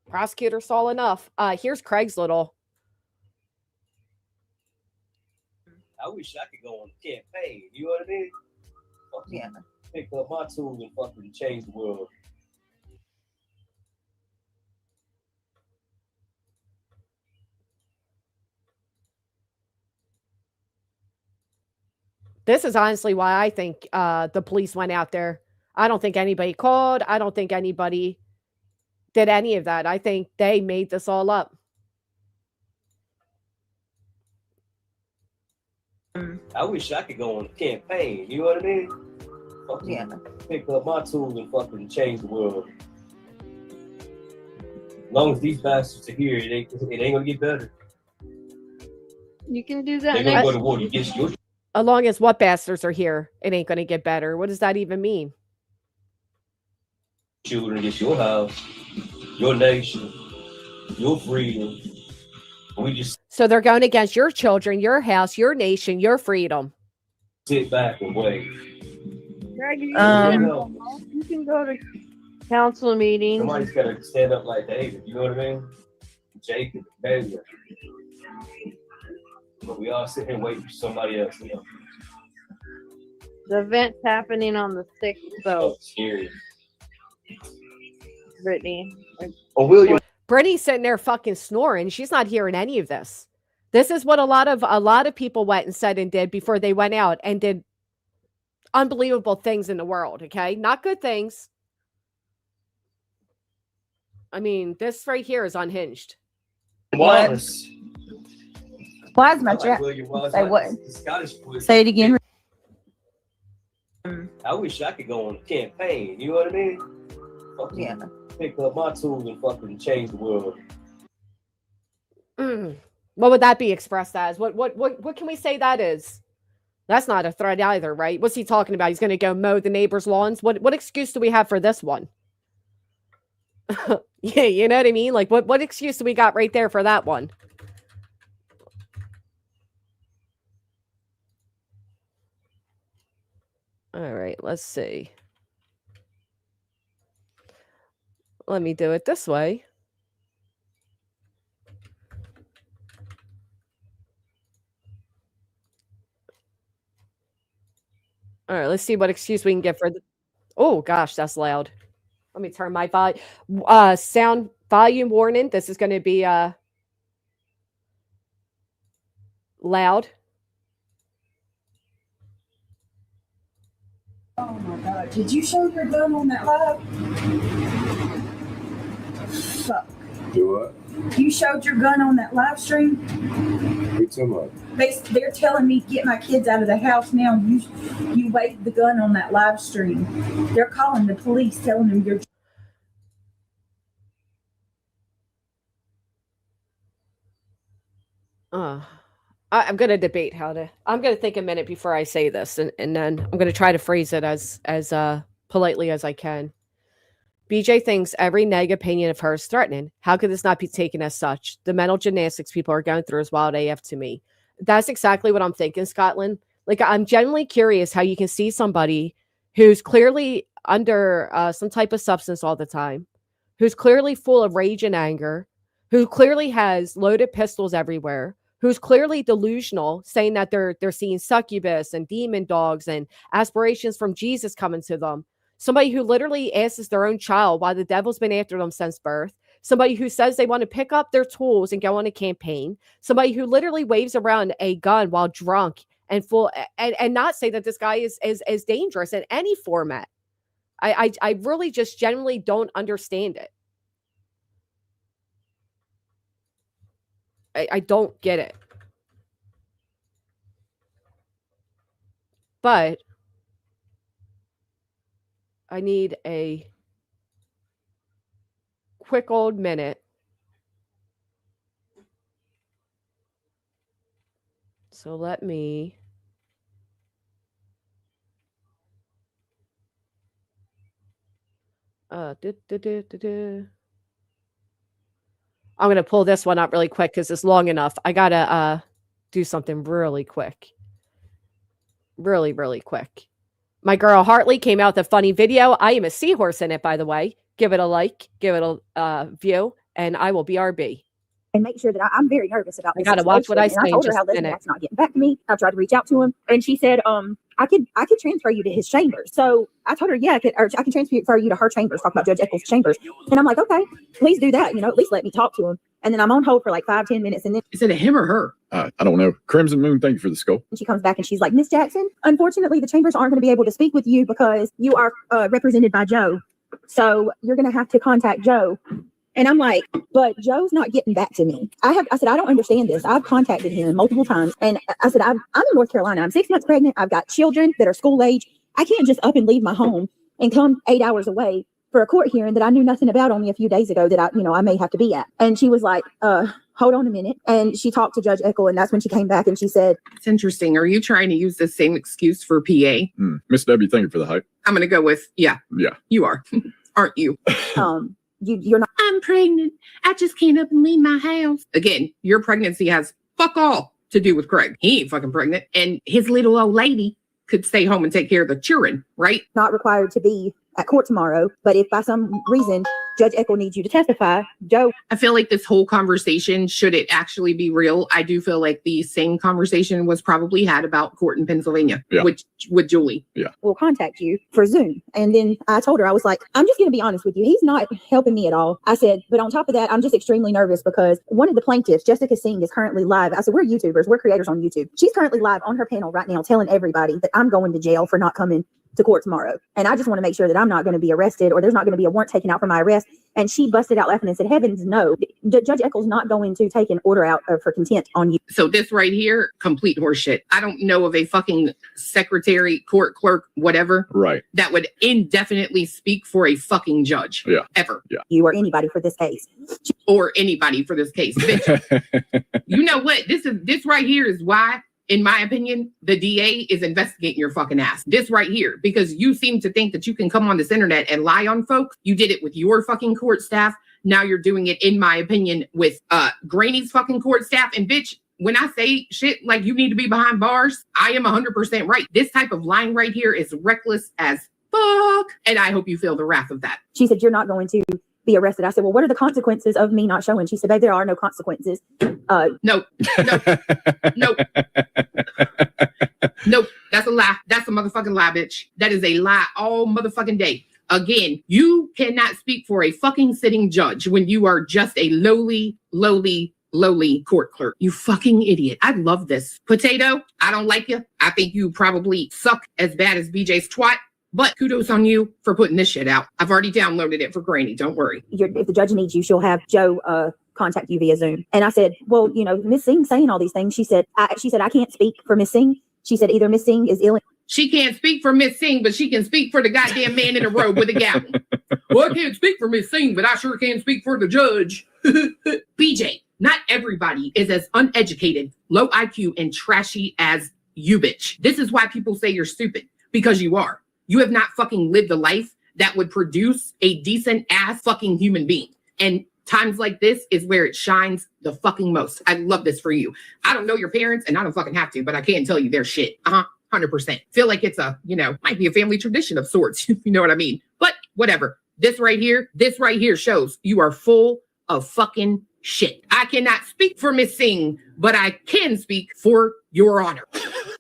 Prosecutor saw enough. Here's Craig's little. I wish I could go on a campaign. You know what I mean? Yeah. Pick up my tools and fucking change the world. This is honestly why I think the police went out there. I don't think anybody called. I don't think anybody did any of that. I think they made this all up. I wish I could go on a campaign. You know what I mean? Fucking Yeah. pick up my tools and fucking change the world. As long as these bastards are here, it ain't gonna get better. You can do They're that gonna next. go to war. You get your As long as what bastards are here, it ain't going to get better. What does that even mean? children against your house, your nation, your freedom. We just So they're going against your children, your house, your nation, your freedom. sit back and wait. Greg, you Um, can go to council meetings. Somebody's got to stand up like David. You know what I mean? Jacob, David. But we all sit here and wait for somebody else. You know? The event's happening on the 6th, Oh, though, scary. Brittany. Oh, William. Brittany's sitting there fucking snoring. She's not hearing any of this. This is what a lot of people went and said and did before they went out and did unbelievable things in the world. Okay, not good things. I mean, this right here is unhinged. Wallace. Plasma I like chat. William Wallace. Say I like what? the Scottish boy. Say it again. I wish I could go on a campaign. You know what I mean? Fucking Yeah. pick up my tools and fucking change the world. What would that be expressed as? What can we say that is? That's not a threat either, right? What's he talking about? He's going to go mow the neighbors' lawns. What excuse do we have for this one? Yeah, you know what I mean? Like what excuse do we got right there for that one? All right, let's see. Let me do it this way. All right, let's see what excuse we can get for the. Oh gosh, that's loud. Let me turn my sound volume warning. This is going to be loud. Oh my god, did you show your gun on that live? Fuck. Do what? You showed your gun on that live stream? What you talking about? They're telling me to get my kids out of the house now. You waved the gun on that live stream. They're calling the police, telling them you're. I'm going to debate how to. I'm going to think a minute before I say this, and then I'm going to try to phrase it as politely as I can. BJ thinks every negative opinion of her is threatening. How could this not be taken as such? The mental gymnastics people are going through is wild AF to me. That's exactly what I'm thinking, Scotland. Like, I'm genuinely curious how you can see somebody who's clearly under some type of substance all the time, who's clearly full of rage and anger, who clearly has loaded pistols everywhere, who's clearly delusional, saying that they're seeing succubus and demon dogs and aspirations from Jesus coming to them. Somebody who literally asks their own child why the devil's been after them since birth. Somebody who says they want to pick up their tools and go on a campaign. Somebody who literally waves around a gun while drunk and full, and not say that this guy is dangerous in any format. I really just genuinely don't understand it. I don't get it. But I need a quick old minute. So let me I'm going to pull this one up really quick because it's long enough. I got to do something really quick. Really, really quick. My girl Hartley came out with a funny video. I am a seahorse in it, by the way. Give it a like, give it a view, and I will BRB. And make sure that I'm very nervous about this. I gotta watch what I say. And I told her how Lesniak's not getting back to me. I tried to reach out to him, and she said, I could transfer you to his chambers. So I told her, yeah, I can transfer you to her chambers. Talk about Judge Eccles' chambers. And I'm like, okay, please do that. At least let me talk to him. And then I'm on hold for like 5-10 minutes, and then is it a him or her? I don't know. Crimson Moon, thank you for the skull. And she comes back and she's like, Miss Jackson, unfortunately, the chambers aren't going to be able to speak with you because you are represented by Joe. So you're going to have to contact Joe. And I'm like, but Joe's not getting back to me. I said, I don't understand this. I've contacted him multiple times. And I said, I'm in North Carolina. I'm 6 months pregnant. I've got children that are school age. I can't just up and leave my home and come 8 hours away for a court hearing that I knew nothing about only a few days ago that I may have to be at. And she was like, hold on a minute. And she talked to Judge Eckel, and that's when she came back and she said, it's interesting. Are you trying to use the same excuse for PA? Miss Debbie, thank you for the hype. I'm going to go with, yeah, you are. Aren't you? You're not. I'm pregnant. I just can't up and leave my house. Again, your pregnancy has fuck all to do with Craig. He ain't fucking pregnant. And his little old lady could stay home and take care of the children, right? Not required to be at court tomorrow. But if by some reason Judge Eckel needs you to testify, Joe. I feel like this whole conversation, should it actually be real, I do feel like the same conversation was probably had about court in Pennsylvania, with Julie. Yeah. Will contact you for Zoom. And then I told her, I was like, I'm just going to be honest with you. He's not helping me at all. I said, but on top of that, I'm just extremely nervous because one of the plaintiffs, Jessica Singh, is currently live. I said, we're YouTubers. We're creators on YouTube. She's currently live on her panel right now telling everybody that I'm going to jail for not coming to court tomorrow. And I just want to make sure that I'm not going to be arrested or there's not going to be a warrant taken out for my arrest. And she busted out laughing and said, heavens no, Judge Eckel's not going to take an order out for contempt on you. So this right here, complete horseshit. I don't know of a fucking secretary, court clerk, whatever, right, that would indefinitely speak for a fucking judge. Yeah. Ever. Yeah. You or anybody for this case. Or anybody for this case. Bitch, you know what? This right here is why, in my opinion, the DA is investigating your fucking ass. This right here, because you seem to think that you can come on this internet and lie on folks. You did it with your fucking court staff. Now you're doing it, in my opinion, with Granny's fucking court staff. And bitch, when I say shit like you need to be behind bars, I am 100% right. This type of lying right here is reckless as fuck. And I hope you feel the wrath of that. She said, you're not going to be arrested. I said, well, what are the consequences of me not showing? She said, babe, there are no consequences. Nope. That's a lie. That's a motherfucking lie, bitch. That is a lie all motherfucking day. Again, you cannot speak for a fucking sitting judge when you are just a lowly court clerk. You fucking idiot. I love this. Potato, I don't like you. I think you probably suck as bad as BJ's twat. But kudos on you for putting this shit out. I've already downloaded it for Granny. Don't worry. If the judge needs you, she'll have Joe contact you via Zoom. And I said, well, you know, Miss Singh saying all these things. She said, I can't speak for Miss Singh. She said, either Miss Singh is ill. She can't speak for Miss Singh, but she can speak for the goddamn man in a robe with a gown. Well, I can't speak for Miss Singh, but I sure can speak for the judge. BJ, not everybody is as uneducated, low IQ, and trashy as you, bitch. This is why people say you're stupid, because you are. You have not fucking lived a life that would produce a decent ass fucking human being. And times like this is where it shines the fucking most. I love this for you. I don't know your parents and I don't fucking have to, but I can tell you their shit. 100%. Feel like it's might be a family tradition of sorts. You know what I mean? But whatever. This right here shows you are full of fucking shit. I cannot speak for Miss Singh, but I can speak for your honor.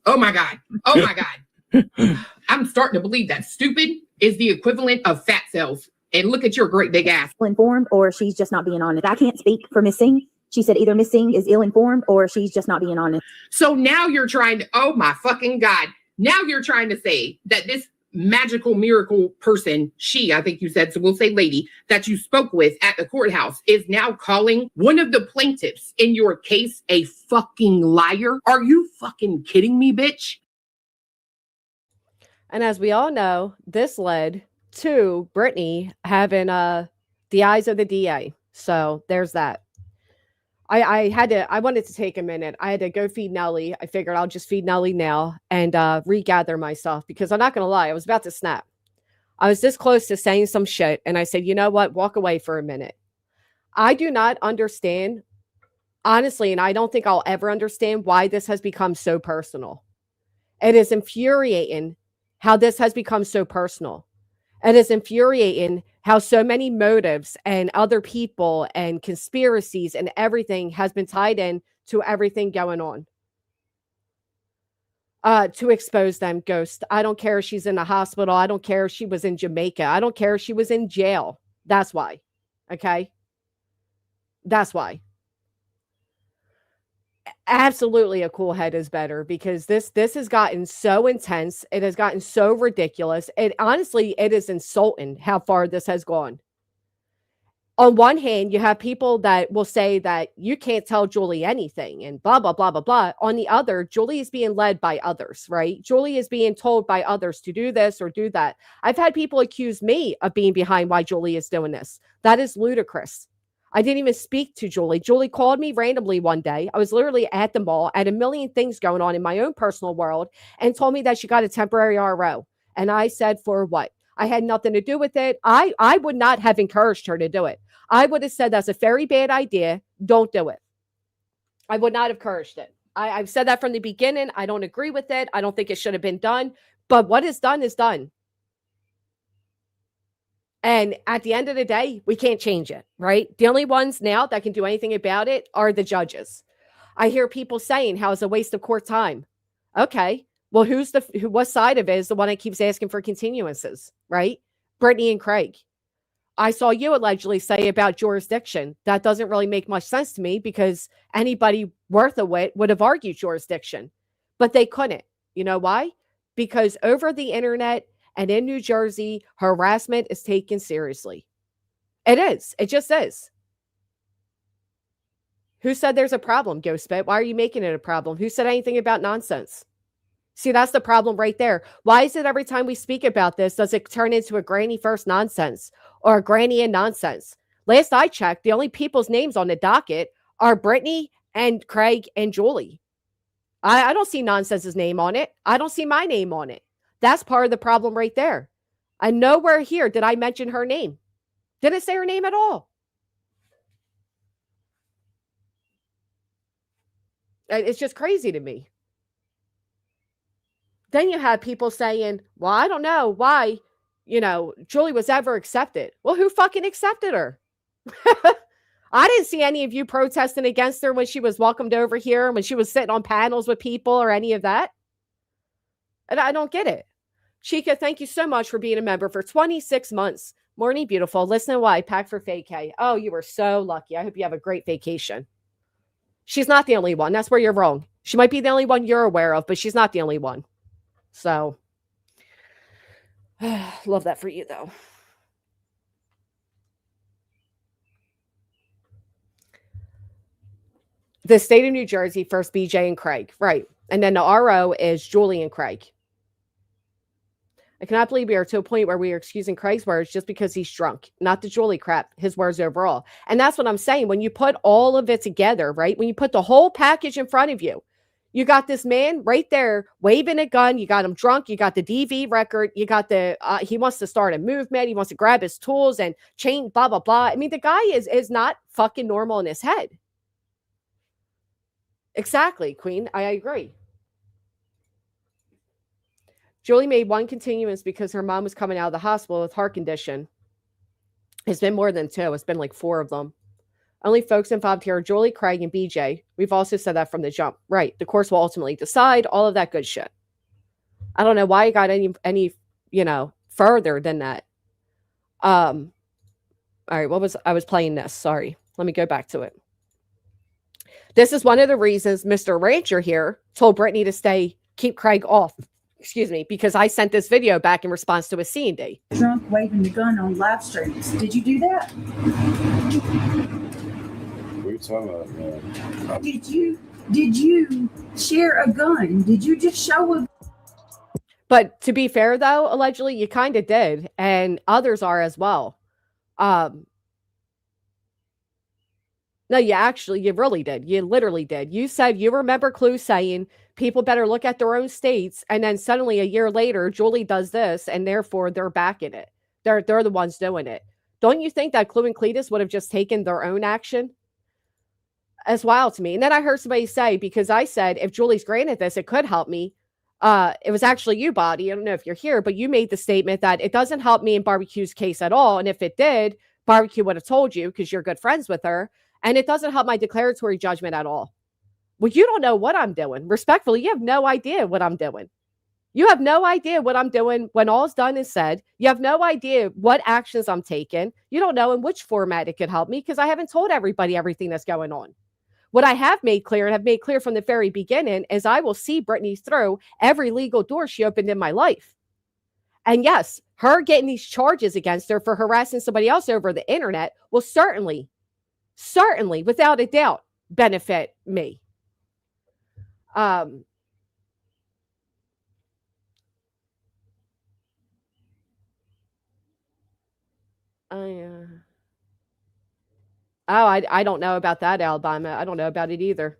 Oh my God. Oh my God. I'm starting to believe that stupid is the equivalent of fat cells. And look at your great big ass. Informed, or she's just not being honest. I can't speak for Miss Singh. She said either Miss Singh is ill-informed or she's just not being honest. So now you're trying to, oh my fucking God. Now you're trying to say that this magical miracle person, I think you said, so we'll say lady, that you spoke with at the courthouse is now calling one of the plaintiffs in your case a fucking liar? Are you fucking kidding me, bitch? And as we all know, this led to Brittany having the eyes of the DA. So there's that. I wanted to take a minute. I had to go feed Nellie. I figured I'll just feed Nellie now and regather myself, because I'm not going to lie, I was about to snap. I was this close to saying some shit, and I said, you know what? Walk away for a minute. I do not understand, honestly, and I don't think I'll ever understand why this has become so personal. It is infuriating how this has become so personal. It is infuriating how so many motives and other people and conspiracies and everything has been tied in to everything going on. To expose them, Ghost. I don't care if she's in the hospital. I don't care if she was in Jamaica. I don't care if she was in jail. That's why. Okay? That's why. Absolutely, a cool head is better, because this has gotten so intense. It has gotten so ridiculous. It honestly, it is insulting how far this has gone. On one hand, you have people that will say that you can't tell Julie anything and blah, blah, blah, blah, blah. On the other, Julie is being led by others, right? Julie is being told by others to do this or do that. I've had people accuse me of being behind why Julie is doing this. That is ludicrous. I didn't even speak to Julie. Julie called me randomly one day. I was literally at the mall, had a million things going on in my own personal world, and told me that she got a temporary RO. And I said, for what? I had nothing to do with it. I would not have encouraged her to do it. I would have said, that's a very bad idea. Don't do it. I would not have encouraged it. I've said that from the beginning. I don't agree with it. I don't think it should have been done. But what is done is done. And at the end of the day, we can't change it, right? The only ones now that can do anything about it are the judges. I hear people saying how it's a waste of court time. Okay, well, what side of it is the one that keeps asking for continuances, right? Brittany and Craig. I saw you allegedly say about jurisdiction. That doesn't really make much sense to me, because anybody worth a wit would have argued jurisdiction, but they couldn't. You know why? Because over the internet and in New Jersey, harassment is taken seriously. It is. It just is. Who said there's a problem, Ghostbit? Why are you making it a problem? Who said anything about nonsense? See, that's the problem right there. Why is it every time we speak about this, does it turn into a granny first nonsense or a granny and nonsense? Last I checked, the only people's names on the docket are Brittany and Craig and Julie. I don't see Nonsense's name on it. I don't see my name on it. That's part of the problem right there. And nowhere here did I mention her name. Didn't say her name at all. It's just crazy to me. Then you have people saying, well, I don't know why, Julie was ever accepted. Well, who fucking accepted her? I didn't see any of you protesting against her when she was welcomed over here, when she was sitting on panels with people or any of that. And I don't get it. Chica, thank you so much for being a member for 26 months. Morning, beautiful. Listen while I pack for vacay. Oh, you were so lucky. I hope you have a great vacation. She's not the only one. That's where you're wrong. She might be the only one you're aware of, but she's not the only one. So, love that for you, though. The state of New Jersey, first BJ and Craig. Right. And then the RO is Julie and Craig. I cannot believe we are to a point where we are excusing Craig's words just because he's drunk. Not the Julie crap, his words overall. And that's what I'm saying. When you put all of it together, right? When you put the whole package in front of you, you got this man right there waving a gun. You got him drunk. You got the DV record. You got he wants to start a movement. He wants to grab his tools and chain, blah, blah, blah. I mean, the guy is not fucking normal in his head. Exactly, Queen. I agree. Julie made one continuance because her mom was coming out of the hospital with heart condition. It's been more than 2. It's been like 4 of them. Only folks involved here are Julie, Craig, and BJ. We've also said that from the jump. Right. The courts will ultimately decide all of that good shit. I don't know why it got any further than that. All right. I was playing this. Sorry. Let me go back to it. This is one of the reasons Mr. Rancher here told Brittany to keep Craig off. Excuse me, because I sent this video back in response to a C&D. Drunk waving the gun on live streams. Did you do that? What are you talking about, man? Did you share a gun? Did you just show a? But to be fair, though, allegedly you kind of did, and others are as well. No, you really did. You literally did. You said you remember Clue saying people better look at their own states, and then suddenly a year later, Julie does this, and therefore they're back in it. They're the ones doing it. Don't you think that Clue and Cletus would have just taken their own action? As wild to me. And then I heard somebody say, because I said, if Julie's granted this, it could help me. It was actually you, Body. I don't know if you're here, but you made the statement that it doesn't help me in Barbecue's case at all. And if it did, Barbecue would have told you because you're good friends with her. And it doesn't help my declaratory judgment at all. Well, you don't know what I'm doing. Respectfully, you have no idea what I'm doing. You have no idea what I'm doing when all's done is said. You have no idea what actions I'm taking. You don't know in which format it could help me because I haven't told everybody everything that's going on. What I have made clear and have made clear from the very beginning is I will see Brittany through every legal door she opened in my life. And yes, her getting these charges against her for harassing somebody else over the internet will certainly, without a doubt, benefit me. I don't know about that, Alabama. I don't know about it either.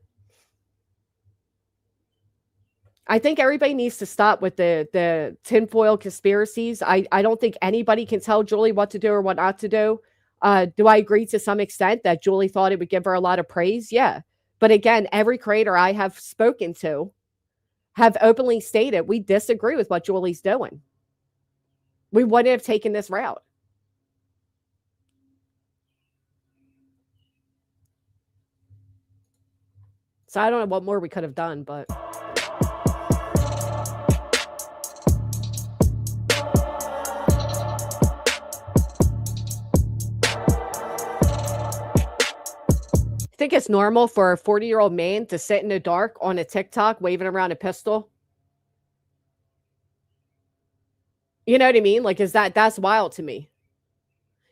I think everybody needs to stop with the tinfoil conspiracies. I don't think anybody can tell Julie what to do or what not to do. Do I agree to some extent that Julie thought it would give her a lot of praise? Yeah. But again, every creator I have spoken to have openly stated we disagree with what Julie's doing. We wouldn't have taken this route. So I don't know what more we could have done, but... Think it's normal for a 40-year-old man to sit in the dark on a TikTok waving around a pistol? You know what I mean? Like, that's wild to me.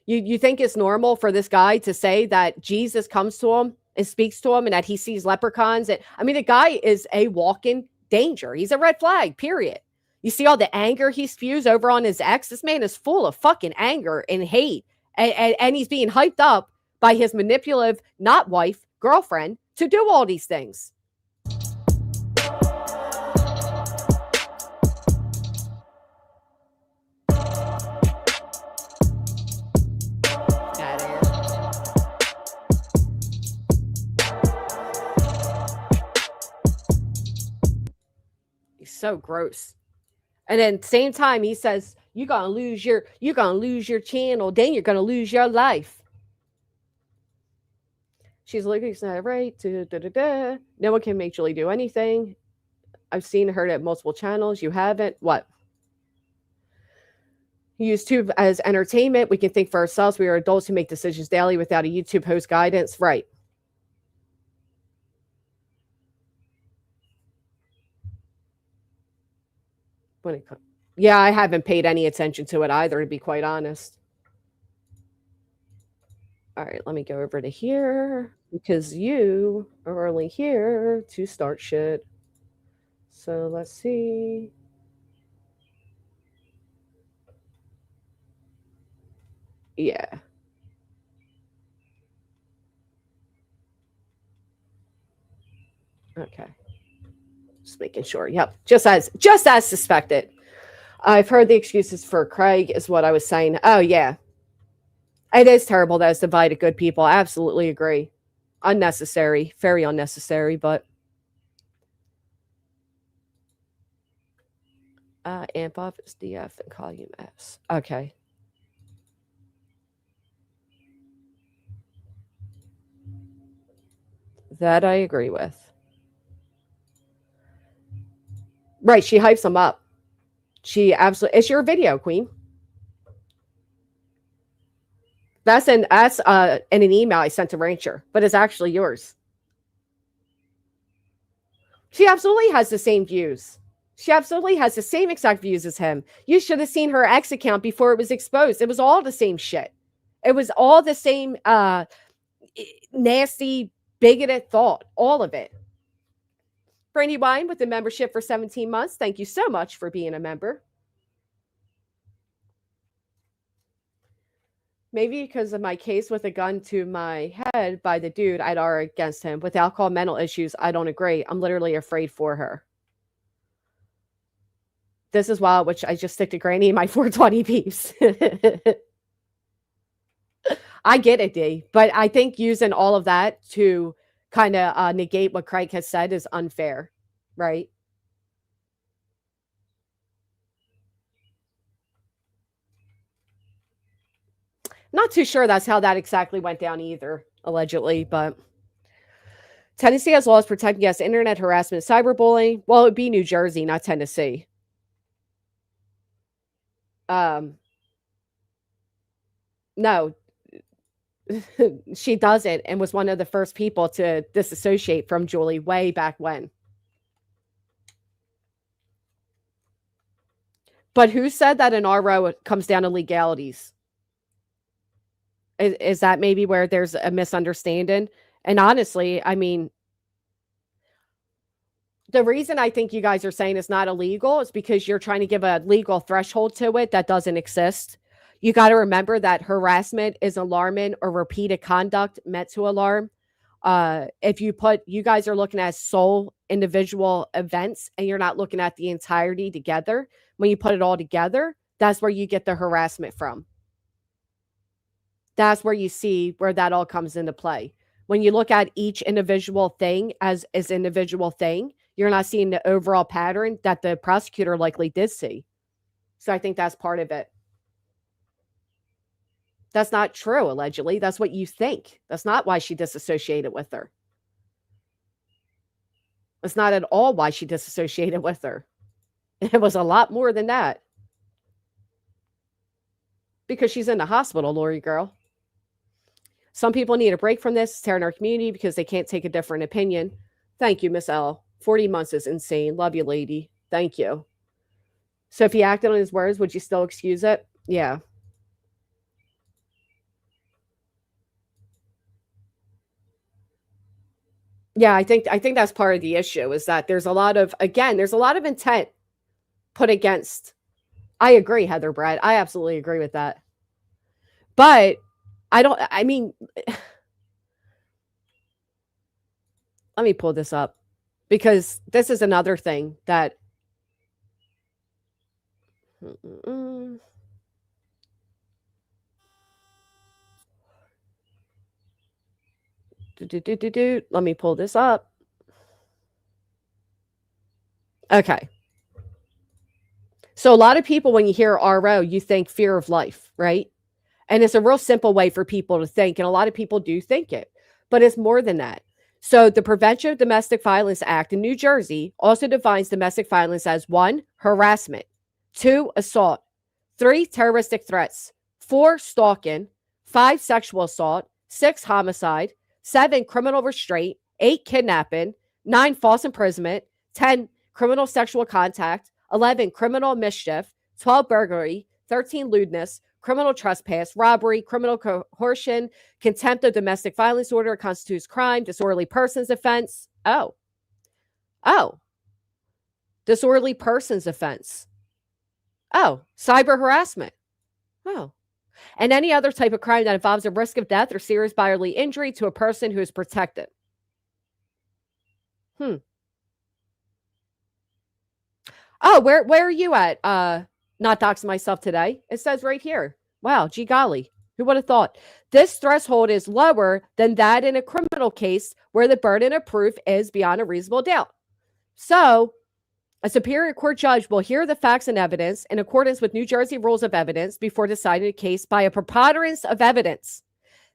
You think it's normal for this guy to say that Jesus comes to him and speaks to him and that he sees leprechauns? I mean, the guy is a walking danger. He's a red flag, period. You see all the anger he spews over on his ex? This man is full of fucking anger and hate. And he's being hyped up by his manipulative, not wife, girlfriend, to do all these things. so gross. And then same time he says, you're gonna lose your channel, then you're gonna lose your life. She's looking at it right. No one can make Julie do anything. I've seen her at multiple channels. You haven't. What? Use YouTube as entertainment. We can think for ourselves. We are adults who make decisions daily without a YouTube host guidance. Right. Yeah, I haven't paid any attention to it either, to be quite honest. All right, let me go over to here because you are only here to start shit. So let's see. Yeah. Okay. Just making sure. Yep. Just as suspected. I've heard the excuses for Craig is what I was saying. Oh yeah. It is terrible that it's divided good people. I absolutely agree. Unnecessary. Very unnecessary, but amp off is DF and volume S. Okay. That I agree with. Right, she hypes them up. She absolutely. It's your video, Queen. That's in an email I sent to Rancher, but it's actually yours. She absolutely has the same views. She absolutely has the same exact views as him. You should have seen her X account before it was exposed. It was all the same shit. It was all the same nasty, bigoted thought. All of it. Brandy Wine with the membership for 17 months. Thank you so much for being a member. Maybe because of my case with a gun to my head by the dude I'd argue against him. With alcohol, mental issues, I don't agree. I'm literally afraid for her. This is wild, which I just stick to Granny in my 420 peeps. I get it, D. But I think using all of that to kind of negate what Craig has said is unfair, right? Not too sure that's how that exactly went down either, allegedly, but Tennessee has laws protecting against internet harassment and cyberbullying. Well, it would be New Jersey, not Tennessee. No, she doesn't, and was one of the first people to disassociate from Julie way back when. But who said that an RO comes down to legalities? Is that maybe where there's a misunderstanding? And honestly, I mean, the reason I think you guys are saying it's not illegal is because you're trying to give a legal threshold to it that doesn't exist. You got to remember that harassment is alarming or repeated conduct meant to alarm. If you guys are looking at sole individual events and you're not looking at the entirety together, when you put it all together, that's where you get the harassment from. That's where you see where that all comes into play. When you look at each individual thing as individual thing, you're not seeing the overall pattern that the prosecutor likely did see. So I think that's part of it. That's not true, allegedly. That's what you think. That's not why she disassociated with her. That's not at all why she disassociated with her. It was a lot more than that. Because she's in the hospital, Lori girl. Some people need a break from this, tearing our community because they can't take a different opinion. Thank you, Miss L. 40 months is insane. Love you, lady. Thank you. So if he acted on his words, would you still excuse it? Yeah. Yeah, I think that's part of the issue is that there's a lot of intent put against. I agree, Heather Brad. I absolutely agree with that. But let me pull this up because this is another thing that let me pull this up. Okay. So a lot of people, when you hear RO, you think fear of life, right? And it's a real simple way for people to think. And a lot of people do think it, but it's more than that. So the Prevention of Domestic Violence Act in New Jersey also defines domestic violence as 1, harassment, 2, assault, 3, terroristic threats, 4, stalking, 5, sexual assault, 6, homicide, 7, criminal restraint, 8, kidnapping, 9, false imprisonment, 10, criminal sexual contact, 11, criminal mischief, 12, burglary, 13, lewdness, criminal trespass, robbery, criminal coercion, contempt of domestic violence order constitutes crime, disorderly persons offense. Oh, disorderly persons offense. Oh, cyber harassment. Oh, and any other type of crime that involves a risk of death or serious bodily injury to a person who is protected. Oh, where are you at? Not doxing myself today. It says right here. Wow, gee golly. Who would have thought? This threshold is lower than that in a criminal case where the burden of proof is beyond a reasonable doubt. So, a Superior Court judge will hear the facts and evidence in accordance with New Jersey rules of evidence before deciding a case by a preponderance of evidence.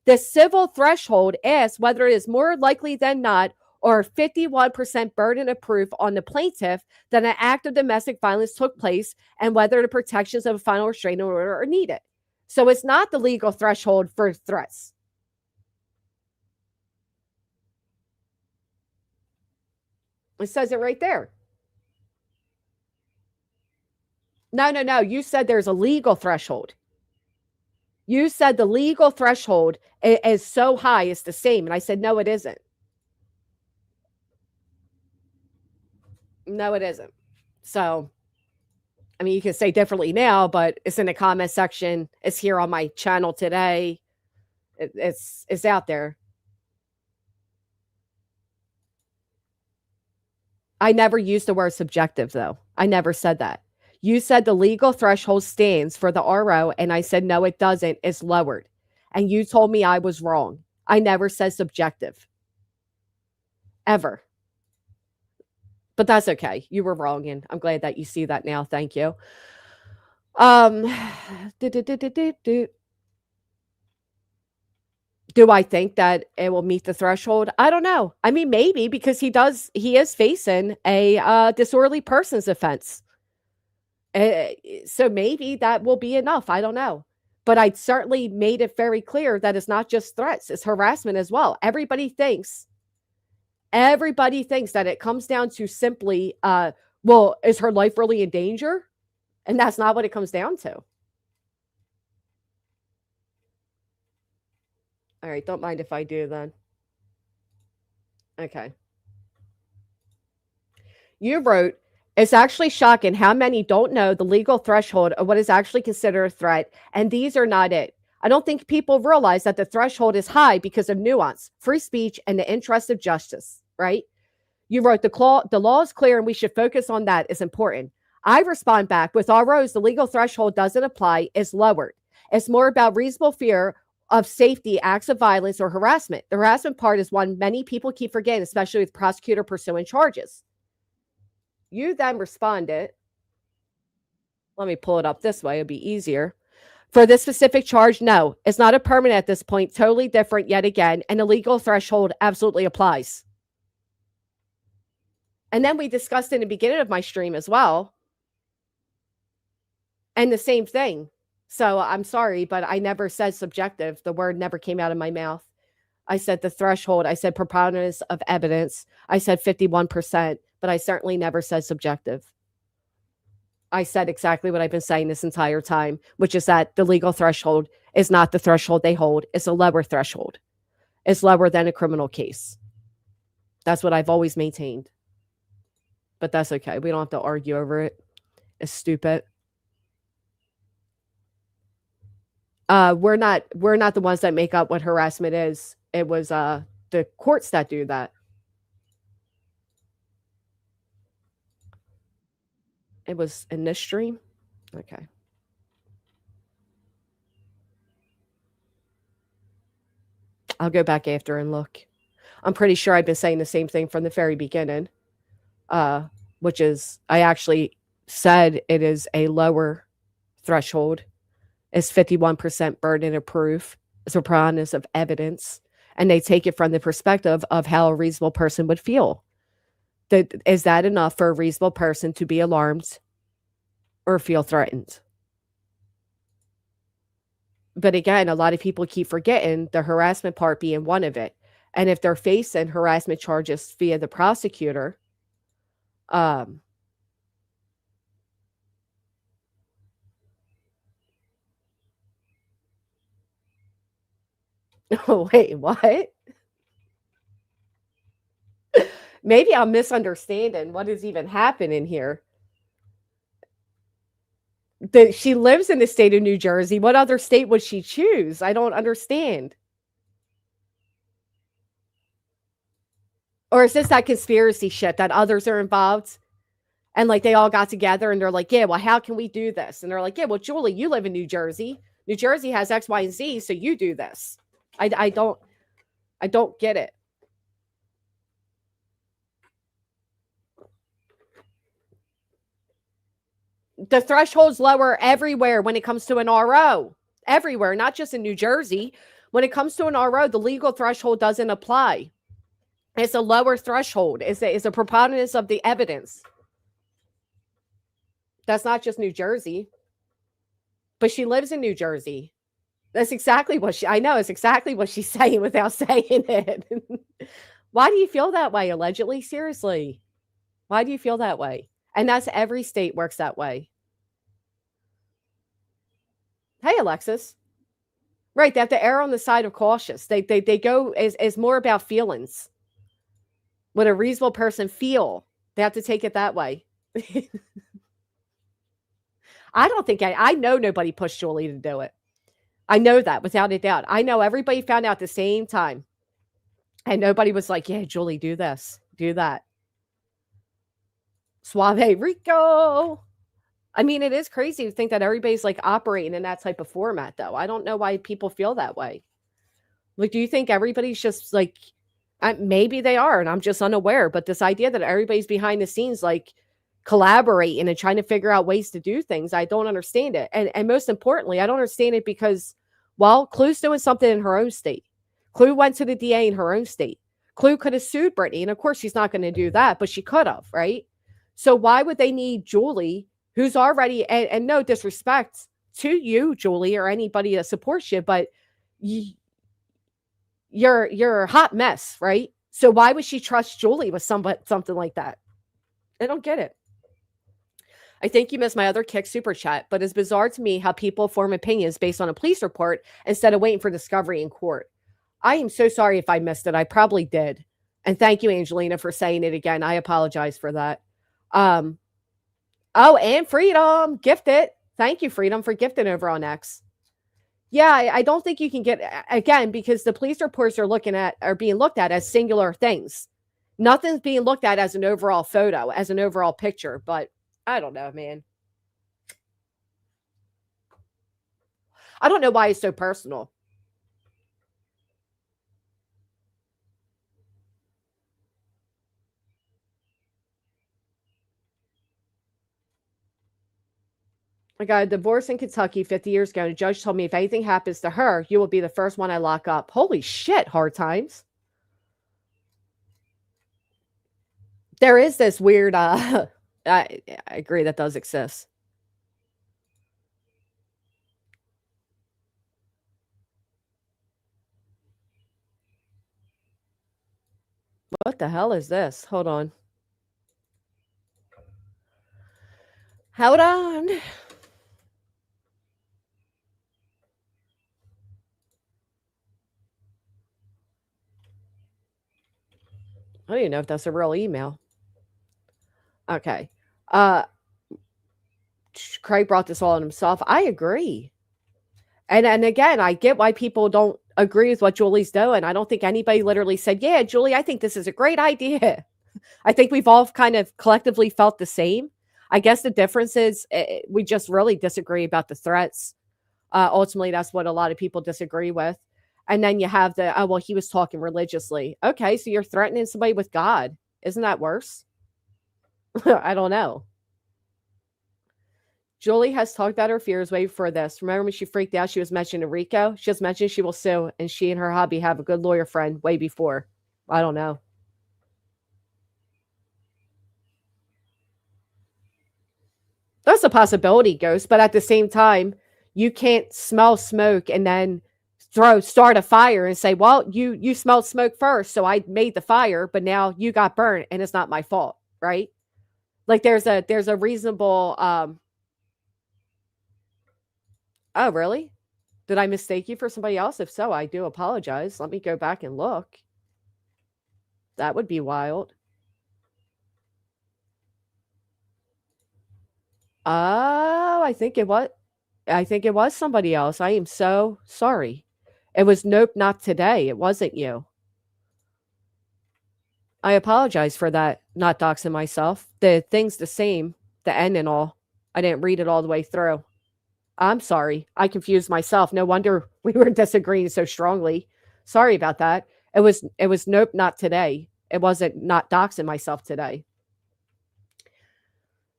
The civil threshold asks whether it is more likely than not or 51% burden of proof on the plaintiff that an act of domestic violence took place and whether the protections of a final restraining order are needed. So it's not the legal threshold for threats. It says it right there. No. You said there's a legal threshold. You said the legal threshold is so high, it's the same. And I said, no, it isn't. No, it isn't. So, I mean, you can say differently now, but it's in the comment section. It's here on my channel today. It's out there. I never used the word subjective, though. I never said that. You said the legal threshold stands for the RO, and I said, no, it doesn't. It's lowered. And you told me I was wrong. I never said subjective. Ever. But that's okay. You were wrong, and I'm glad that you see that now. Thank you. Do I think that it will meet the threshold? I don't know. I mean, maybe because he is facing a disorderly persons offense. So maybe that will be enough. I don't know. But I certainly made it very clear that it's not just threats, it's harassment as well. Everybody thinks that it comes down to simply, well, is her life really in danger? And that's not what it comes down to. All right, don't mind if I do then. Okay. You wrote, it's actually shocking how many don't know the legal threshold of what is actually considered a threat, and these are not it. I don't think people realize that the threshold is high because of nuance, free speech, and the interest of justice, right? You wrote, the law is clear and we should focus on that. It's important. I respond back, with ROs, the legal threshold doesn't apply, it's lowered. It's more about reasonable fear of safety, acts of violence, or harassment. The harassment part is one many people keep forgetting, especially with prosecutor pursuing charges. You then responded, let me pull it up this way, it'll be easier. For this specific charge, no, it's not a permanent at this point, totally different yet again, and the legal threshold absolutely applies. And then we discussed in the beginning of my stream as well. And the same thing. So I'm sorry, but I never said subjective. The word never came out of my mouth. I said the threshold. I said preponderance of evidence. I said 51%, but I certainly never said subjective. I said exactly what I've been saying this entire time, which is that the legal threshold is not the threshold they hold. It's a lower threshold. It's lower than a criminal case. That's what I've always maintained. But that's okay. We don't have to argue over it. It's stupid. We're not the ones that make up what harassment is. It was the courts that do that. It was in this stream. Okay. I'll go back after and look. I'm pretty sure I've been saying the same thing from the very beginning, which is I actually said it is a lower threshold, is 51% burden of proof, is a preponderance of evidence, and they take it from the perspective of how a reasonable person would feel. Is that enough for a reasonable person to be alarmed or feel threatened? But again, a lot of people keep forgetting the harassment part being one of it. And if they're facing harassment charges via the prosecutor, oh, wait, what? Maybe I'm misunderstanding what is even happening here. She lives in the state of New Jersey. What other state would she choose? I don't understand. Or is this that conspiracy shit that others are involved? And like they all got together and they're like, yeah, well, how can we do this? And they're like, yeah, well, Julie, you live in New Jersey. New Jersey has X, Y, and Z, so you do this. I don't get it. The threshold's lower everywhere when it comes to an RO. Everywhere, not just in New Jersey. When it comes to an RO, the legal threshold doesn't apply. It's a lower threshold. It's a preponderance of the evidence. That's not just New Jersey. But she lives in New Jersey. That's exactly what I know. It's exactly what she's saying without saying it. Why do you feel that way, allegedly? Seriously. Why do you feel that way? And that's every state works that way. Hey, Alexis. Right, they have to err on the side of cautious. They go is more about feelings. What a reasonable person feel, they have to take it that way. I don't think I know nobody pushed Julie to do it. I know that without a doubt. I know everybody found out at the same time. And nobody was like, yeah, Julie, do this, do that. Suave Rico. I mean, it is crazy to think that everybody's like operating in that type of format, though. I don't know why people feel that way. Like, do you think everybody's just like, maybe they are, and I'm just unaware, but this idea that everybody's behind the scenes, like collaborating and trying to figure out ways to do things, I don't understand it. And most importantly, I don't understand it because, well, Clue's doing something in her own state. Clue went to the DA in her own state. Clue could have sued Brittany, and of course she's not going to do that, but she could have, right? So why would they need Julie, who's already, and no disrespect to you, Julie, or anybody that supports you, but you're a hot mess, right? So why would she trust Julie with something like that? I don't get it. I think you missed my other kick super chat, but it's bizarre to me how people form opinions based on a police report instead of waiting for discovery in court. I am so sorry if I missed it. I probably did. And thank you, Angelina, for saying it again. I apologize for that. Oh, and Freedom gifted. Thank you, Freedom, for gifting over on X. Yeah, I don't think you can get, again, because the police reports are being looked at as singular things. Nothing's being looked at as an overall photo, as an overall picture, but I don't know, man. I don't know why it's so personal. I got a divorce in Kentucky 50 years ago, and a judge told me if anything happens to her, you will be the first one I lock up. Holy shit, hard times. There is this weird, I agree that does exist. What the hell is this? Hold on. Hold on. I don't even know if that's a real email. Okay. Craig brought this all on himself. I agree. And again, I get why people don't agree with what Julie's doing. I don't think anybody literally said, yeah, Julie, I think this is a great idea. I think we've all kind of collectively felt the same. I guess the difference is we just really disagree about the threats. Ultimately, that's what a lot of people disagree with. And then you have the, oh, well, he was talking religiously. Okay, so you're threatening somebody with God. Isn't that worse? I don't know. Julie has talked about her fears way before this. Remember when she freaked out? She was mentioning Rico. She just mentioned she will sue, and she and her hubby have a good lawyer friend way before. I don't know. That's a possibility, Ghost, but at the same time, you can't smell smoke and then start a fire and say, well, you smelled smoke first, so I made the fire, but now you got burnt and it's not my fault, right? Like there's a reasonable Oh, really? Did I mistake you for somebody else? If so, I do apologize. Let me go back and look. That would be wild. Oh, I think it was somebody else. I am so sorry. It was nope, not today. It wasn't you. I apologize for that, not doxing myself. The thing's the same, the end and all. I didn't read it all the way through. I'm sorry. I confused myself. No wonder we were disagreeing so strongly. Sorry about that. It was nope, not today. It wasn't not doxing myself today.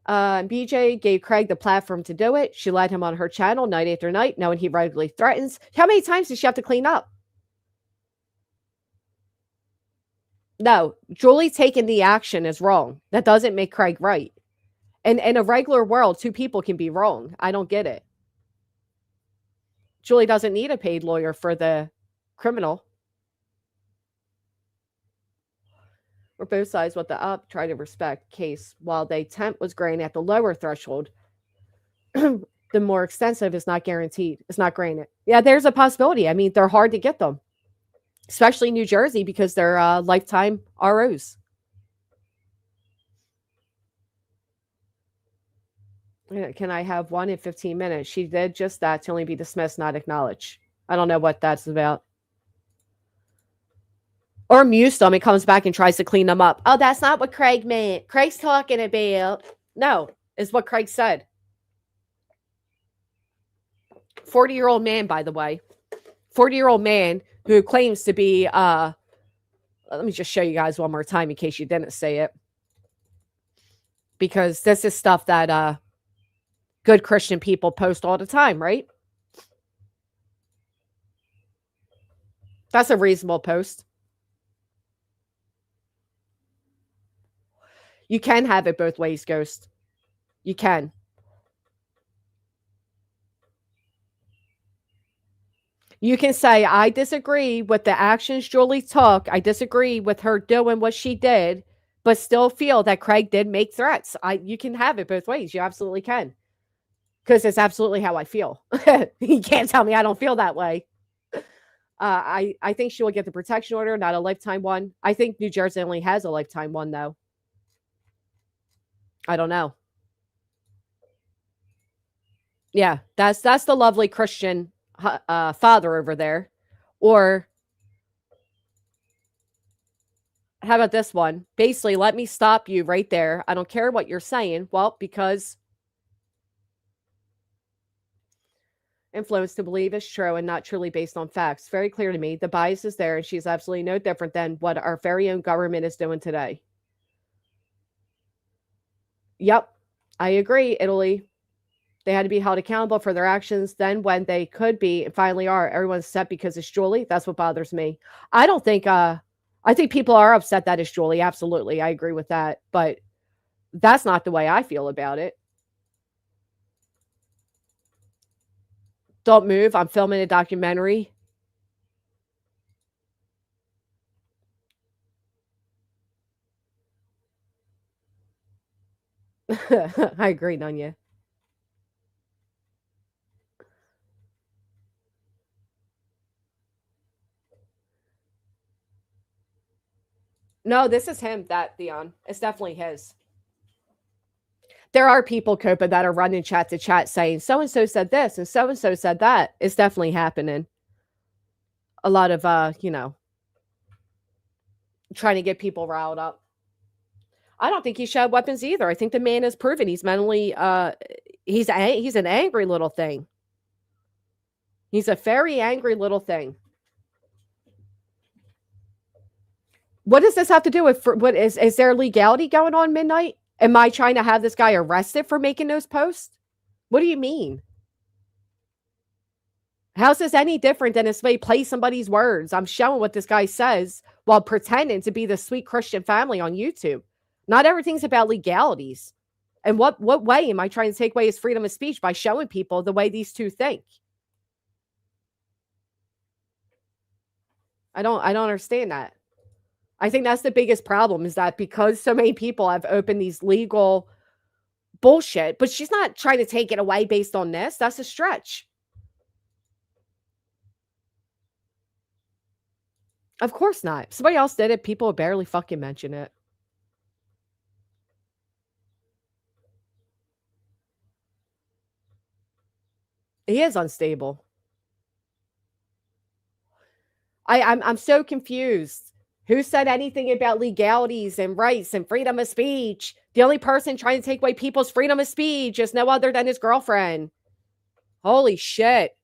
BJ gave Craig the platform to do it. She let him on her channel night after night, knowing he regularly threatens. How many times does she have to clean up? No, Julie taking the action is wrong. That doesn't make Craig right. And in a regular world, two people can be wrong. I don't get it. Julie doesn't need a paid lawyer for the criminal. Where both sides what the up try to respect case, while the attempt was granted at the lower threshold, the more extensive is not guaranteed. It's not granted. Yeah, there's a possibility. I mean, they're hard to get them, especially New Jersey, because they're lifetime ROs. Can I have one in 15 minutes? She did just that to only be dismissed, not acknowledged. I don't know what that's about. Or mute them and comes back and tries to clean them up. Oh, that's not what Craig meant. Craig's talking about. No, is what Craig said. 40-year-old man, by the way. 40-year-old man who claims to be, let me just show you guys one more time in case you didn't say it. Because this is stuff that good Christian people post all the time, right? That's a reasonable post. You can have it both ways, Ghost. You can. You can say, I disagree with the actions Julie took. I disagree with her doing what she did, but still feel that Craig did make threats. You can have it both ways. You absolutely can. Because it's absolutely how I feel. You can't tell me I don't feel that way. I think she will get the protection order, not a lifetime one. I think New Jersey only has a lifetime one, though. I don't know. Yeah, that's the lovely Christian father over there. Or how about this one? Basically, let me stop you right there. I don't care what you're saying. Well, because influence to believe is true and not truly based on facts. Very clear to me. The bias is there, and she's absolutely no different than what our very own government is doing today. Yep, I agree, Italy. They had to be held accountable for their actions then when they could be and finally are. Everyone's upset because it's Julie. That's what bothers me. I don't think, I think people are upset that it's Julie. Absolutely. I agree with that. But that's not the way I feel about it. Don't move. I'm filming a documentary. I agree, Nunya. No, this is him, that Theon. It's definitely his. There are people, Copa, that are running chat to chat saying, so-and-so said this and so-and-so said that. It's definitely happening. A lot of, trying to get people riled up. I don't think he should have weapons either. I think the man has proven he's mentally, he's an angry little thing. He's a very angry little thing. What does this have to do with, what is there legality going on, Midnight? Am I trying to have this guy arrested for making those posts? What do you mean? How's this any different than if somebody plays somebody's words? I'm showing what this guy says while pretending to be the sweet Christian family on YouTube. Not everything's about legalities. And what way am I trying to take away his freedom of speech by showing people the way these two think? I don't understand that. I think that's the biggest problem, is that because so many people have opened these legal bullshit, but she's not trying to take it away based on this. That's a stretch. Of course not. If somebody else did it, people would barely fucking mention it. He is unstable. I'm so confused. Who said anything about legalities and rights and freedom of speech? The only person trying to take away people's freedom of speech is no other than his girlfriend. Holy shit.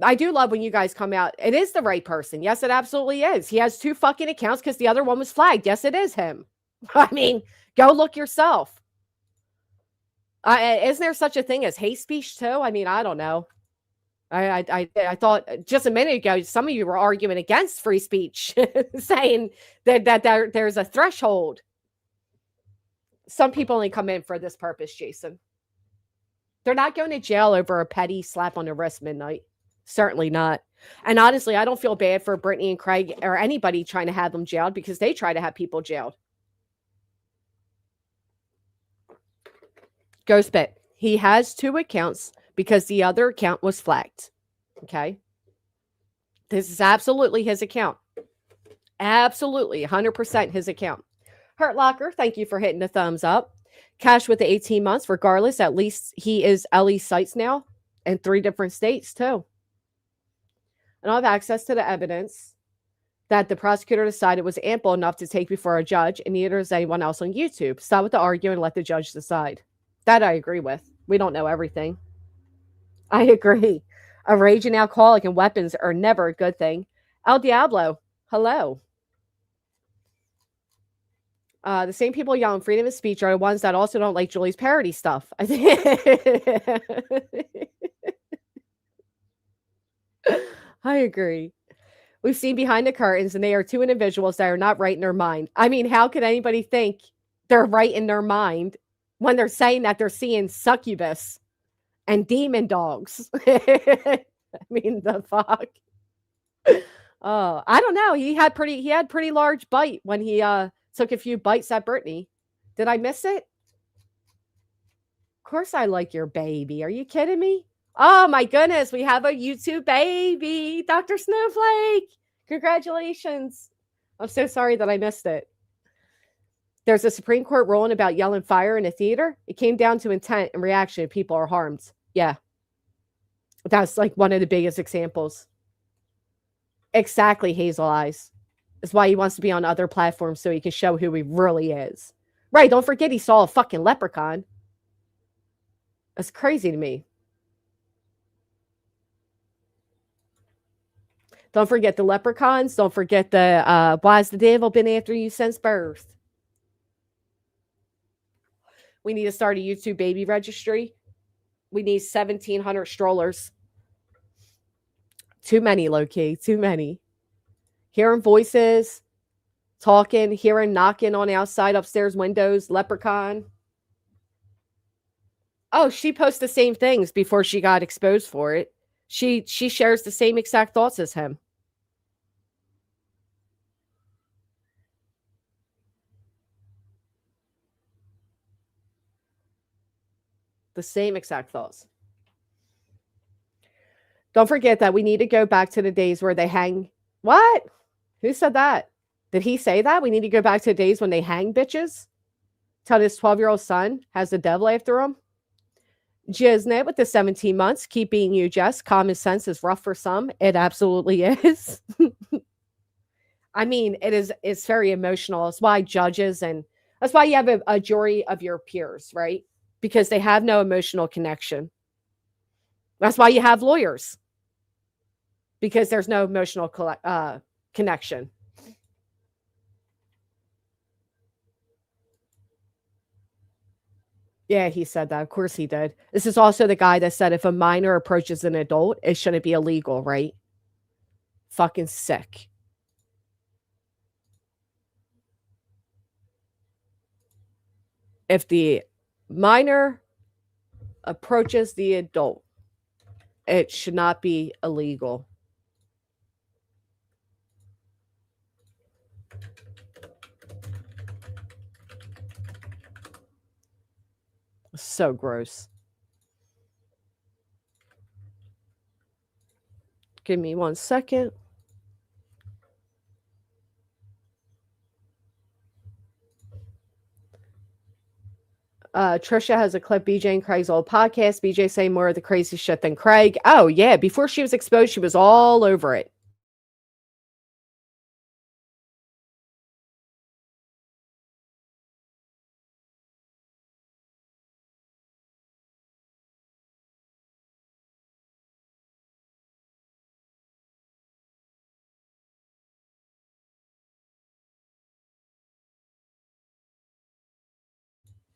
I do love when you guys come out. It is the right person. Yes, it absolutely is. He has 2 fucking accounts because the other one was flagged. Yes, it is him. I mean, go look yourself. Isn't there such a thing as hate speech too? I mean, I don't know. I thought just a minute ago, some of you were arguing against free speech, saying that there's a threshold. Some people only come in for this purpose, Jason. They're not going to jail over a petty slap on the wrist midnight. Certainly not. And honestly, I don't feel bad for Brittany and Craig or anybody trying to have them jailed, because they try to have people jailed. Ghostbit. He has 2 accounts because the other account was flagged. Okay. This is absolutely his account. Absolutely. 100% his account. Hurt Locker, thank you for hitting the thumbs up. Cash with the 18 months. Regardless, at least he is Ellie's sites now in 3 different states too. And I'll have access to the evidence that the prosecutor decided was ample enough to take before a judge, and neither is anyone else on YouTube. Stop with the arguing and let the judge decide. That I agree with. We don't know everything. I agree. A raging alcoholic and weapons are never a good thing. El Diablo, hello. The same people yelling freedom of speech are the ones that also don't like Julie's parody stuff. I agree. We've seen behind the curtains, and they are 2 individuals that are not right in their mind. I mean, how could anybody think they're right in their mind when they're saying that they're seeing succubus and demon dogs? I mean, the fuck. Oh, I don't know. He had pretty large bite when he took a few bites at Brittany. Did I miss it? Of course I like your baby. Are you kidding me? Oh my goodness, we have a YouTube baby, Dr. Snowflake. Congratulations. I'm so sorry that I missed it. There's a Supreme Court ruling about yelling fire in a theater. It came down to intent and reaction if people are harmed. Yeah. That's like one of the biggest examples. Exactly, Hazel Eyes. That's why he wants to be on other platforms, so he can show who he really is. Right, don't forget he saw a fucking leprechaun. That's crazy to me. Don't forget the leprechauns. Don't forget the why's the devil been after you since birth? We need to start a YouTube baby registry. We need 1,700 strollers. Too many, low-key. Too many. Hearing voices, talking, hearing knocking on outside upstairs windows, leprechaun. Oh, she posts the same things before she got exposed for it. She shares the same exact thoughts as him. The same exact thoughts. Don't forget that we need to go back to the days where they hang. What? Who said that? Did he say that? We need to go back to the days when they hang bitches? Tell his 12-year-old son has the devil after him? Jiznit with the 17 months. Keep being you, Jess. Common sense is rough for some. It absolutely is. I mean, it's very emotional. That's why judges, and that's why you have a jury of your peers, right? Because they have no emotional connection. That's why you have lawyers. Because there's no emotional connection. Yeah, he said that. Of course he did. This is also the guy that said if a minor approaches an adult, it shouldn't be illegal, right? Fucking sick. If the minor approaches the adult, it should not be illegal. So gross. Give me 1 second. Trisha has a clip, BJ and Craig's old podcast. BJ saying more of the crazy shit than Craig. Oh, yeah. Before she was exposed, she was all over it.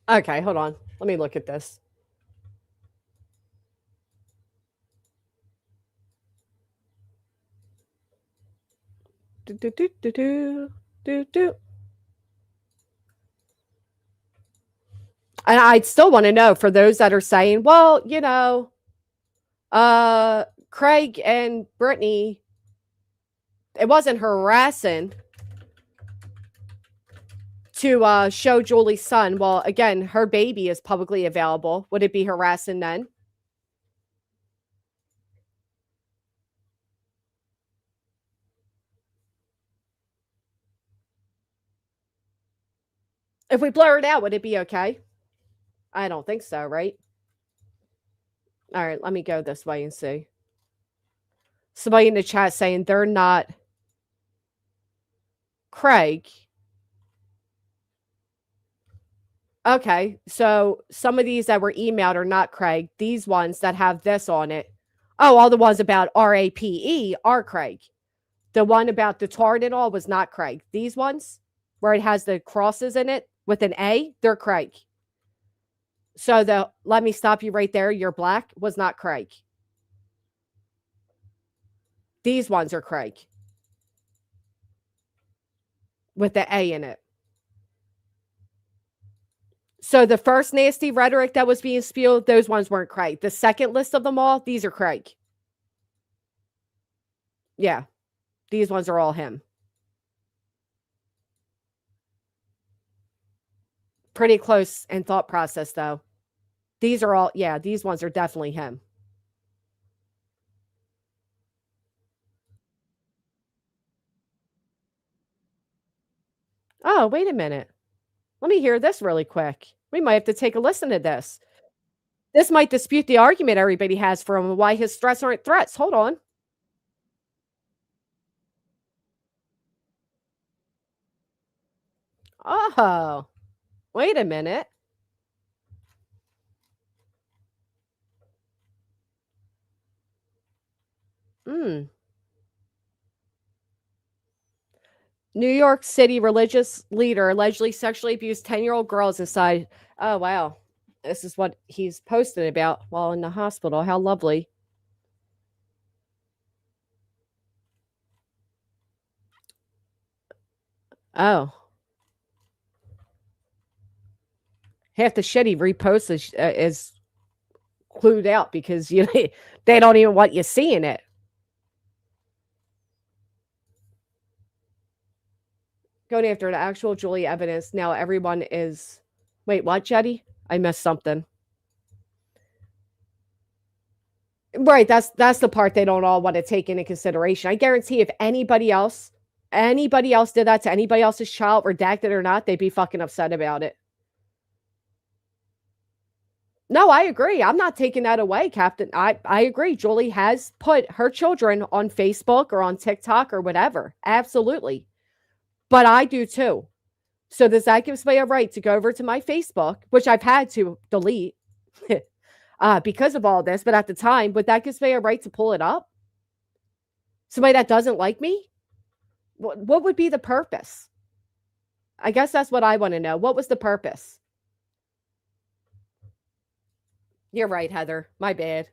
Okay, hold on. Let me look at this. Do, do, do, do, do, do, do. And I'd still want to know for those that are saying, well, you know, Craig and Brittany, it wasn't harassing to show Julie's son. Well, again, her baby is publicly available. Would it be harassing then? If we blur it out, would it be okay? I don't think so, right? All right, let me go this way and see. Somebody in the chat saying they're not Craig. Okay, so some of these that were emailed are not Craig. These ones that have this on it. Oh, all the ones about RAPE are Craig. The one about the tart and all was not Craig. These ones where it has the crosses in it with an A, they're Craig. So the let me stop you right there, you're black was not Craig. These ones are Craig with the A in it. So the first nasty rhetoric that was being spewed, those ones weren't Craig. The second list of them all, these are Craig. Yeah, these ones are all him. Pretty close in thought process, though. These are all, yeah, these ones are definitely him. Oh, wait a minute. Let me hear this really quick. We might have to take a listen to this. This might dispute the argument everybody has for him why his threats aren't threats. Hold on. Oh, wait a minute. New York City religious leader allegedly sexually abused 10-year-old girls inside. Oh, wow. This is what he's posted about while in the hospital. How lovely. Oh. Half the shit he reposts is clued out because they don't even want you seeing it. Going after the actual Julie evidence. Now everyone is. Wait, what, Jetty? I missed something. Right, that's the part they don't all want to take into consideration. I guarantee if anybody else did that to anybody else's child, redacted or not, they'd be fucking upset about it. No, I agree. I'm not taking that away, Captain. I agree. Julie has put her children on Facebook or on TikTok or whatever. Absolutely. But I do too. So does that give me a right to go over to my Facebook, which I've had to delete because of all this, but at the time, would that give me a right to pull it up? Somebody that doesn't like me? What would be the purpose? I guess that's what I want to know. What was the purpose? You're right, Heather. My bad.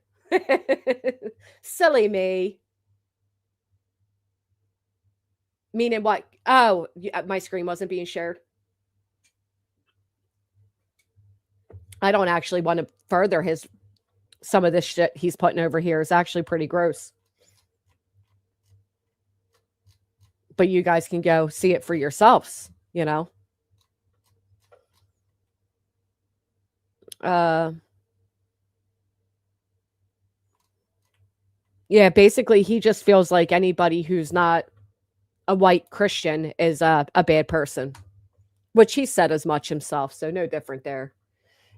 Silly me. Meaning what? Oh, my screen wasn't being shared. I don't actually want to further some of this shit he's putting over here is actually pretty gross. But you guys can go see it for yourselves, you know. Yeah, basically he just feels like anybody who's not a white Christian is a bad person, which he said as much himself. So no different there.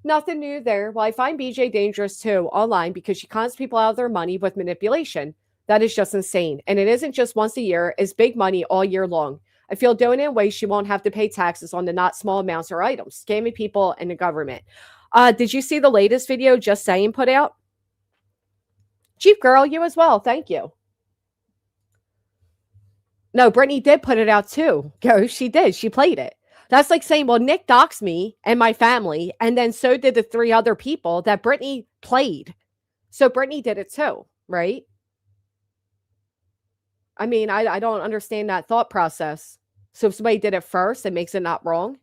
Nothing new there. Well, I find BJ dangerous too online because she cons people out of their money with manipulation. That is just insane. And it isn't just once a year, it's big money all year long. I feel doing it in ways she won't have to pay taxes on the not small amounts or items, scamming people and the government. Did you see the latest video Just Saying put out? Chief Girl, you as well. Thank you. No, Brittany did put it out too. Go, she did. She played it. That's like saying, well, Nick doxed me and my family, and then so did the 3 other people that Brittany played. So Brittany did it too, right? I mean, I don't understand that thought process. So if somebody did it first, it makes it not wrong.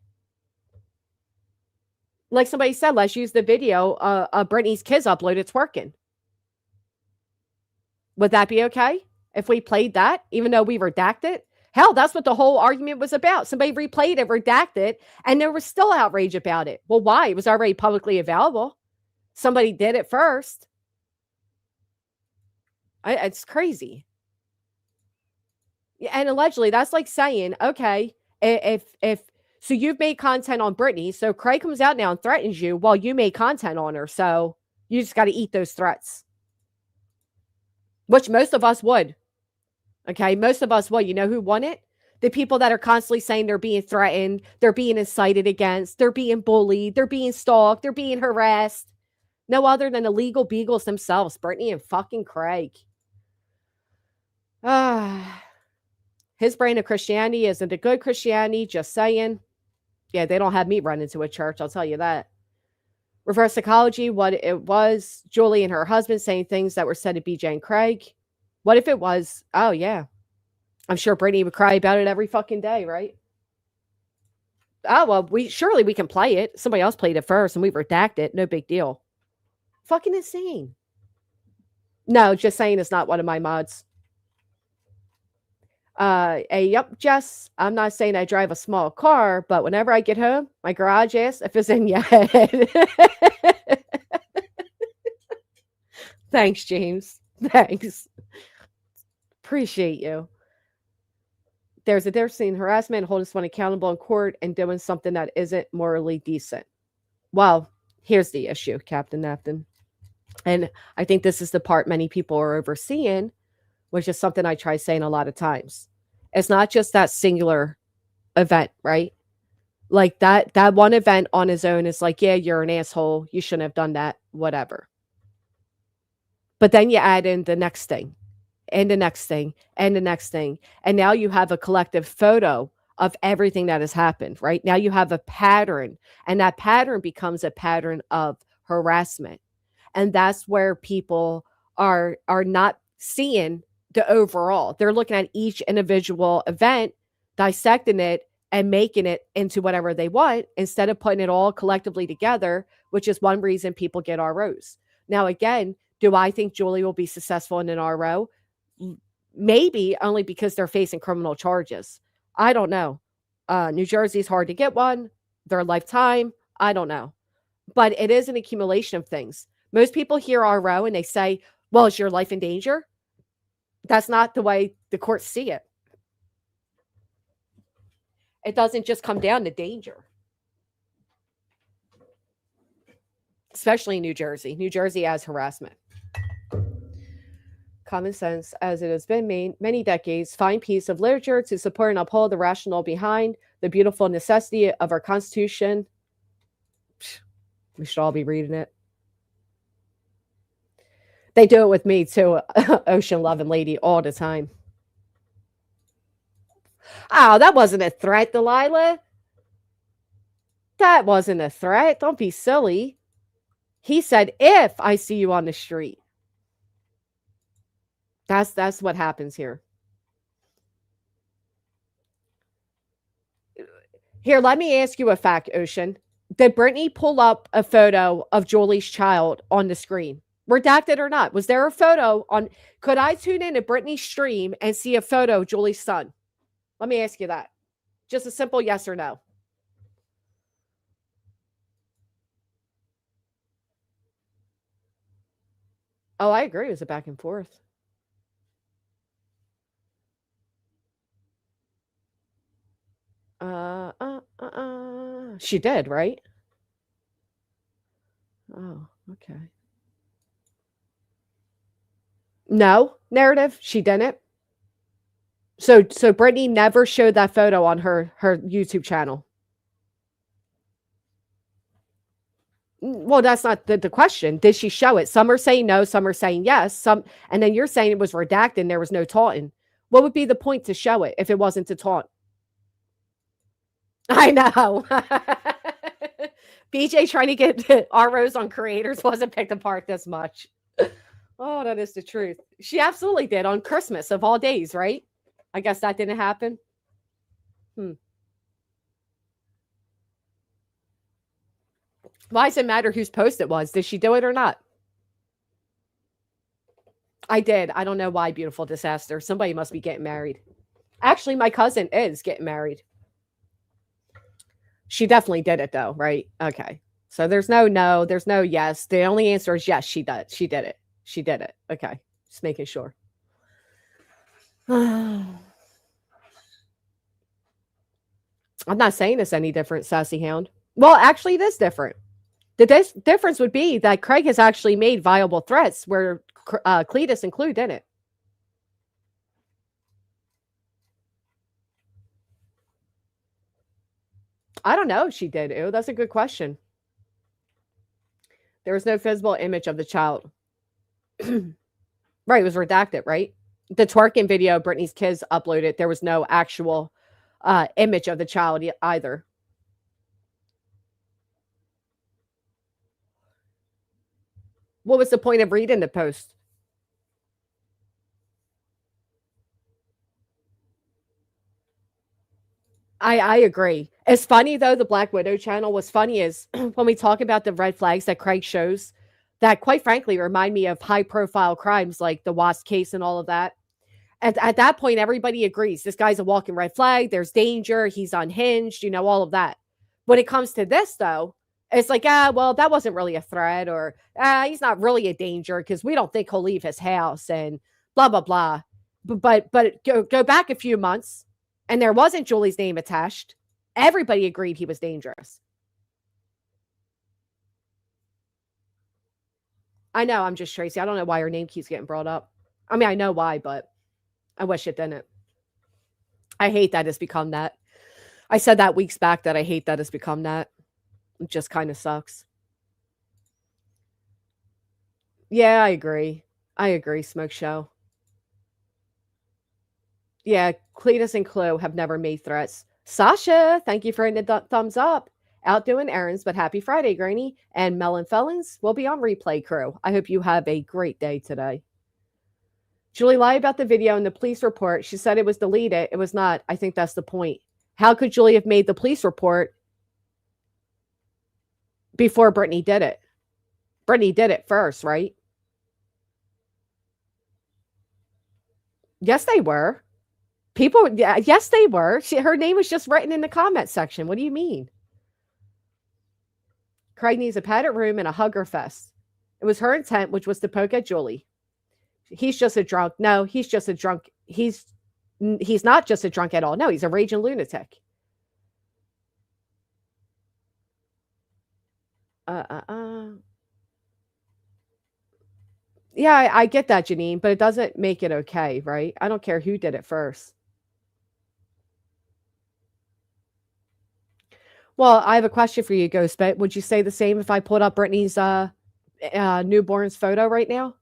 Like somebody said, let's use the video of Brittany's kids uploaded twerking. Would that be okay if we played that, even though we redacted it? Hell, that's what the whole argument was about. Somebody replayed it, redacted it, and there was still outrage about it. Well, why? It was already publicly available. Somebody did it first. It's crazy. And allegedly, that's like saying, okay, if so you've made content on Brittany, so Craig comes out now and threatens you while you made content on her. So you just got to eat those threats. Which most of us would. Okay, most of us would. You know who won it? The people that are constantly saying they're being threatened, they're being incited against, they're being bullied, they're being stalked, they're being harassed. No other than illegal beagles themselves, Brittany and fucking Craig. His brand of Christianity isn't a good Christianity, just saying. Yeah, they don't have me run into a church, I'll tell you that. Reverse psychology, what it was, Julie and her husband saying things that were said to BJ and Craig. What if it was, oh yeah, I'm sure Brittany would cry about it every fucking day, right? Oh, well, we can play it. Somebody else played it first and we redacted it. No big deal. Fucking insane. No, just saying it's not one of my mods. Yep, Jess, I'm not saying I drive a small car, but whenever I get home, my garage is, if it's in your head. Thanks, James. Thanks. Appreciate you. There's a difference between harassment, holding someone accountable in court, and doing something that isn't morally decent. Well, here's the issue, Captain Napton. And I think this is the part many people are overseeing, which is something I try saying a lot of times. It's not just that singular event, right? Like that one event on his own is like, yeah, you're an asshole. You shouldn't have done that, whatever. But then you add in the next thing and the next thing and the next thing. And now you have a collective photo of everything that has happened, right? Now you have a pattern, and that pattern becomes a pattern of harassment. And that's where people are not seeing the overall. They're looking at each individual event, dissecting it, and making it into whatever they want instead of putting it all collectively together, which is one reason people get ROs. Now, again, do I think Julie will be successful in an RO? Maybe, only because they're facing criminal charges. I don't know. New Jersey's hard to get one. Their lifetime. I don't know. But it is an accumulation of things. Most people hear RO and they say, well, is your life in danger? That's not the way the courts see it. It doesn't just come down to danger. Especially in New Jersey. New Jersey has harassment. Common sense, as it has been many decades, fine piece of literature to support and uphold the rationale behind the beautiful necessity of our Constitution. We should all be reading it. They do it with me too, ocean loving lady, all the time. Oh, that wasn't a threat, Delilah. That wasn't a threat. Don't be silly. He said, if I see you on the street. That's what happens here. Here, let me ask you a fact, Ocean. Did Brittany pull up a photo of Julie's child on the screen? Redacted or not? Was there a photo on? Could I tune in to Brittany's stream and see a photo of Julie's son? Let me ask you that. Just a simple yes or no. Oh, I agree. It was a back and forth. She did, right? Oh, okay. No narrative. She didn't. So Brittany never showed that photo on her YouTube channel. Well, that's not the question. Did she show it? Some are saying no, some are saying yes. And then you're saying it was redacted and there was no taunting. What would be the point to show it if it wasn't to taunt? I know. BJ trying to get ROs on creators wasn't picked apart this much. Oh, that is the truth. She absolutely did on Christmas of all days, right? I guess that didn't happen. Why does it matter whose post it was? Did she do it or not? I did. I don't know why. Beautiful disaster. Somebody must be getting married. Actually, my cousin is getting married. She definitely did it though, right? Okay. So there's no, there's no yes. The only answer is yes, she did. She did it. She did it. Okay. Just making sure. I'm not saying it's any different, Sassy Hound. Well, actually, it is different. The difference would be that Craig has actually made viable threats where Cletus and Clue didn't. I don't know if she did. Ooh, that's a good question. There was no visible image of the child. Right, it was redacted, right? The twerking video Brittany's kids uploaded, there was no actual image of the child either. What was the point of reading the post? I agree. It's funny though, the Black Widow channel, what's funny is when we talk about the red flags that Craig shows that quite frankly remind me of high profile crimes like the Wasp case and all of that. At that point, everybody agrees this guy's a walking red flag. There's danger. He's unhinged, all of that. When it comes to this though, it's like, well, that wasn't really a threat, or he's not really a danger because we don't think he'll leave his house and blah, blah, blah. But go back a few months and there wasn't Julie's name attached. Everybody agreed he was dangerous. I know, I'm just Tracy. I don't know why her name keeps getting brought up. I mean, I know why, but I wish it didn't. I hate that it's become that. I said that weeks back that I hate that it's become that. It just kind of sucks. Yeah, I agree. Smoke Show. Yeah, Cletus and Clue have never made threats. Sasha, thank you for hitting the thumbs up. Out doing errands, but happy Friday, Granny. And Melon Felons will be on replay, crew. I hope you have a great day today. Julie lied about the video in the police report. She said it was deleted. It was not. I think that's the point. How could Julie have made the police report before Brittany did it? Brittany did it first, right? Yes, they were. People, yes, they were. Her name was just written in the comment section. What do you mean? Craig needs a padded room and a hugger fest. It was her intent, which was to poke at Julie. He's just a drunk. No, he's just a drunk. He's not just a drunk at all. No, he's a raging lunatic. Yeah, I get that, Janine, but it doesn't make it okay, right? I don't care who did it first. Well, I have a question for you, Ghostbit. Would you say the same if I pulled up Brittany's newborn's photo right now?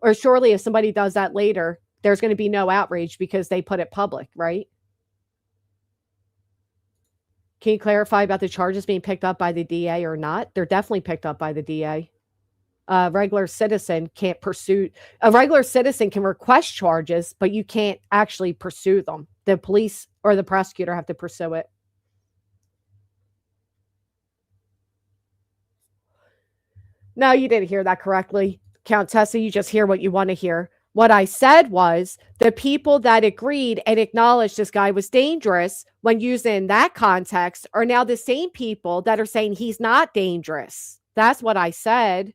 Or surely if somebody does that later, there's going to be no outrage because they put it public, right? Can you clarify about the charges being picked up by the DA or not? They're definitely picked up by the DA. A regular citizen can't pursue. A regular citizen can request charges, but you can't actually pursue them. The police or the prosecutor have to pursue it. No, you didn't hear that correctly, Countessa. You just hear what you want to hear. What I said was the people that agreed and acknowledged this guy was dangerous when used in that context are now the same people that are saying he's not dangerous. That's what I said.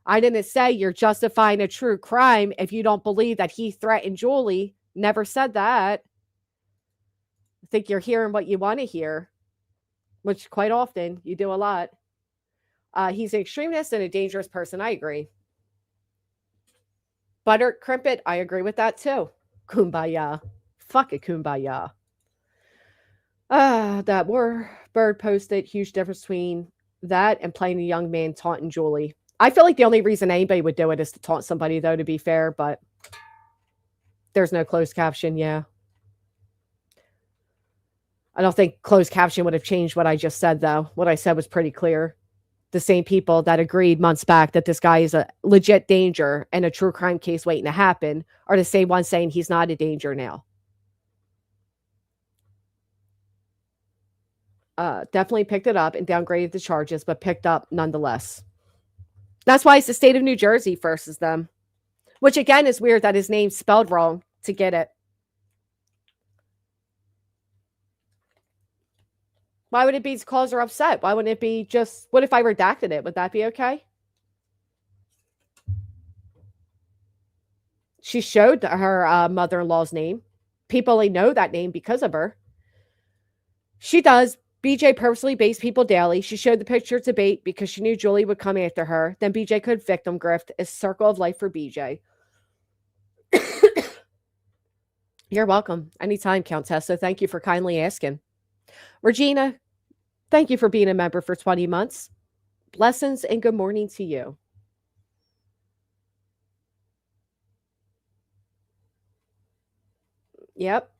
I didn't say you're justifying a true crime if you don't believe that he threatened Julie. Never said that. I think you're hearing what you want to hear, which quite often you do a lot. He's an extremist and a dangerous person. I agree. Butter Crimpet, I agree with that too. Kumbaya. Fuck it, kumbaya. That bird posted, huge difference between that and playing a young man taunting Julie. I feel like the only reason anybody would do it is to taunt somebody, though, to be fair, but there's no closed caption, yeah. I don't think closed caption would have changed what I just said, though. What I said was pretty clear. The same people that agreed months back that this guy is a legit danger and a true crime case waiting to happen are the same ones saying he's not a danger now. Definitely picked it up and downgraded the charges, but picked up nonetheless. That's why it's the state of New Jersey versus them, which again is weird that his name's spelled wrong to get it. Why would it be cause her upset? Why wouldn't it be just, what if I redacted it? Would that be okay? She showed her mother-in-law's name. People only know that name because of her. She does. BJ purposely baits people daily. She showed the picture to bait because she knew Julie would come after her. Then BJ could victim grift. A circle of life for BJ. You're welcome. Anytime, Countess. So thank you for kindly asking. Regina, thank you for being a member for 20 months. Blessings and good morning to you. Yep.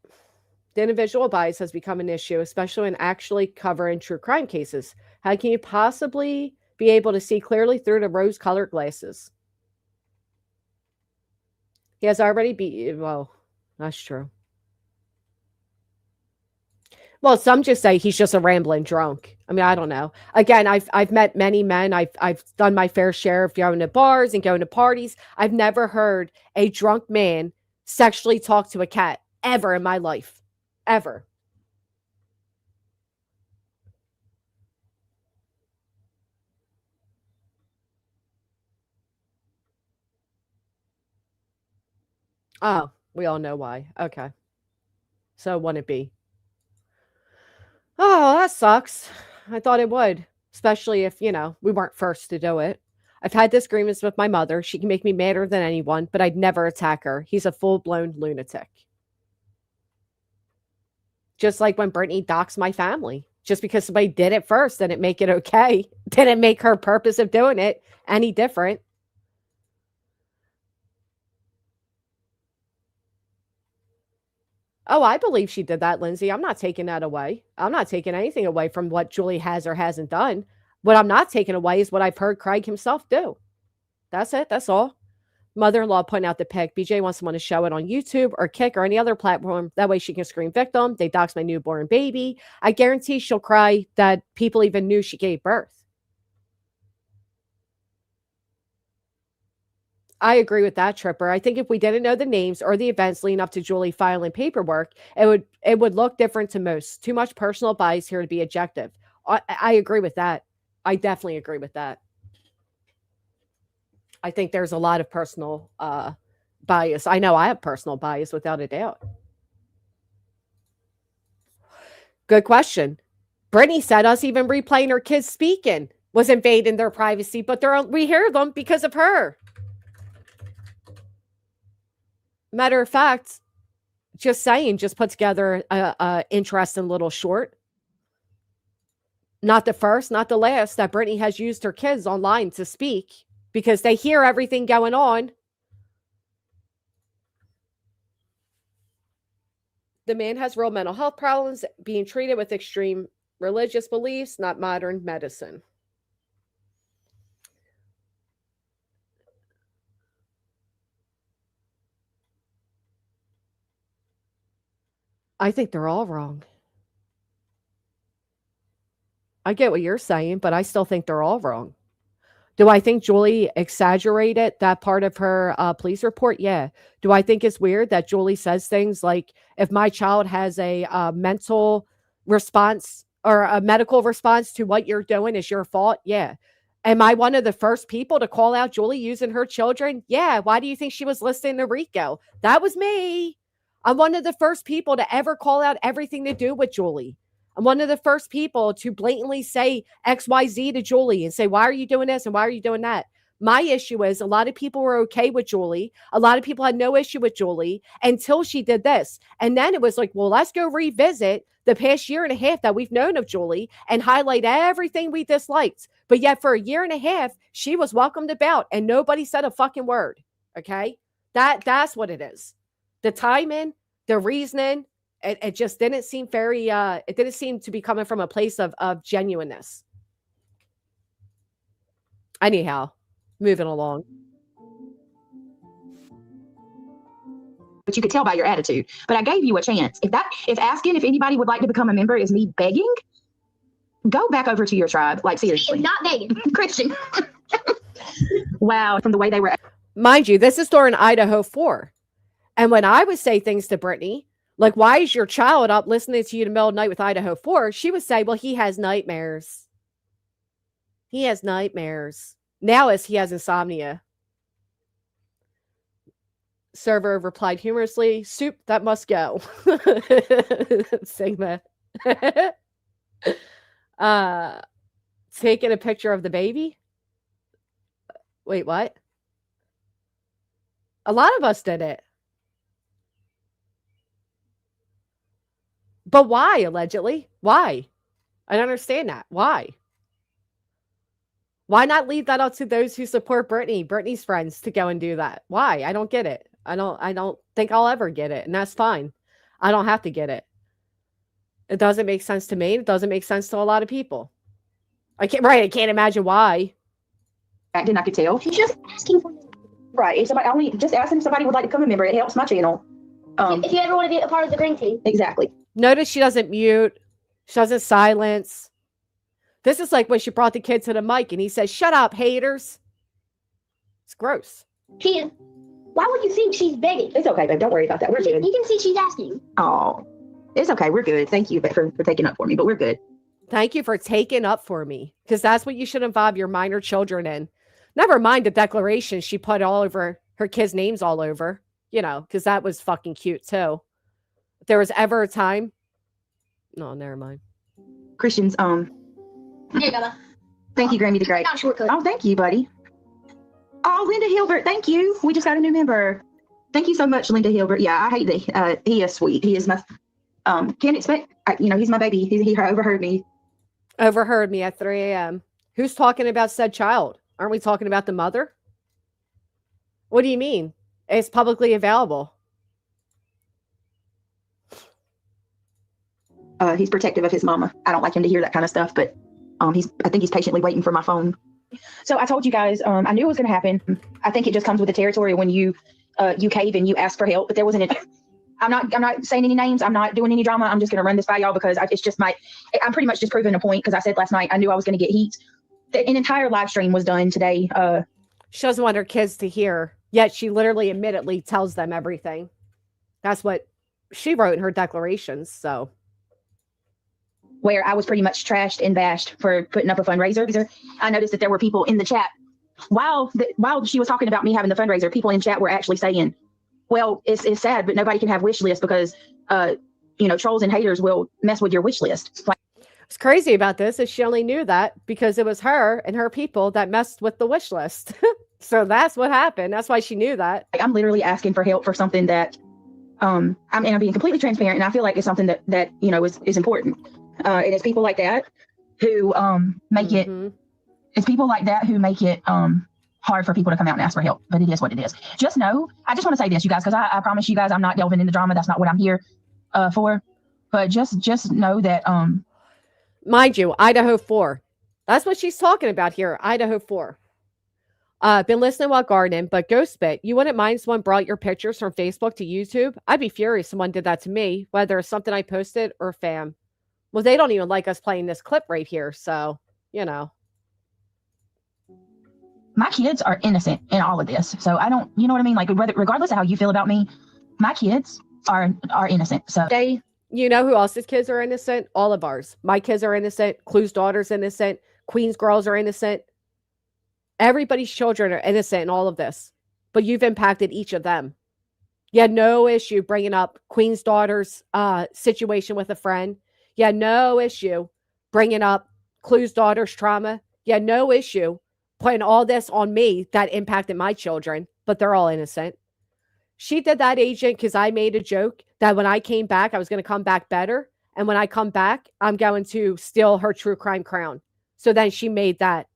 The individual bias has become an issue, especially when actually covering true crime cases. How can you possibly be able to see clearly through the rose-colored glasses? He has already beat. Well, that's true. Well, some just say he's just a rambling drunk. I mean, I don't know. Again, I've met many men. I've done my fair share of going to bars and going to parties. I've never heard a drunk man sexually talk to a cat ever in my life. Ever. Oh, we all know why. Okay. So wouldn't it be? Oh, that sucks. I thought it would, especially if, we weren't first to do it. I've had disagreements with my mother. She can make me madder than anyone, but I'd never attack her. He's a full-blown lunatic. Just like when Brittany doxed my family. Just because somebody did it first didn't make it okay. Didn't make her purpose of doing it any different. Oh, I believe she did that, Lindsay. I'm not taking that away. I'm not taking anything away from what Julie has or hasn't done. What I'm not taking away is what I've heard Craig himself do. That's it. That's all. Mother-in-law pointing out the pic. BJ wants someone to show it on YouTube or Kick or any other platform. That way she can scream victim. They dox my newborn baby. I guarantee she'll cry that people even knew she gave birth. I agree with that, Tripper. I think if we didn't know the names or the events leading up to Julie filing paperwork, it would look different to most. Too much personal bias here to be objective. I agree with that. I definitely agree with that. I think there's a lot of personal bias. I know I have personal bias without a doubt. Good question. Brittany said us even replaying her kids speaking was invading their privacy, but we hear them because of her. Matter of fact, just saying, just put together a interesting little short. Not the first, not the last, that Brittany has used her kids online to speak because they hear everything going on. The man has real mental health problems, being treated with extreme Religious beliefs, not modern medicine. I think they're all wrong. I get what you're saying, but I still think they're all wrong. Do I think Julie exaggerated that part of her police report? Yeah. Do I think it's weird that Julie says things like, if my child has a mental response or a medical response to what you're doing is your fault? Yeah. Am I one of the first people to call out Julie using her children? Yeah. Why do you think she was listening to Rico? That was me. I'm one of the first people to ever call out everything to do with Julie. I'm one of the first people to blatantly say XYZ to Julie and say, why are you doing this and why are you doing that? My issue is a lot of people were okay with Julie. A lot of people had no issue with Julie until she did this. And then it was like, well, let's go revisit the past year and a half that we've known of Julie and highlight everything we disliked. But yet for a year and a half, she was welcomed about and nobody said a fucking word. Okay? That's what it is. The timing, the reasoning, it just didn't seem very, it didn't seem to be coming from a place of genuineness. Anyhow, moving along. But you could tell by your attitude. But I gave you a chance. If asking if anybody would like to become a member is me begging, go back over to your tribe. Like, seriously. It's not begging. Christian. Wow. From the way they were. Mind you, this is during Idaho 4. And when I would say things to Brittany, like, why is your child up listening to you in the middle of the night with Idaho 4? She would say, well, he has nightmares. He has nightmares. Now he has insomnia. Server replied humorously, soup, that must go. Sigma. Taking a picture of the baby? Wait, what? A lot of us did it. But why, allegedly? Why? I don't understand that. Why? Why not leave that up to those who support Brittany's friends to go and do that? Why? I don't get it. I don't think I'll ever get it, and that's fine. I don't have to get it. It doesn't make sense to me. It doesn't make sense to a lot of people. I can't imagine why. I could tell. She's just asking for me. Right. If somebody just asking if somebody would like to become a member, it helps my channel. If you ever want to be a part of the green team. Exactly. Notice she doesn't mute. She doesn't silence. This is like when she brought the kid to the mic and he says, shut up, haters. It's gross. Why would you think she's begging? It's okay, babe. Don't worry about that. We're good. You can see she's asking. Oh, it's okay. We're good. Thank you for taking up for me, but we're good. Thank you for taking up for me, because that's what you should involve your minor children in. Never mind the declaration she put all over her kids' names all over, because that was fucking cute too. If there was ever a time. No, never mind. Christians, Yeah, thank you, Grammy the Great. Oh, thank you, buddy. Oh, Linda Hilbert, thank you. We just got a new member. Thank you so much, Linda Hilbert. Yeah, I hate that. He is sweet. He is my, can't expect, he's my baby. He overheard me. Overheard me at 3 a.m. Who's talking about said child? Aren't we talking about the mother? What do you mean? It's publicly available. He's protective of his mama. I don't like him to hear that kind of stuff, but I think he's patiently waiting for my phone. So I told you guys, I knew it was going to happen. I think it just comes with the territory when you cave and you ask for help, but there wasn't I'm not saying any names. I'm not doing any drama. I'm just going to run this by y'all because I'm pretty much just proving a point, because I said last night I knew I was going to get heat. An entire live stream was done today. She doesn't want her kids to hear, yet she literally admittedly tells them everything. That's what she wrote in her declarations. So, where I was pretty much trashed and bashed for putting up a fundraiser. I noticed that there were people in the chat while she was talking about me having the fundraiser. People in chat were actually saying, well, it's sad, but nobody can have wish lists because, trolls and haters will mess with your wish list. What's crazy about this is she only knew that because it was her and her people that messed with the wish list. So that's what happened. That's why she knew that. I'm literally asking for help for something that, I'm being completely transparent, and I feel like it's something that is important. And it's people like that who make it. It's people like that who make it hard for people to come out and ask for help. But it is what it is. Just know, I just want to say this, you guys, because I promise you guys, I'm not delving into drama. That's not what I'm here for. But just know that Mind you, Idaho 4. That's what she's talking about here. Idaho 4. Been listening while gardening, but Ghostbit, you wouldn't mind someone brought your pictures from Facebook to YouTube? I'd be furious if someone did that to me, whether it's something I posted or fam. Well, they don't even like us playing this clip right here, so, you know. My kids are innocent in all of this. So I don't, you know what I mean? Like, regardless of how you feel about me, my kids are innocent. So they, you know who else's kids are innocent? All of ours. My kids are innocent. Clue's daughter's innocent. Queen's girls are innocent. Everybody's children are innocent in all of this, but you've impacted each of them. You had no issue bringing up Queen's daughter's situation with a friend. You had no issue bringing up Clue's daughter's trauma. You had no issue putting all this on me that impacted my children, but they're all innocent. She did that, agent, because I made a joke that when I came back, I was going to come back better. And when I come back, I'm going to steal her true crime crown. So then she made that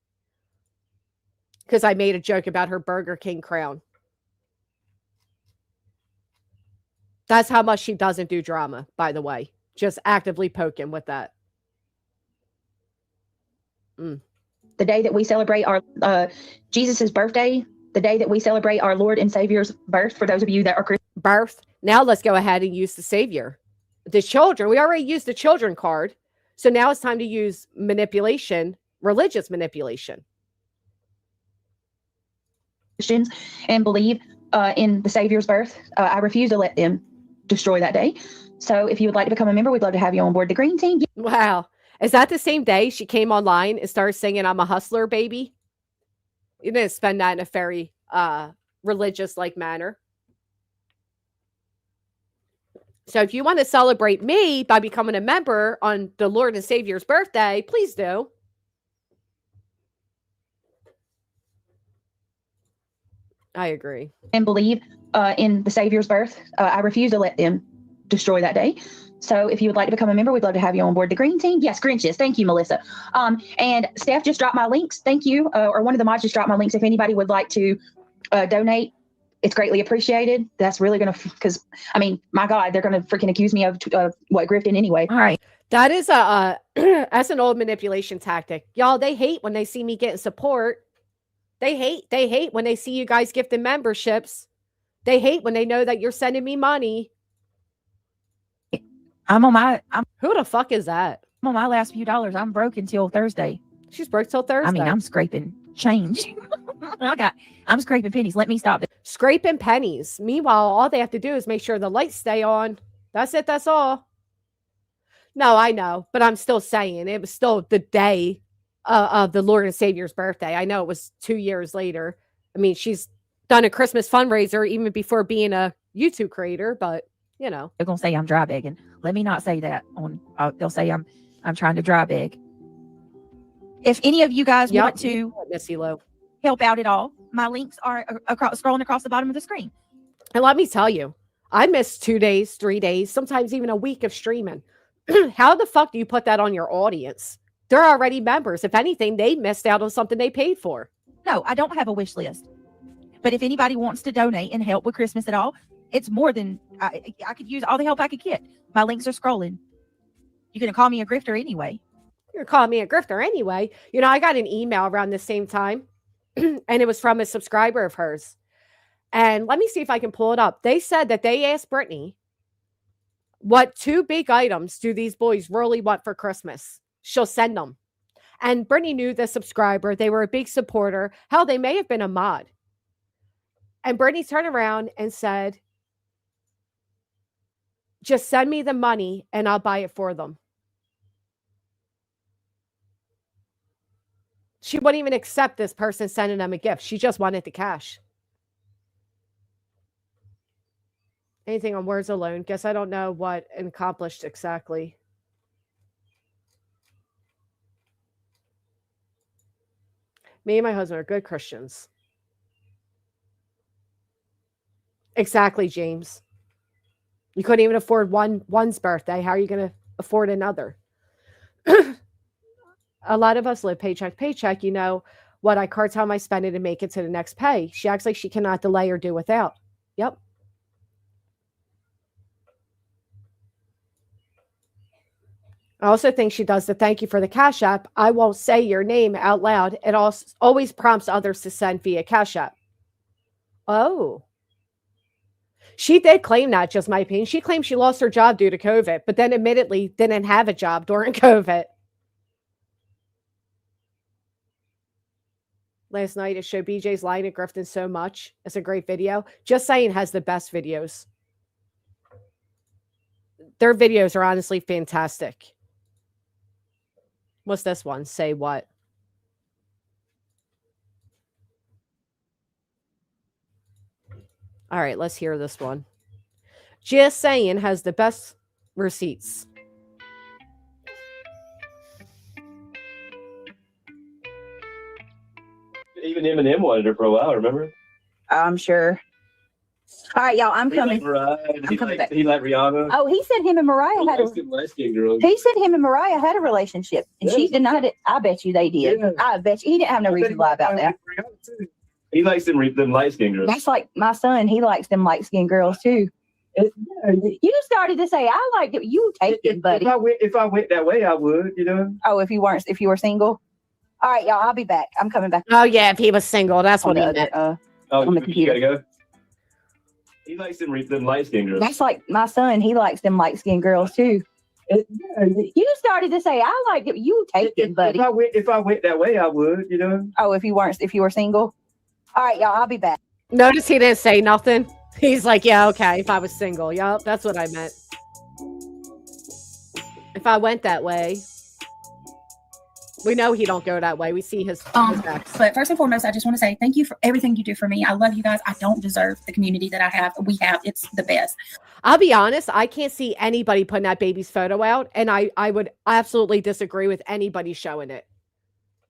because I made a joke about her Burger King crown. That's how much she doesn't do drama, by the way. Just actively poking with that. The day that we celebrate our Jesus's birthday, the day that we celebrate our Lord and Savior's birth, for those of you that are Christian. Birth. Now let's go ahead and use the Savior. The children, we already used the children card. So now it's time to use manipulation, religious manipulation. Christians and believe in the Savior's birth. I refuse to let them destroy that day. So if you would like to become a member, we'd love to have you on board the green team. Wow. Is that the same day she came online and started singing I'm a Hustler, baby? You didn't spend that in a very religious-like manner. So if you want to celebrate me by becoming a member on the Lord and Savior's birthday, please do. I agree. And believe in the Savior's birth. I refuse to let them destroy that day. So if you would like to become a member, we'd love to have you on board the green team. Yes, Grinches. Thank you, Melissa. And Steph just dropped my links. Thank you. Or one of the mods just dropped my links. If anybody would like to donate, it's greatly appreciated. That's really going to, because, I mean, my God, they're going to freaking accuse me of grifting anyway. All right. That is that's an old manipulation tactic. Y'all, they hate when they see me getting support. They hate when they see you guys gifting memberships. They hate when they know that you're sending me money. Who the fuck is that? I'm on my last few dollars. I'm broke until Thursday. She's broke till Thursday. I mean, I'm scraping change. I'm scraping pennies. Let me stop. Scraping pennies. Meanwhile, all they have to do is make sure the lights stay on. That's it. That's all. No, I know. But I'm still saying it was still the day of the Lord and Savior's birthday. I know it was 2 years later. I mean, she's done a Christmas fundraiser even before being a YouTube creator, but you know. They're going to say I'm dry begging. Let me not say that. They'll say I'm trying to dry beg. If any of you guys want to Missy Low help out at all, my links are scrolling across the bottom of the screen. And let me tell you, I missed 2 days, 3 days, sometimes even a week of streaming. How the fuck do you put that on your audience? They're already members. If anything, they missed out on something they paid for. No, I don't have a wish list. But if anybody wants to donate and help with Christmas at all, it's more than I could use all the help I could get. My links are scrolling. You're going to call me a grifter anyway. You're calling me a grifter anyway. You know, I got an email around the same time, and it was from a subscriber of hers. And let me see if I can pull it up. They said that they asked Brittany, what 2 big items do these boys really want for Christmas? She'll send them. And Brittany knew the subscriber. They were a big supporter. Hell, they may have been a mod. And Brittany turned around and said, just send me the money and I'll buy it for them. She wouldn't even accept this person sending them a gift. She just wanted the cash. Anything on words alone? Guess I don't know what accomplished exactly. Me and my husband are good Christians. Exactly, James. You couldn't even afford one's birthday. How are you going to afford another? A lot of us live paycheck to paycheck. You know what I cartel my spending to make it to the next pay. She acts like she cannot delay or do without. Yep. I also think she does the thank you for the Cash App. I won't say your name out loud. It also always prompts others to send via Cash App. Oh. She did claim that, just my opinion. She claimed she lost her job due to COVID, but then admittedly didn't have a job during COVID. Last night, it showed BJ's lying to Grifton so much. It's a great video. Just Saying has the best videos. Their videos are honestly fantastic. What's this one? Say what? All right, let's hear this one. Just Saying has the best receipts. Even Eminem wanted her for a while, remember? I'm sure. All right, y'all, I'm He coming. liked Mariah, I'm coming back. he liked Rihanna. Oh, he said him and Mariah had a Light-skinned girls. he said him and Mariah had a relationship, and she denied it. I bet you they did. Yeah. I bet you he didn't have no reason to lie about that. He likes them light-skinned girls. That's like my son. He likes them light skinned girls too. You started to say I liked it. You take it, buddy. If I went that way, I would, you know. Oh, if you were single. All right, y'all. I'll be back. I'm coming back. Oh, yeah, if he was single, that's what he on the meant. other, Oh, on the you computer. gotta go. He likes them light-skinned girls. That's like my son. He likes them light skinned girls too. You started to say I liked it. You take it, buddy. If I went that way, I would, you know. Oh, if you were single. All right, y'all. I'll be back. Notice he didn't say nothing. He's like, yeah, okay, if I was single. Yup, that's what I meant. If I went that way. We know he don't go that way. We see his backs. But first and foremost, I just want to say thank you for everything you do for me. I love you guys. I don't deserve the community that I have. We have. It's the best. I'll be honest, I can't see anybody putting that baby's photo out, and I would absolutely disagree with anybody showing it.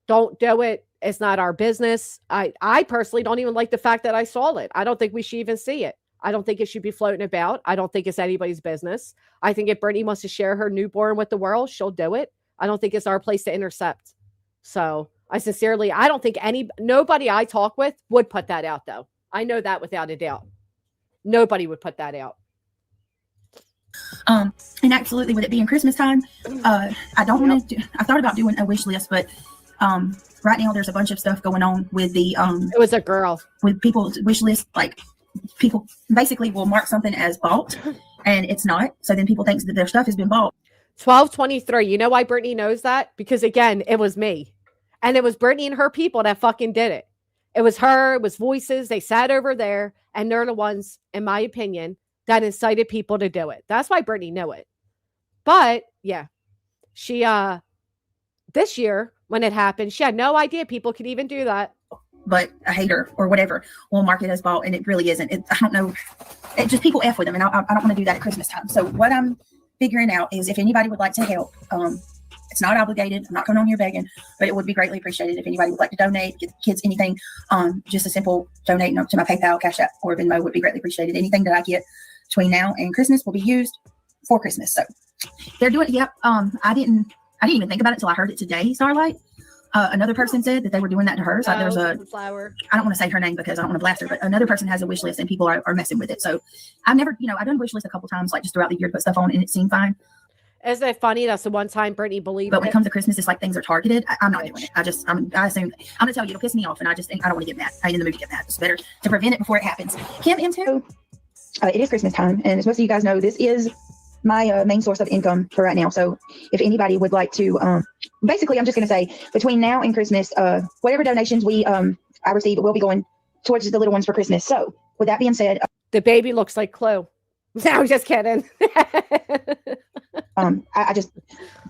Don't do it. It's not our business. I personally don't even like the fact that I saw it. I don't think we should even see it. I don't think it should be floating about. I don't think it's anybody's business. I think if Brittany wants to share her newborn with the world, she'll do it. I don't think it's our place to intercept. So I don't think nobody I talk with would put that out, though. I know that without a doubt. Nobody would put that out. And absolutely, with it being Christmas time, I don't want to. I thought about doing a wish list, but right now there's a bunch of stuff going on with the. It was a girl with people's wish list. Like people basically will mark something as bought, and it's not. So then people think that their stuff has been bought. 1223. You know why Brittany knows that? Because again, it was me. And it was Brittany and her people that fucking did it. It was her, it was Voices. They sat over there, and they're the ones, in my opinion, that incited people to do it. That's why Brittany knew it. But yeah, she this year when it happened, she had no idea people could even do that. But a hater or whatever will mark it as bought, and it really isn't. I don't know. It just people F with them, and I don't want to do that at Christmas time. So what I'm figuring out is if anybody would like to help, it's not obligated. I'm not coming on here begging, but it would be greatly appreciated if anybody would like to donate, get the kids anything. Just a simple donate to my PayPal, Cash App, or Venmo would be greatly appreciated. Anything that I get between now and Christmas will be used for Christmas. So they're doing it. Yep. I didn't even think about it until I heard it today, Starlight. Another person said that they were doing that to her. So there's a flower. I don't want to say her name because I don't want to blast her, but another person has a wish list and people are messing with it. So I've never, I've done wish list a couple times, like just throughout the year to put stuff on, and it seemed fine. Isn't it funny? That's the one time Brittany believed. But when it comes to Christmas, it's like things are targeted. I'm not doing it. I assume I'm gonna tell you, it'll piss me off, and I just think I don't want to get mad. I ain't in the mood to get mad. It's better to prevent it before it happens. Kim, into it is Christmas time, and as most of you guys know, this is my main source of income for right now. So if anybody would like to, basically, I'm just going to say between now and Christmas, whatever donations I receive will be going towards the little ones for Christmas. So with that being said, the baby looks like Chloe. No, I'm just kidding. I just,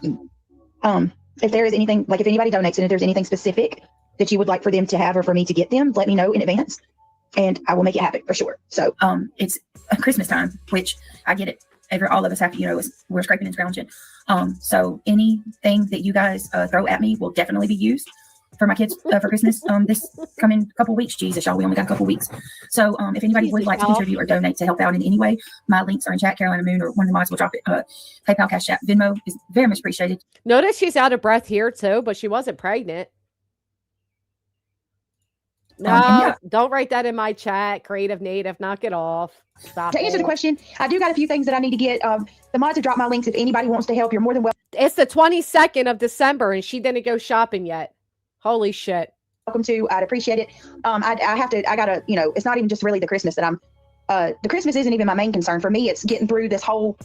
if there is anything, like if anybody donates and if there's anything specific that you would like for them to have or for me to get them, let me know in advance and I will make it happen for sure. So it's a Christmas time, which I get it. All of us have to, we're scraping and scrounging. So anything that you guys throw at me will definitely be used for my kids for Christmas this coming couple weeks. Jesus, y'all, we only got a couple weeks. So if anybody would like to contribute or donate to help out in any way, my links are in chat. Carolina Moon or one of the mods will drop it. PayPal, Cash App, Venmo is very much appreciated. Notice she's out of breath here too, but she wasn't pregnant. No, don't write that in my chat. Creative Native, knock it off. Stop. To answer the question, I do got a few things that I need to get. The mods have dropped my links. If anybody wants to help, you're more than welcome. It's the 22nd of December and she didn't go shopping yet. Holy shit. Welcome to. I'd appreciate it. I gotta, it's not even just really the Christmas that the Christmas isn't even my main concern. For me, it's getting through the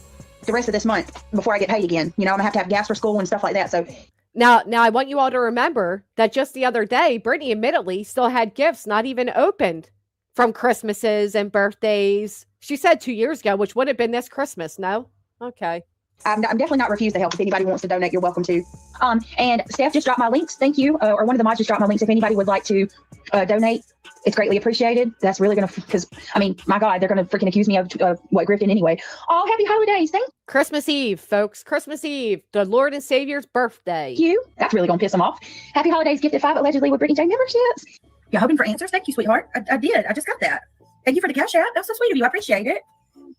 rest of this month before I get paid again. I'm gonna have to have gas for school and stuff like that. So now I want you all to remember that just the other day, Brittany admittedly still had gifts not even opened from Christmases and birthdays. She said 2 years ago, which would have been this Christmas. No? Okay. I'm definitely not refused to help. If anybody wants to donate, you're welcome to. And Steph just dropped my links. Thank you. Or one of the mods just dropped my links. If anybody would like to donate, it's greatly appreciated. That's really going to, because, my God, they're going to freaking accuse me of grifting anyway. Oh, happy holidays. Thank Christmas Eve, folks. Christmas Eve, the Lord and Savior's birthday. you. That's really going to piss them off. Happy holidays, gifted 5 allegedly with Brittany J memberships. You're hoping for answers? Thank you, sweetheart. I did. I just got that. Thank you for the cash app. That's so sweet of you. I appreciate it.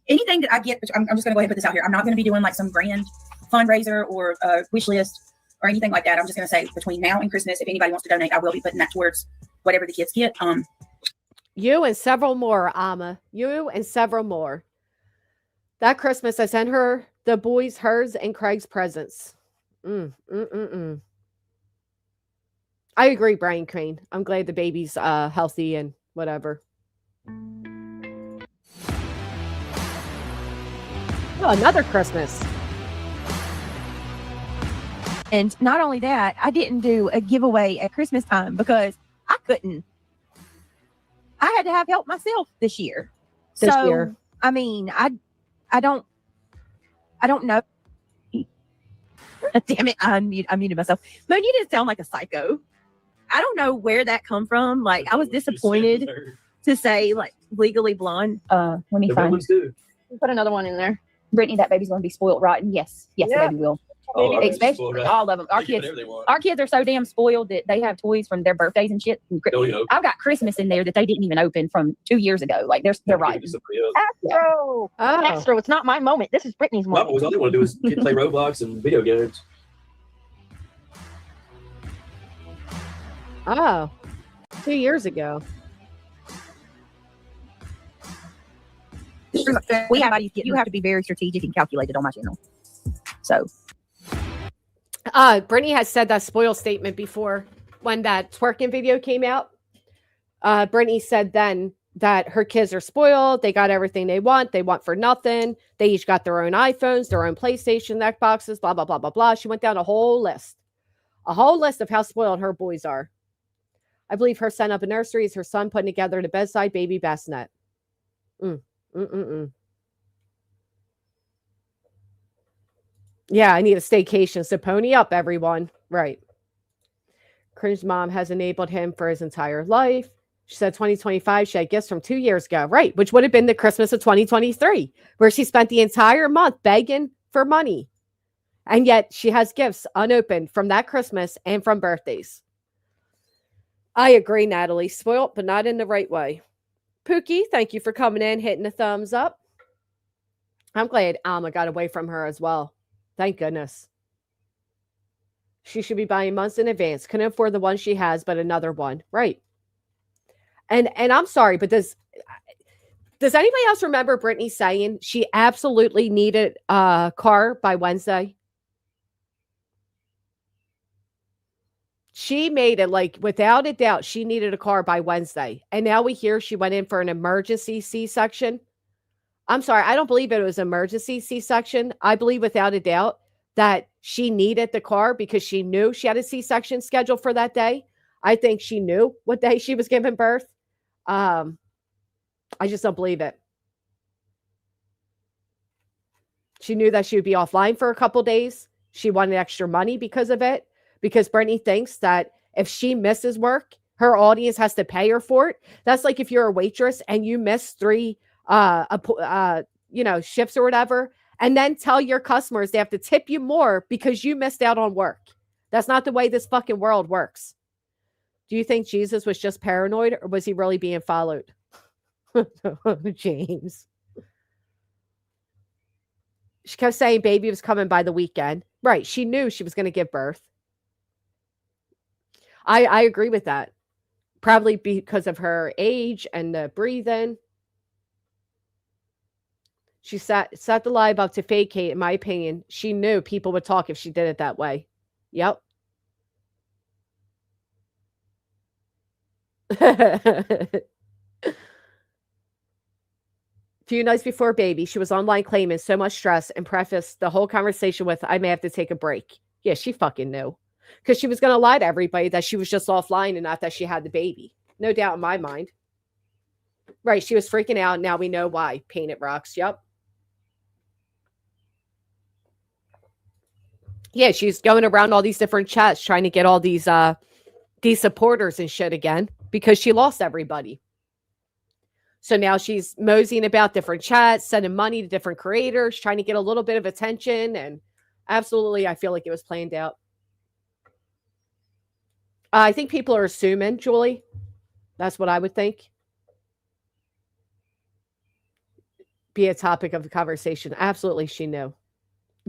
Anything that I get, I'm just going to go ahead and put this out here. I'm not going to be doing like some grand fundraiser or wish list or anything like that. I'm just going to say between now and Christmas, if anybody wants to donate, I will be putting that towards whatever the kids get. You and several more, Amma. You and several more. That Christmas, I sent her the boys, hers, and Craig's presents. I agree, Brian Crane. I'm glad the baby's healthy and whatever. Oh, another Christmas. And not only that, I didn't do a giveaway at Christmas time because I couldn't. I had to have help myself this year. This year. I don't know. Damn it, I muted myself. Moon, you didn't sound like a psycho. I don't know where that come from. Like, I was disappointed to say, like, legally blonde. Let me find. Put another one in there. Brittany, that baby's going to be spoiled rotten. Yes, Yeah. the baby will. Oh, Especially all of them. Our kids are so damn spoiled that they have toys from their birthdays and shit. I've got Christmas in there that they didn't even open from 2 years ago. Like they're right. Astro. Astro, it's not my moment. This is Brittany's My moment. boys, all they want to do is play Roblox and video games. Oh, 2 years ago. We have you have to be very strategic and calculated on my channel. So Brittany has said that spoil statement before when that twerking video came out. Brittany said then that her kids are spoiled. They got everything they want for nothing. They each got their own iPhones, their own PlayStation, Xboxes, blah, blah, blah, blah, blah. She went down a whole list of how spoiled her boys are. I believe her son up in nursery is her son putting together the bedside baby bassinet. Yeah, I need a staycation. So pony up, everyone. Right. Cringe mom has enabled him for his entire life. She said 2025, she had gifts from 2 years ago. Right. Which would have been the Christmas of 2023, where she spent the entire month begging for money. And yet she has gifts unopened from that Christmas and from birthdays. I agree, Natalie. Spoiled, but not in the right way. Pookie, thank you for coming in, hitting the thumbs up. I'm glad Alma got away from her as well. Thank goodness. She should be buying months in advance. Couldn't afford the one she has, but another one. Right. And I'm sorry, but does anybody else remember Brittany saying she absolutely needed a car by Wednesday? She made it like without a doubt she needed a car by Wednesday. And now we hear she went in for an emergency C-section. I'm sorry, I don't believe it was emergency C-section. I believe without a doubt that she needed the car because she knew she had a C-section scheduled for that day. I think she knew what day she was giving birth. I just don't believe it. She knew that she would be offline for a couple days. She wanted extra money because of it, because Brittany thinks that if she misses work, her audience has to pay her for it. That's like if you're a waitress and you miss 3 shifts or whatever, and then tell your customers they have to tip you more because you missed out on work. That's not the way this fucking world works. Do you think Jesus was just paranoid or was he really being followed? James. She kept saying baby was coming by the weekend. Right. She knew she was going to give birth. I agree with that. Probably because of her age and the breathing. She set the live up to fake hate, in my opinion. She knew people would talk if she did it that way. Yep. Few nights before baby, she was online claiming so much stress and prefaced the whole conversation with, I may have to take a break. Yeah, she fucking knew. Because she was going to lie to everybody that she was just offline and not that she had the baby. No doubt in my mind. Right, she was freaking out. Now we know why. Paint it rocks. Yep. Yeah, she's going around all these different chats trying to get all these supporters and shit again because she lost everybody. So now she's moseying about different chats, sending money to different creators, trying to get a little bit of attention. And absolutely, I feel like it was planned out. I think people are assuming, Julie. That's what I would think. Be a topic of the conversation. Absolutely, she knew.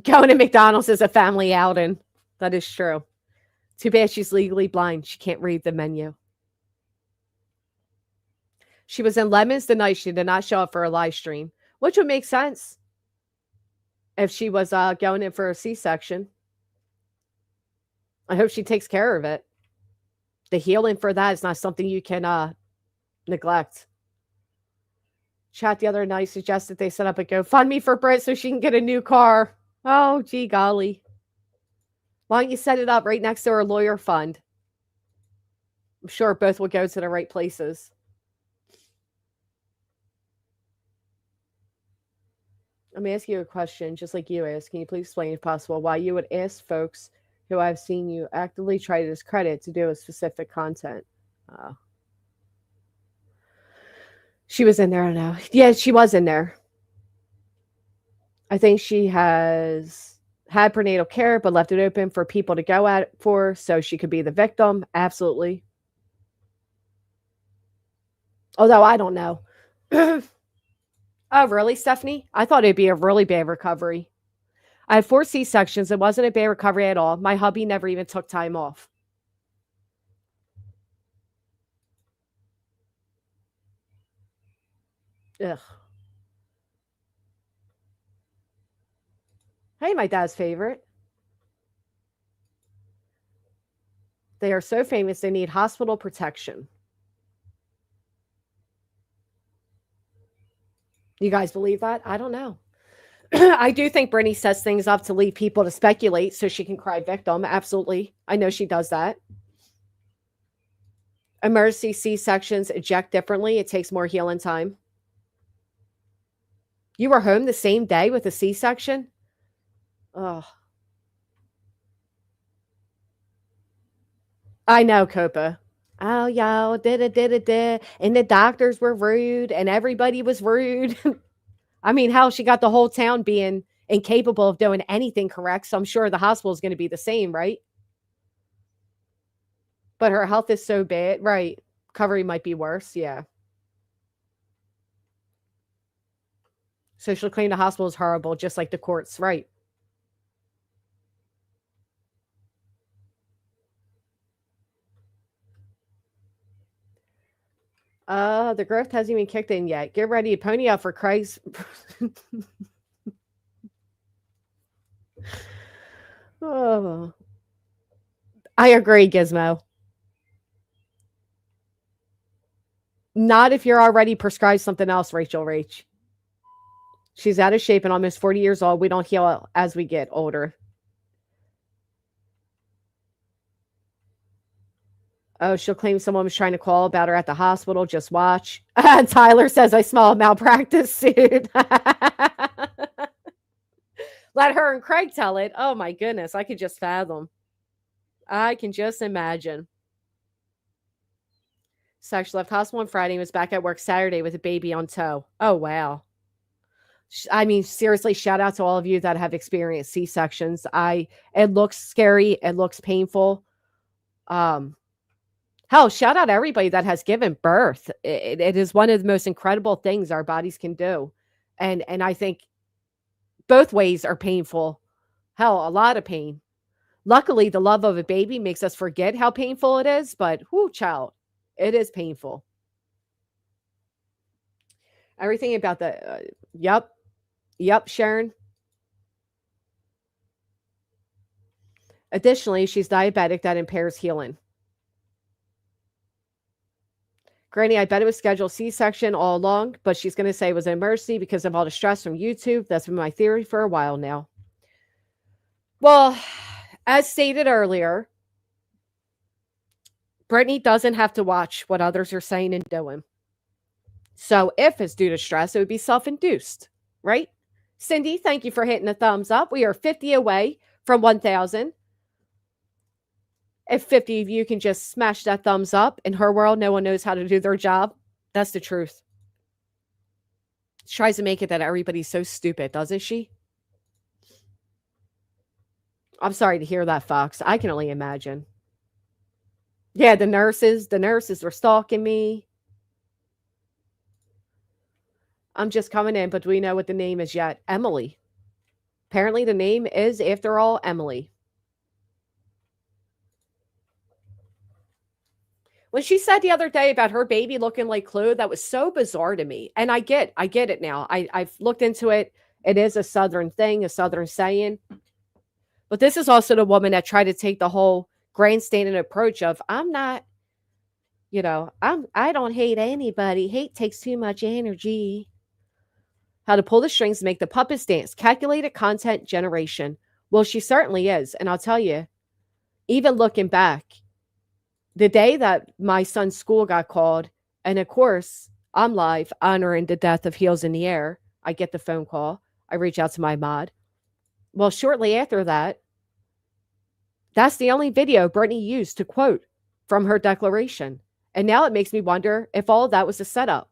Going to McDonald's is a family outing. That is true. Too bad she's legally blind. She can't read the menu. She was in Lemons the night she did not show up for a live stream, which would make sense if she was going in for a C-section. I hope she takes care of it. The healing for that is not something you can neglect. Chat the other night suggested they set up a GoFundMe for Britt so she can get a new car. Oh, gee golly. Why don't you set it up right next to her lawyer fund? I'm sure both will go to the right places. Let me ask you a question, just like you asked. Can you please explain, if possible, why you would ask folks who I've seen you actively try to discredit to do a specific content? She was in there, I know. Yeah, she was in there. I think she has had prenatal care, but left it open for people to go at it for, so she could be the victim. Absolutely. Although I don't know. Oh, really, Stephanie? I thought it'd be a really bad recovery. I had 4 C-sections. It wasn't a bad recovery at all. My hubby never even took time off. Ugh. Hey, my dad's favorite. They are so famous, they need hospital protection. You guys believe that? I don't know. I do think Brittany sets things up to leave people to speculate so she can cry victim. Absolutely. I know she does that. Emergency C-sections eject differently. It takes more healing time. You were home the same day with a C-section? Oh. I know, Copa. Oh, y'all, and the doctors were rude, and everybody was rude. I mean, hell, she got the whole town being incapable of doing anything correct, so I'm sure the hospital is going to be the same, right? But her health is so bad, right? Recovery might be worse, yeah. So she'll claim the hospital is horrible, just like the courts, right? The growth hasn't even kicked in yet. Get ready to pony up for Craig's. Oh. I agree, Gizmo. Not if you're already prescribed something else, Rachel Rach. She's out of shape and almost 40 years old. We don't heal as we get older. Oh, she'll claim someone was trying to call about her at the hospital. Just watch. Tyler says, I smell a malpractice suit. Let her and Craig tell it. Oh, my goodness. I could just fathom. I can just imagine. Sash left hospital on Friday and was back at work Saturday with a baby on tow. Oh, wow. I mean, seriously, shout out to all of you that have experienced C-sections. It looks scary. It looks painful. Hell, shout out everybody that has given birth. It is one of the most incredible things our bodies can do. And I think both ways are painful. Hell, a lot of pain. Luckily, the love of a baby makes us forget how painful it is. But, whoo, child, it is painful. Everything about the, yep. Yep, Sharon. Additionally, she's diabetic that impairs healing. Granny, I bet it was scheduled C-section all along, but she's going to say it was an emergency because of all the stress from YouTube. That's been my theory for a while now. Well, as stated earlier, Brittany doesn't have to watch what others are saying and doing. So if it's due to stress, it would be self-induced, right? Cindy, thank you for hitting a thumbs up. We are 50 away from 1,000. If 50 of you can just smash that thumbs up, in her world, no one knows how to do their job. That's the truth. She tries to make it that everybody's so stupid, doesn't she? I'm sorry to hear that, Fox. I can only imagine. Yeah, the nurses were stalking me. I'm just coming in, but do we know what the name is yet? Emily. Apparently the name is, after all, Emily. When she said the other day about her baby looking like Chloe, that was so bizarre to me. And I get it now. I've looked into it. It is a Southern thing, a Southern saying. But this is also the woman that tried to take the whole grandstanding approach of, I'm not, I don't hate anybody. Hate takes too much energy. How to pull the strings to make the puppets dance. Calculated content generation. Well, she certainly is. And I'll tell you, even looking back, the day that my son's school got called, and of course, I'm live honoring the death of Heels in the Air. I get the phone call. I reach out to my mod. Well, shortly after that, that's the only video Brittany used to quote from her declaration. And now it makes me wonder if all of that was a setup.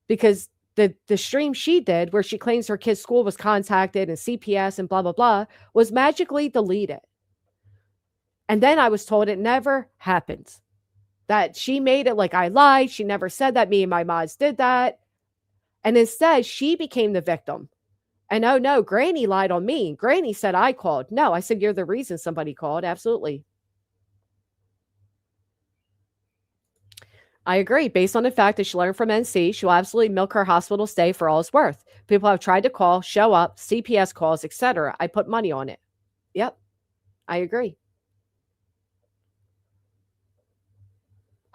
Because the stream she did, where she claims her kid's school was contacted and CPS and blah, blah, blah, was magically deleted. And then I was told it never happened. That she made it like I lied. She never said that. Me and my mods did that. And instead, she became the victim. And oh no, Granny lied on me. Granny said I called. No, I said you're the reason somebody called. Absolutely. I agree. Based on the fact that she learned from NC, she'll absolutely milk her hospital stay for all it's worth. People have tried to call, show up, CPS calls, etc. I put money on it. Yep. I agree.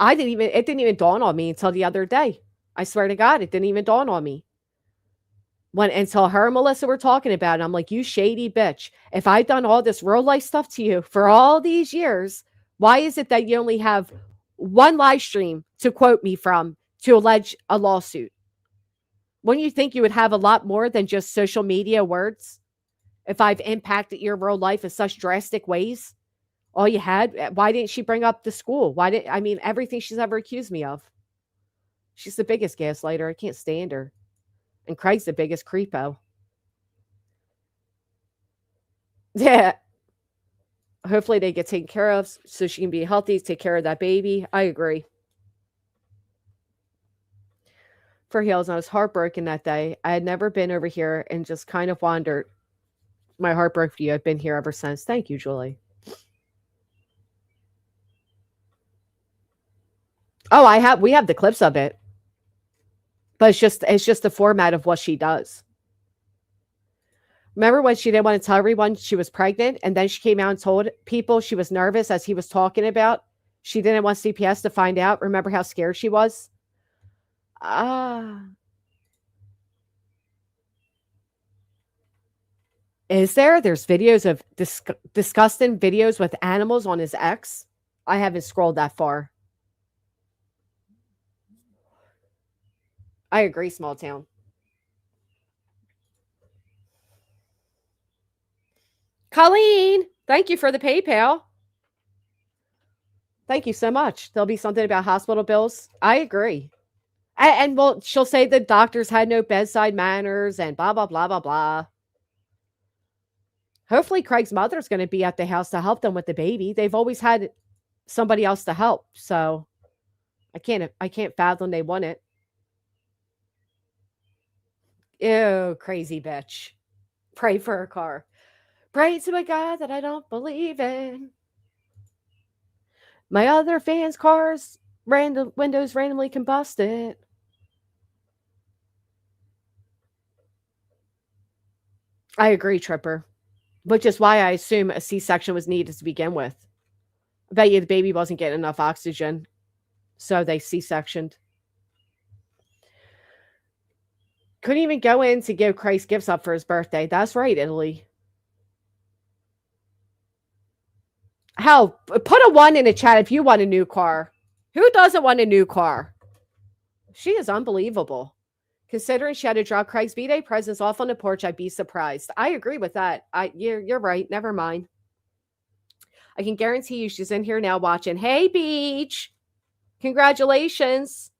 It didn't even dawn on me until the other day. I swear to God, it didn't even dawn on me. Until her and Melissa were talking about it, I'm like, you shady bitch. If I've done all this real life stuff to you for all these years, why is it that you only have one live stream to quote me from to allege a lawsuit? Wouldn't you think you would have a lot more than just social media words if I've impacted your real life in such drastic ways? All you had, why didn't she bring up the school? Everything she's ever accused me of. She's the biggest gaslighter. I can't stand her. And Craig's the biggest creepo. Yeah. Hopefully they get taken care of so she can be healthy, take care of that baby. I agree. For Heels, I was heartbroken that day. I had never been over here and just kind of wandered. My heart broke for you. I've been here ever since. Thank you, Julie. Oh, we have the clips of it. But it's just the format of what she does. Remember when she didn't want to tell everyone she was pregnant, and then she came out and told people she was nervous as he was talking about? She didn't want CPS to find out. Remember how scared she was? Is there? There's videos of disgusting videos with animals on his ex. I haven't scrolled that far. I agree, small town. Colleen, thank you for the PayPal. Thank you so much. There'll be something about hospital bills. I agree. And well, she'll say the doctors had no bedside manners and blah, blah, blah, blah, blah. Hopefully Craig's mother's going to be at the house to help them with the baby. They've always had somebody else to help. So I can't fathom they want it. Ew, crazy bitch. Pray for her car. Pray to a God that I don't believe in. My other fans' cars, windows randomly combusted. I agree, Tripper. Which is why I assume a C-section was needed to begin with. I bet you the baby wasn't getting enough oxygen, so they C-sectioned. Couldn't even go in to give Christ gifts up for his birthday. That's right, Italy. Hell, put a 1 in the chat if you want a new car. Who doesn't want a new car? She is unbelievable. Considering she had to drop Craig's B-Day presents off on the porch, I'd be surprised. I agree with that. You're right. Never mind. I can guarantee you she's in here now watching. Hey, Beach. Congratulations.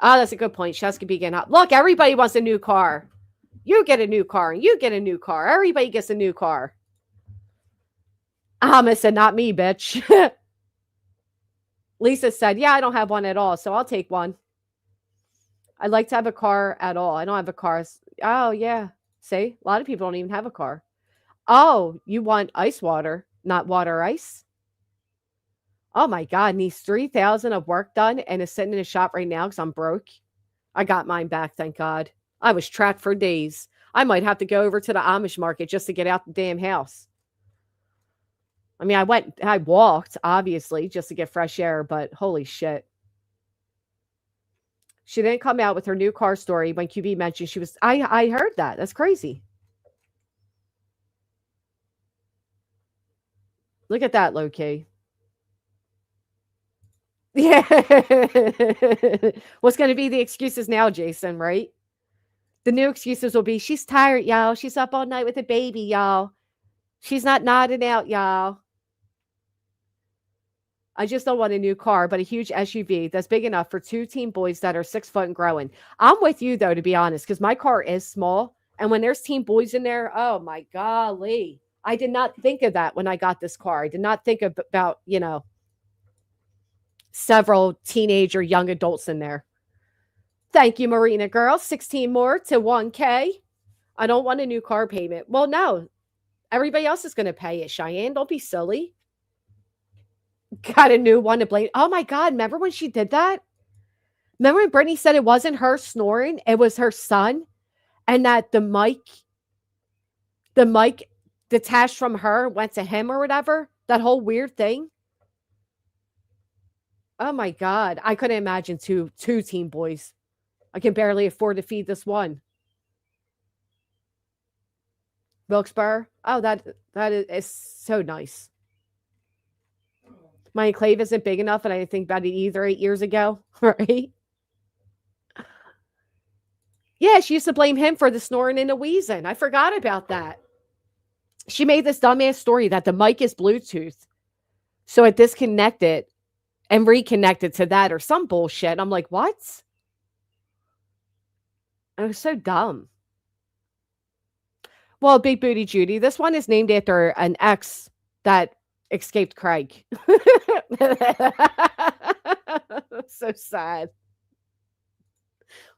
Oh, that's a good point. Chefs could be getting up. Look, everybody wants a new car. You get a new car, and you get a new car. Everybody gets a new car. Ahmed said, not me, bitch. Lisa said, yeah, I don't have one at all, so I'll take one. I'd like to have a car at all. I don't have a car. Oh, yeah. See, a lot of people don't even have a car. Oh, you want ice water, not water ice? Oh, my God. Needs $3,000 of work done and is sitting in a shop right now because I'm broke. I got mine back, thank God. I was trapped for days. I might have to go over to the Amish market just to get out the damn house. I mean, I walked, obviously, just to get fresh air, but holy shit. She didn't come out with her new car story when QB mentioned she was... I heard that. That's crazy. Look at that, low-key. Yeah. What's going to be the excuses now, Jason, right? The new excuses will be, she's tired, y'all. She's up all night with a baby, y'all. She's not nodding out, y'all. I just don't want a new car, but a huge SUV that's big enough for 2 teen boys that are 6 foot and growing. I'm with you, though, to be honest, because my car is small. And when there's teen boys in there, oh, my golly. I did not think of that when I got this car. I did not think about, several teenage or young adults in there. Thank you, Marina girl. 16 more to 1K. I don't want a new car payment. Well, no. Everybody else is going to pay it, Cheyenne. Don't be silly. Got a new one to blame. Oh, my God. Remember when she did that? Remember when Brittany said it wasn't her snoring? It was her son? And that the mic detached from her, went to him or whatever? That whole weird thing? Oh, my God. I couldn't imagine two teen boys. I can barely afford to feed this one. Wilkes-Barre? Oh, that is so nice. My enclave isn't big enough, and I didn't think about it either 8 years ago, right? Yeah, she used to blame him for the snoring and the wheezing. I forgot about that. She made this dumbass story that the mic is Bluetooth. So it disconnected and reconnected to that or some bullshit. I'm like, what? It was so dumb. Well, Big Booty Judy, this one is named after an ex that escaped Craig. So sad.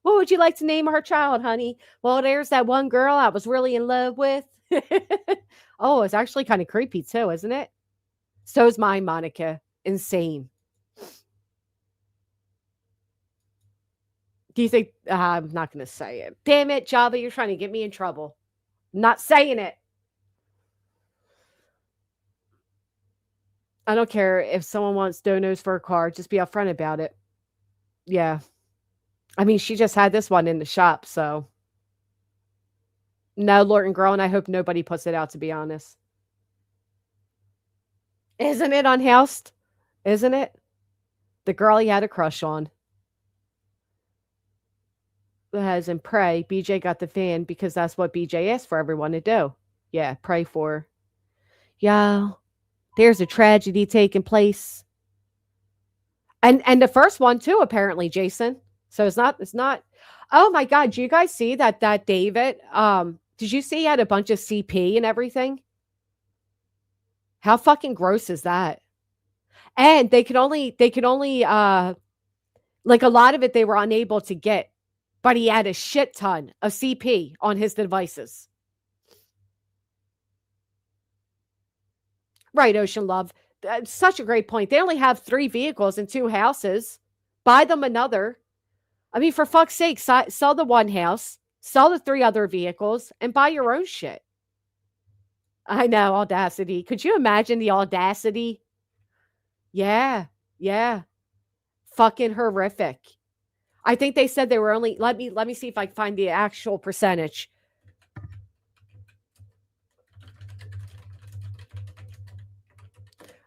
What would you like to name her child, honey? Well, there's that one girl I was really in love with. Oh, it's actually kind of creepy too, isn't it? So's mine, Monica. Insane. Do you think... I'm not going to say it. Damn it, Java, you're trying to get me in trouble. I'm not saying it. I don't care if someone wants donos for a car. Just be upfront about it. Yeah. I mean, she just had this one in the shop, so... No, Lorton Girl, and I hope nobody puts it out, to be honest. Isn't it unhoused? Isn't it? The girl he had a crush on. As in pray, BJ got the fan because that's what BJ asked for everyone to do. Yeah, pray for her. Y'all, there's a tragedy taking place. And the first one too, apparently, Jason. So it's not. Oh my God, do you guys see that David, did you see he had a bunch of CP and everything? How fucking gross is that? And they could only like a lot of it they were unable to get, but he had a shit ton of CP on his devices. Right, Ocean Love. Such a great point. They only have 3 vehicles and 2 houses. Buy them another. I mean, for fuck's sake, sell the one house, Sell the 3 other vehicles and buy your own shit. I know, audacity. Could you imagine the audacity? Yeah, yeah. Fucking horrific. I think they said they were only, let me see if I can find the actual percentage.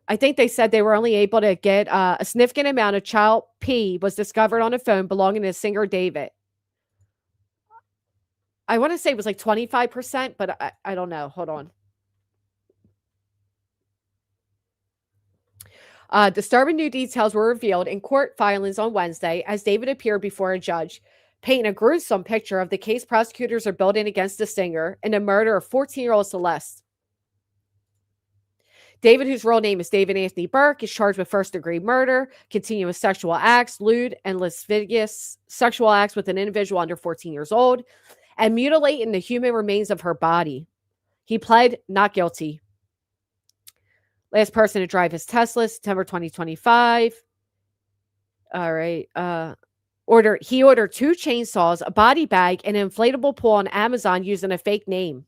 I think they said they were only able to get a significant amount of child P was discovered on a phone belonging to singer David. I want to say it was like 25%, but I don't know. Hold on. Disturbing new details were revealed in court filings on Wednesday as David appeared before a judge, painting a gruesome picture of the case prosecutors are building against the singer and the murder of 14-year-old Celeste. David, whose real name is David Anthony Burke, is charged with first-degree murder, continuous sexual acts, lewd and lascivious sexual acts with an individual under 14 years old, and mutilating the human remains of her body. He pled not guilty. Last person to drive his Tesla, September 2025. All right. He ordered 2 chainsaws, a body bag, and an inflatable pool on Amazon using a fake name.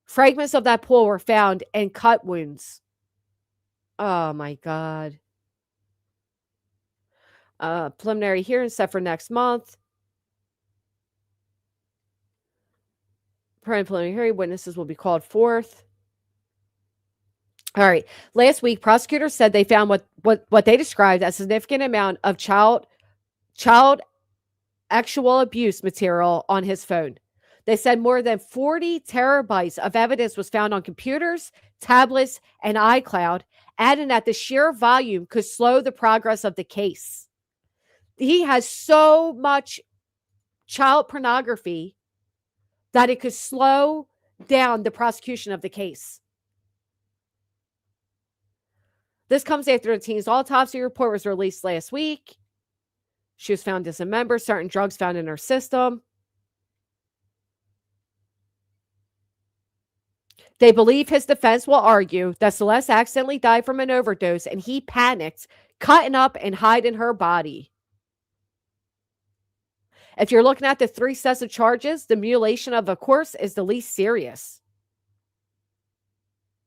Fragments of that pool were found and cut wounds. Oh my God. Preliminary hearing set for next month. Preliminary hearing, witnesses will be called forth. All right. Last week, prosecutors said they found what they described as a significant amount of child sexual abuse material on his phone. They said more than 40 terabytes of evidence was found on computers, tablets, and iCloud, adding that the sheer volume could slow the progress of the case. He has so much child pornography that it could slow down the prosecution of the case. This comes after the teen's autopsy report was released last week. She was found dismembered, certain drugs found in her system. They believe his defense will argue that Celeste accidentally died from an overdose and he panicked, cutting up and hiding her body. If you're looking at the 3 sets of charges, the mutilation of a corpse is the least serious.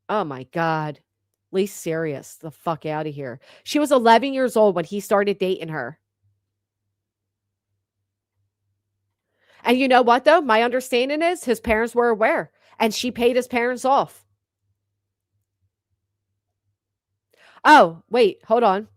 Oh my God. Least serious. The fuck out of here. She was 11 years old when he started dating her. And you know what, though? My understanding is his parents were aware, and she paid his parents off. Oh, wait, hold on.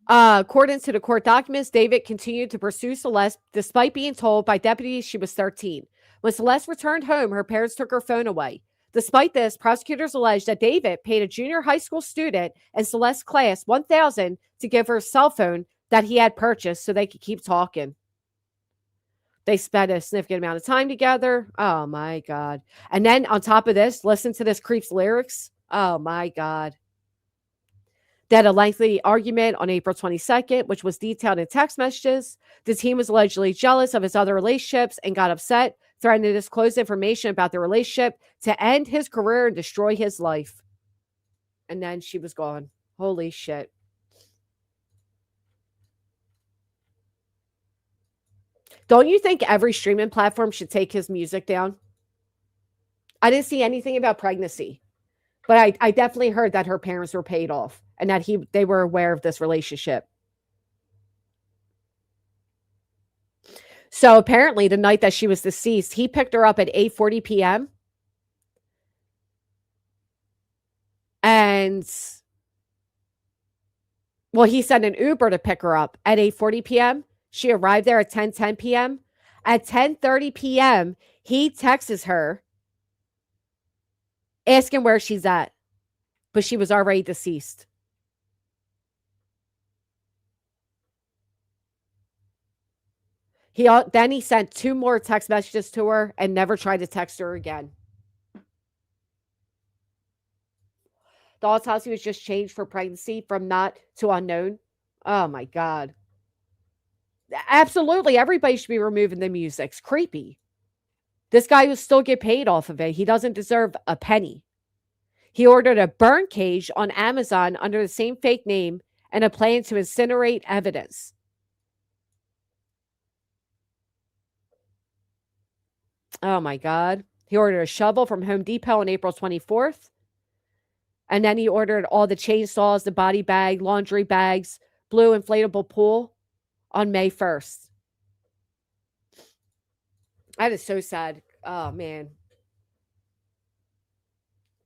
According to the court documents, David continued to pursue Celeste despite being told by deputies she was 13. When Celeste returned home, her parents took her phone away. Despite this, prosecutors alleged that David paid a junior high school student in Celeste's class $1,000 to give her a cell phone that he had purchased so they could keep talking. They spent a significant amount of time together. Oh, my God. And then on top of this, listen to this creep's lyrics. Oh, my God. They had a lengthy argument on April 22nd, which was detailed in text messages. The teen was allegedly jealous of his other relationships and got upset, threatened to disclose information about the relationship to end his career and destroy his life. And then she was gone. Holy shit. Don't you think every streaming platform should take his music down? I didn't see anything about pregnancy, but I definitely heard that her parents were paid off and that they were aware of this relationship. So apparently the night that she was deceased, he picked her up at 8:40 p.m. And, well, he sent an Uber to pick her up at 8:40 p.m. She arrived there at 10:10 p.m. At 10:30 p.m., he texts her asking where she's at, but she was already deceased. Then he sent 2 more text messages to her and never tried to text her again. The autopsy was just changed for pregnancy from not to unknown. Oh, my God. Absolutely. Everybody should be removing the music. It's creepy. This guy will still get paid off of it. He doesn't deserve a penny. He ordered a burn cage on Amazon under the same fake name and a plan to incinerate evidence. Oh my God. He ordered a shovel from Home Depot on April 24th. And then he ordered all the chainsaws, the body bag, laundry bags, blue inflatable pool on May 1st. That is so sad. Oh, man.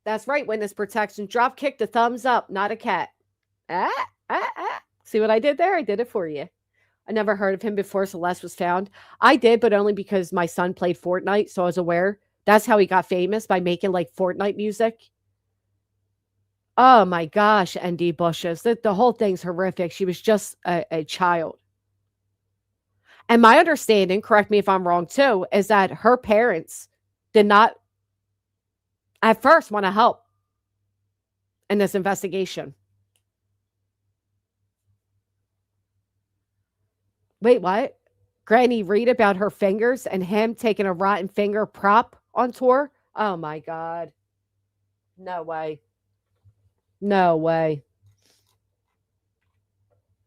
That's right, witness protection. Drop kick the thumbs up, not a cat. See what I did there? I did it for you. I never heard of him before Celeste was found. I did, but only because my son played Fortnite, so I was aware. That's how he got famous, by making like Fortnite music. Oh my gosh, ND Bushes. The whole thing's horrific. She was just a child. And my understanding, correct me if I'm wrong too, is that her parents did not at first want to help in this investigation. Wait, what? Granny read about her fingers and him taking a rotten finger prop on tour? Oh my God. No way. No way.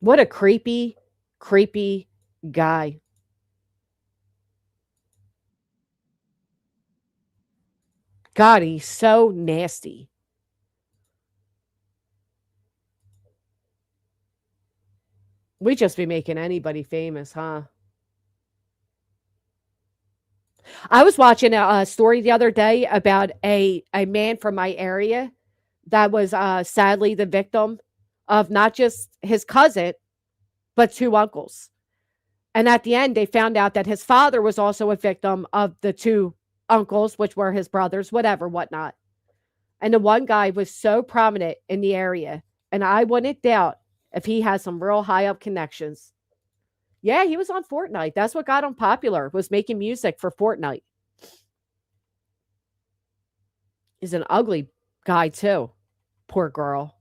What a creepy, creepy guy. God, he's so nasty. We just be making anybody famous, huh? I was watching a story the other day about a man from my area that was sadly the victim of not just his cousin, but two uncles. And at the end, they found out that his father was also a victim of the two uncles, which were his brothers, whatever, whatnot. And the one guy was so prominent in the area. And I wouldn't doubt if he has some real high up connections. Yeah, he was on Fortnite. That's what got him popular, was making music for Fortnite. He's an ugly guy, too. Poor girl.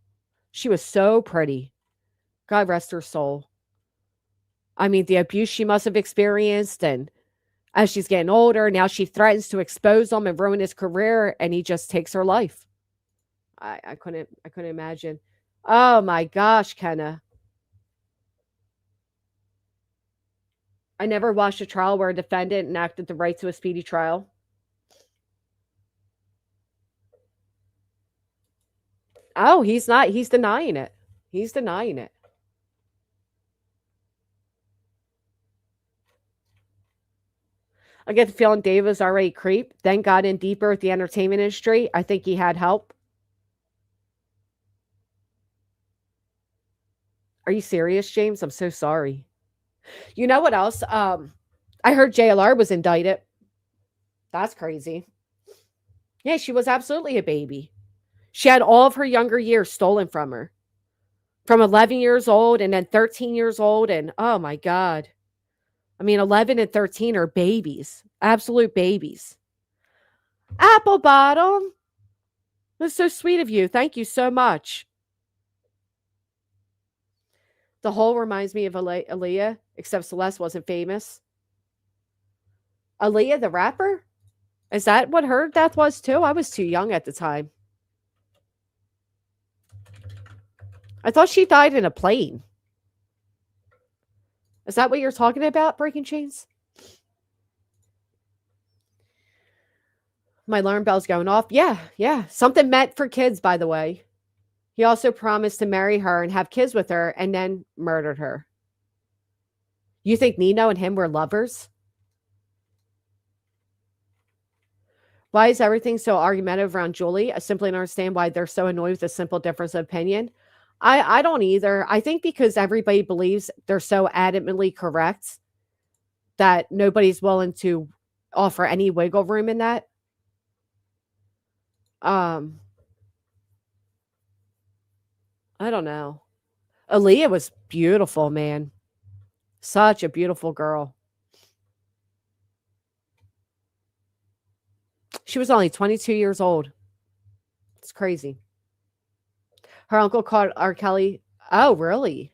She was so pretty. God rest her soul. I mean, the abuse she must have experienced, and as she's getting older, now she threatens to expose him and ruin his career, and he just takes her life. I couldn't imagine. Oh my gosh, Kenna. I never watched a trial where a defendant enacted the right to a speedy trial. Oh, he's not. He's denying it. He's denying it. I get the feeling Dave was already creep, then got in deeper with the entertainment industry. I think he had help. Are you serious, James? I'm so sorry. You know what else? I heard JLR was indicted. That's crazy. Yeah, she was absolutely a baby. She had all of her younger years stolen from her. From 11 years old and then 13 years old. And oh my God. I mean, 11 and 13 are babies. Absolute babies. Apple Bottom. That's so sweet of you. Thank you so much. The whole reminds me of Aaliyah, except Celeste wasn't famous. Aaliyah, the rapper? Is that what her death was too? I was too young at the time. I thought she died in a plane. Is that what you're talking about, Breaking Chains? My alarm bell's going off. Yeah. Something meant for kids, by the way. He also promised to marry her and have kids with her and then murdered her. You think Nino and him were lovers? Why is everything so argumentative around Julie? I simply don't understand why they're so annoyed with a simple difference of opinion. I don't either. I think because everybody believes they're so adamantly correct that nobody's willing to offer any wiggle room in that. I don't know. Aaliyah was beautiful, man. Such a beautiful girl. She was only 22 years old. It's crazy. Her uncle called R. Kelly. Oh, really?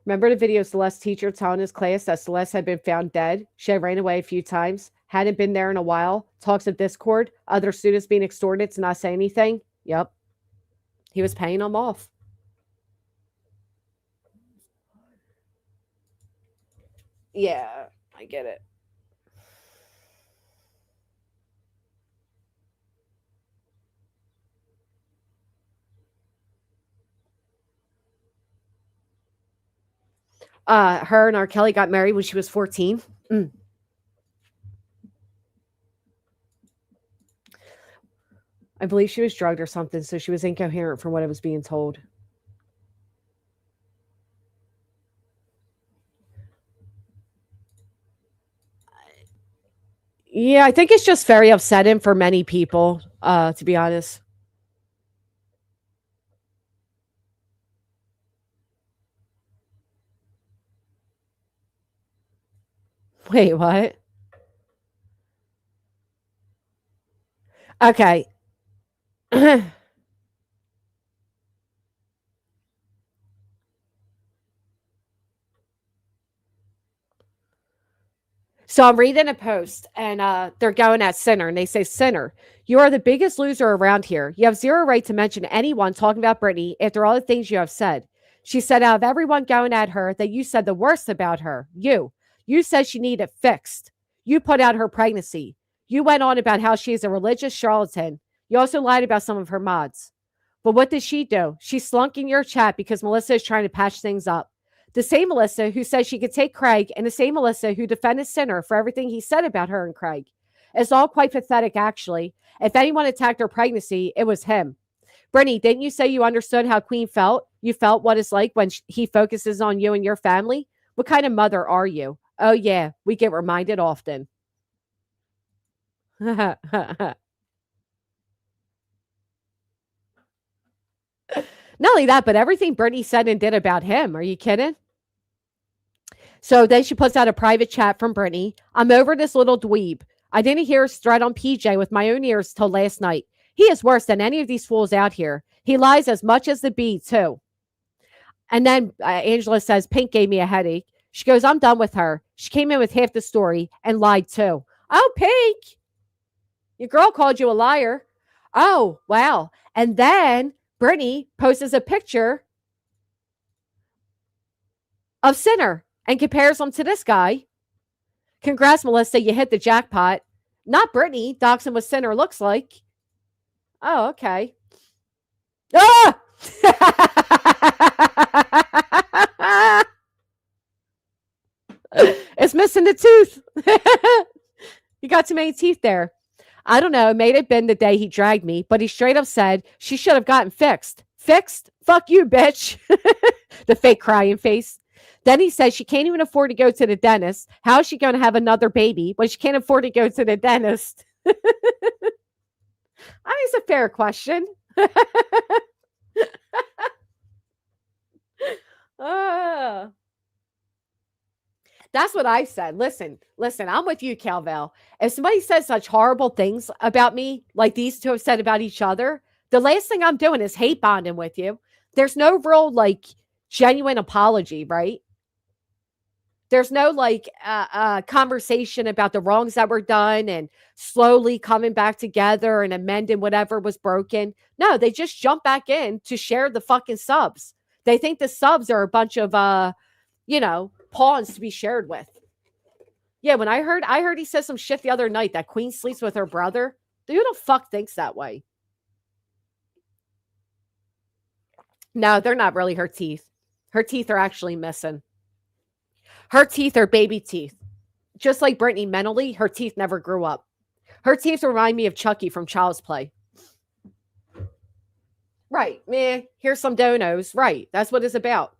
Remember the video of Celeste's teacher telling his class that Celeste had been found dead? She had ran away a few times, hadn't been there in a while. Talks of Discord, other students being extorted to not say anything. Yep. He was paying them off. Yeah, I get it. Her and R. Kelly got married when she was 14. I believe she was drugged or something, so she was incoherent from what I was being told. Yeah, I think it's just very upsetting for many people, to be honest. Wait, what? Okay. So I'm reading a post and they're going at Sinner and they say, Sinner, you are the biggest loser around here. You have zero right to mention anyone talking about Brittany after all the things you have said. She said out of everyone going at her that you said the worst about her. You said she needed fixed. You put out her pregnancy. You went on about how she is a religious charlatan. You also lied about some of her mods. But what did she do? She slunk in your chat because Melissa is trying to patch things up. The same Melissa who said she could take Craig and the same Melissa who defended Sinner for everything he said about her and Craig. It's all quite pathetic, actually. If anyone attacked her pregnancy, it was him. Brittany, didn't you say you understood how Queen felt? You felt what it's like when he focuses on you and your family? What kind of mother are you? Oh, yeah, we get reminded often. Not only that, but everything Brittany said and did about him. Are you kidding? So then she puts out a private chat from Brittany. I'm over this little dweeb. I didn't hear his threat on PJ with my own ears till last night. He is worse than any of these fools out here. He lies as much as the bee, too. And then Angela says, Pink gave me a headache. She goes, I'm done with her. She came in with half the story and lied, too. Oh, Pink. Your girl called you a liar. Oh, wow. And then Brittany posts a picture of Sinner and compares him to this guy. Congrats, Melissa. You hit the jackpot. Not Brittany. Doxing what Sinner looks like. Oh, okay. Ah! It's missing the tooth. You got too many teeth there. I don't know. It may have been the day he dragged me, but he straight up said she should have gotten fixed. Fixed? Fuck you, bitch. The fake crying face. Then he said she can't even afford to go to the dentist. How is she going to have another baby when she can't afford to go to the dentist? I mean, it's a fair question. That's what I said. Listen, I'm with you, Calvel. If somebody says such horrible things about me, like these two have said about each other, the last thing I'm doing is hate bonding with you. There's no real, genuine apology, right? There's no, conversation about the wrongs that were done and slowly coming back together and amending whatever was broken. No, they just jump back in to share the fucking subs. They think the subs are a bunch of, pawns to be shared with. Yeah, when I heard he said some shit the other night that Queen sleeps with her brother. Who the fuck thinks that way? No, they're not really her teeth. Her teeth are actually missing. Her teeth are baby teeth. Just like Brittany mentally, her teeth never grew up. Her teeth remind me of Chucky from Child's Play. Right. Meh. Here's some donos. Right. That's what it's about.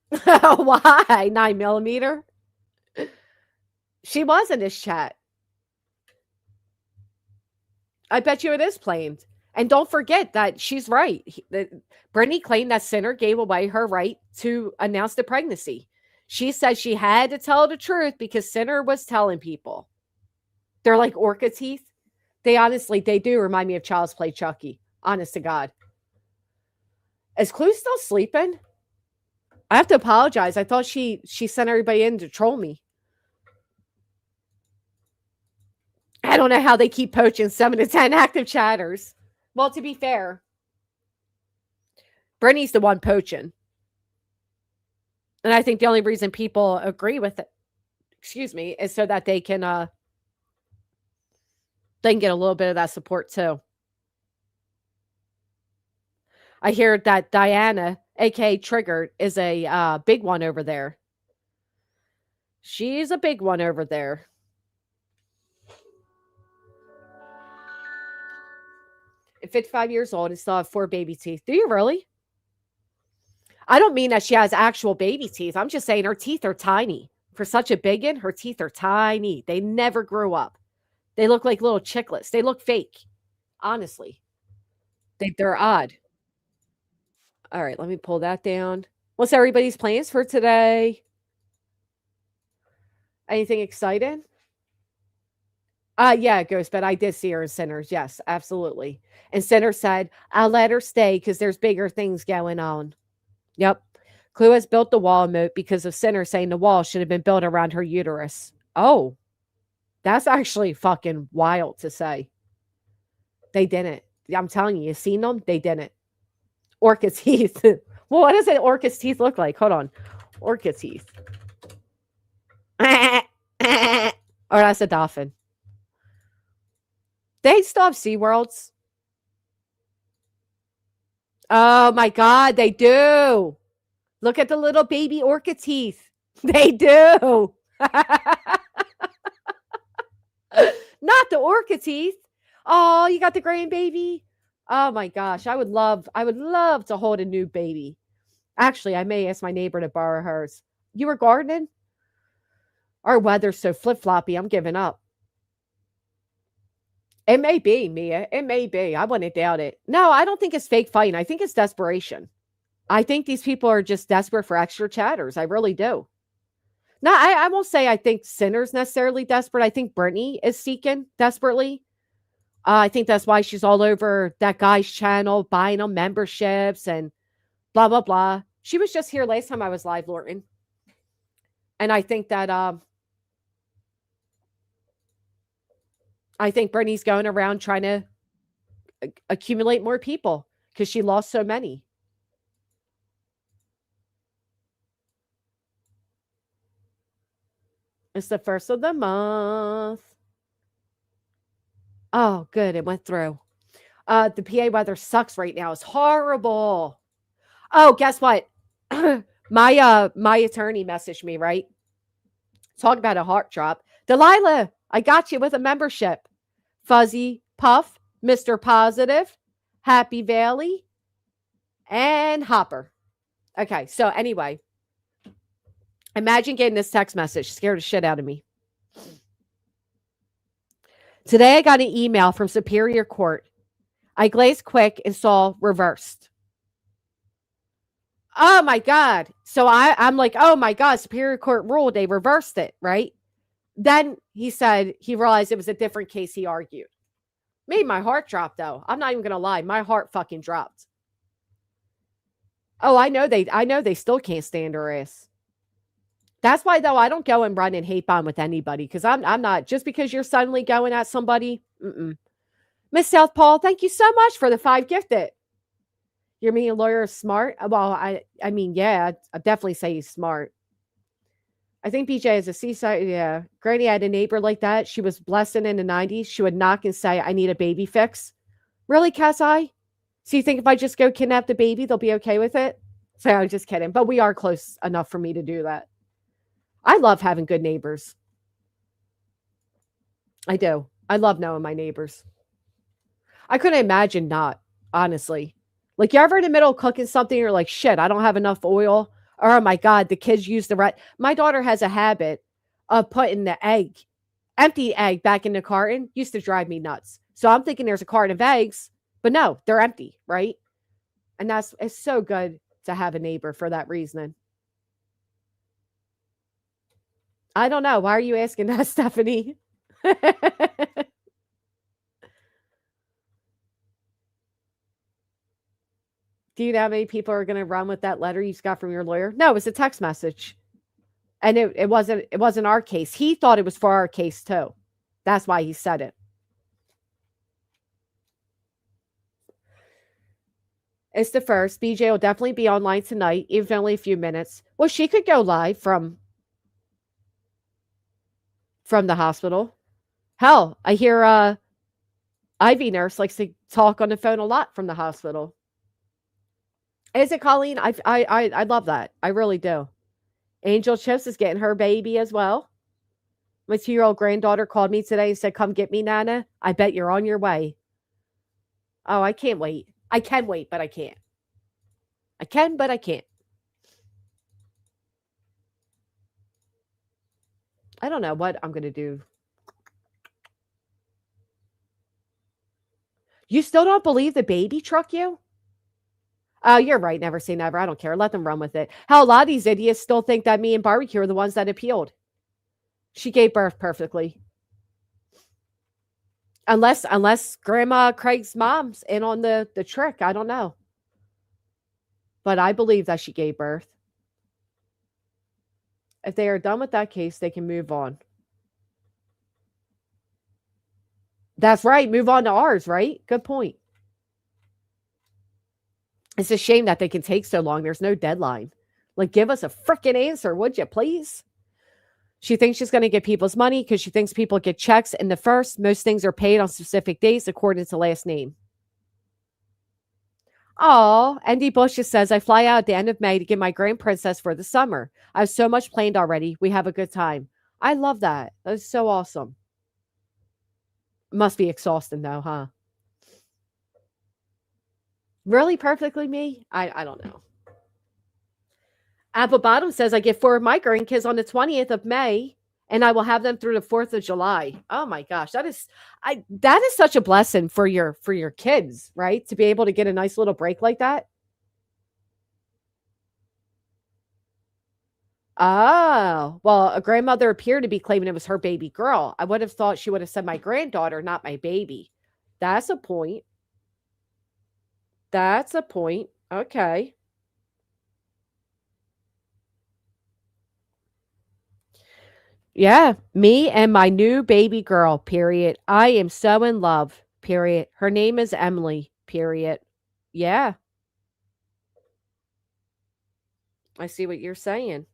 Why? 9mm? She was in this chat. I bet you it is playing. And don't forget that she's right. Brittany claimed that Sinner gave away her right to announce the pregnancy. She said she had to tell the truth because Sinner was telling people. They're like orca teeth. They do remind me of Child's Play Chucky. Honest to God. Is Clue still sleeping? I have to apologize. I thought she sent everybody in to troll me. I don't know how they keep poaching 7 to 10 active chatters. Well, to be fair, Brittany's the one poaching. And I think the only reason people agree with it, is so that they can get a little bit of that support too. I hear that Diana, aka Triggered, is a big one over there. She's a big one over there. At 55 years old and still have 4 baby teeth. Do you really? I don't mean that she has actual baby teeth. I'm just saying her teeth are tiny. For such a big one, her teeth are tiny. They never grew up. They look like little chiclets. They look fake. Honestly. They're odd. All right, let me pull that down. What's everybody's plans for today? Anything exciting? Yeah, Ghost, but I did see her in Sinners. Yes, absolutely. And Sinners said, I'll let her stay because there's bigger things going on. Yep. Clue has built the wall moat because of Sinners saying the wall should have been built around her uterus. Oh, that's actually fucking wild to say. They didn't. I'm telling you, seen them? They didn't. Orca teeth. Well, what does an orca's teeth look like? Hold on. Orca teeth. Or that's a dolphin. They still have SeaWorlds. Oh my God, they do. Look at the little baby orca teeth. They do. Not the orca teeth. Oh, you got the grandbaby. Oh my gosh, I would love to hold a new baby. Actually, I may ask my neighbor to borrow hers. You were gardening? Our weather's so flip-floppy, I'm giving up. It may be, Mia. It may be. I wouldn't doubt it. No, I don't think it's fake fighting. I think it's desperation. I think these people are just desperate for extra chatters. I really do. No, I won't say I think Sinner's necessarily desperate. I think Brittany is seeking desperately. I think that's why she's all over that guy's channel, buying them memberships and blah, blah, blah. She was just here last time I was live, Lorton. And I think that I think Brittany's going around trying to accumulate more people because she lost so many. It's the first of the month. Oh, good. It went through. The PA weather sucks right now. It's horrible. Oh, guess what? My attorney messaged me, right? Talk about a heart drop. Delilah, I got you with a membership. Fuzzy Puff, Mr. Positive, Happy Valley, and Hopper. Okay, so anyway, imagine getting this text message. Scared the shit out of me. Today I got an email from Superior Court. I glazed quick and saw reversed. Oh my God. So I'm like, oh my God, Superior Court ruled. They reversed it, right? Then he said he realized it was a different case, he argued. Made my heart drop, though. I'm not even going to lie. My heart fucking dropped. Oh, I know they still can't stand her ass. That's why, though, I don't go and run and hate bomb with anybody because I'm not. Just because you're suddenly going at somebody. Miss Southpaw, thank you so much for the 5 gifted. You're mean a lawyer is smart? Well, I mean, yeah, I'd definitely say he's smart. I think BJ is a seaside. Yeah. Granny had a neighbor like that. She was blessing in the 90s. She would knock and say, I need a baby fix. Really, Cassie? So you think if I just go kidnap the baby, they'll be okay with it? So I'm just kidding. But we are close enough for me to do that. I love having good neighbors. I do. I love knowing my neighbors. I couldn't imagine not, honestly. Like, you're ever in the middle of cooking something, you're like, shit, I don't have enough oil. Or, oh my God, the kids use the right. My daughter has a habit of putting the empty egg back in the carton. Used to drive me nuts. So I'm thinking there's a carton of eggs, but no, they're empty, right? And it's so good to have a neighbor for that reason. I don't know. Why are you asking that, Stephanie? Do you know how many people are going to run with that letter you got from your lawyer? No, it was a text message. And it wasn't our case. He thought it was for our case too. That's why he said it. It's the first. BJ will definitely be online tonight, even if only a few minutes. Well, she could go live from the hospital. Hell, I hear Ivy nurse likes to talk on the phone a lot from the hospital. Is it, Colleen? I love that. I really do. Angel Chips is getting her baby as well. My 2-year-old granddaughter called me today and said, "Come get me, Nana. I bet you're on your way." Oh, I can't wait. I can wait, but I can't. I can, but I can't. I don't know what I'm going to do. You still don't believe the baby truck you? Oh, you're right. Never say never. I don't care. Let them run with it. How a lot of these idiots still think that me and Barbecue are the ones that appealed. She gave birth perfectly. Unless Grandma Craig's mom's in on the trick. I don't know. But I believe that she gave birth. If they are done with that case, they can move on. That's right. Move on to ours, right? Good point. It's a shame that they can take so long. There's no deadline. Like, give us a freaking answer, would you, please? She thinks she's going to get people's money because she thinks people get checks in the first. Most things are paid on specific days according to last name. Oh, Andy Bush just says, I fly out at the end of May to get my grand princess for the summer. I have so much planned already. We have a good time. I love that. That is so awesome. Must be exhausting though, huh? Really perfectly me? I don't know. Apple Bottom says, I get 4 of my grandkids on the 20th of May, and I will have them through the 4th of July. Oh my gosh, that is such a blessing for your kids, right? To be able to get a nice little break like that. Oh, well, a grandmother appeared to be claiming it was her baby girl. I would have thought she would have said my granddaughter, not my baby. That's a point. That's a point. Okay. Yeah, me and my new baby girl, period. I am so in love, period. Her name is Emily, period. Yeah. I see what you're saying.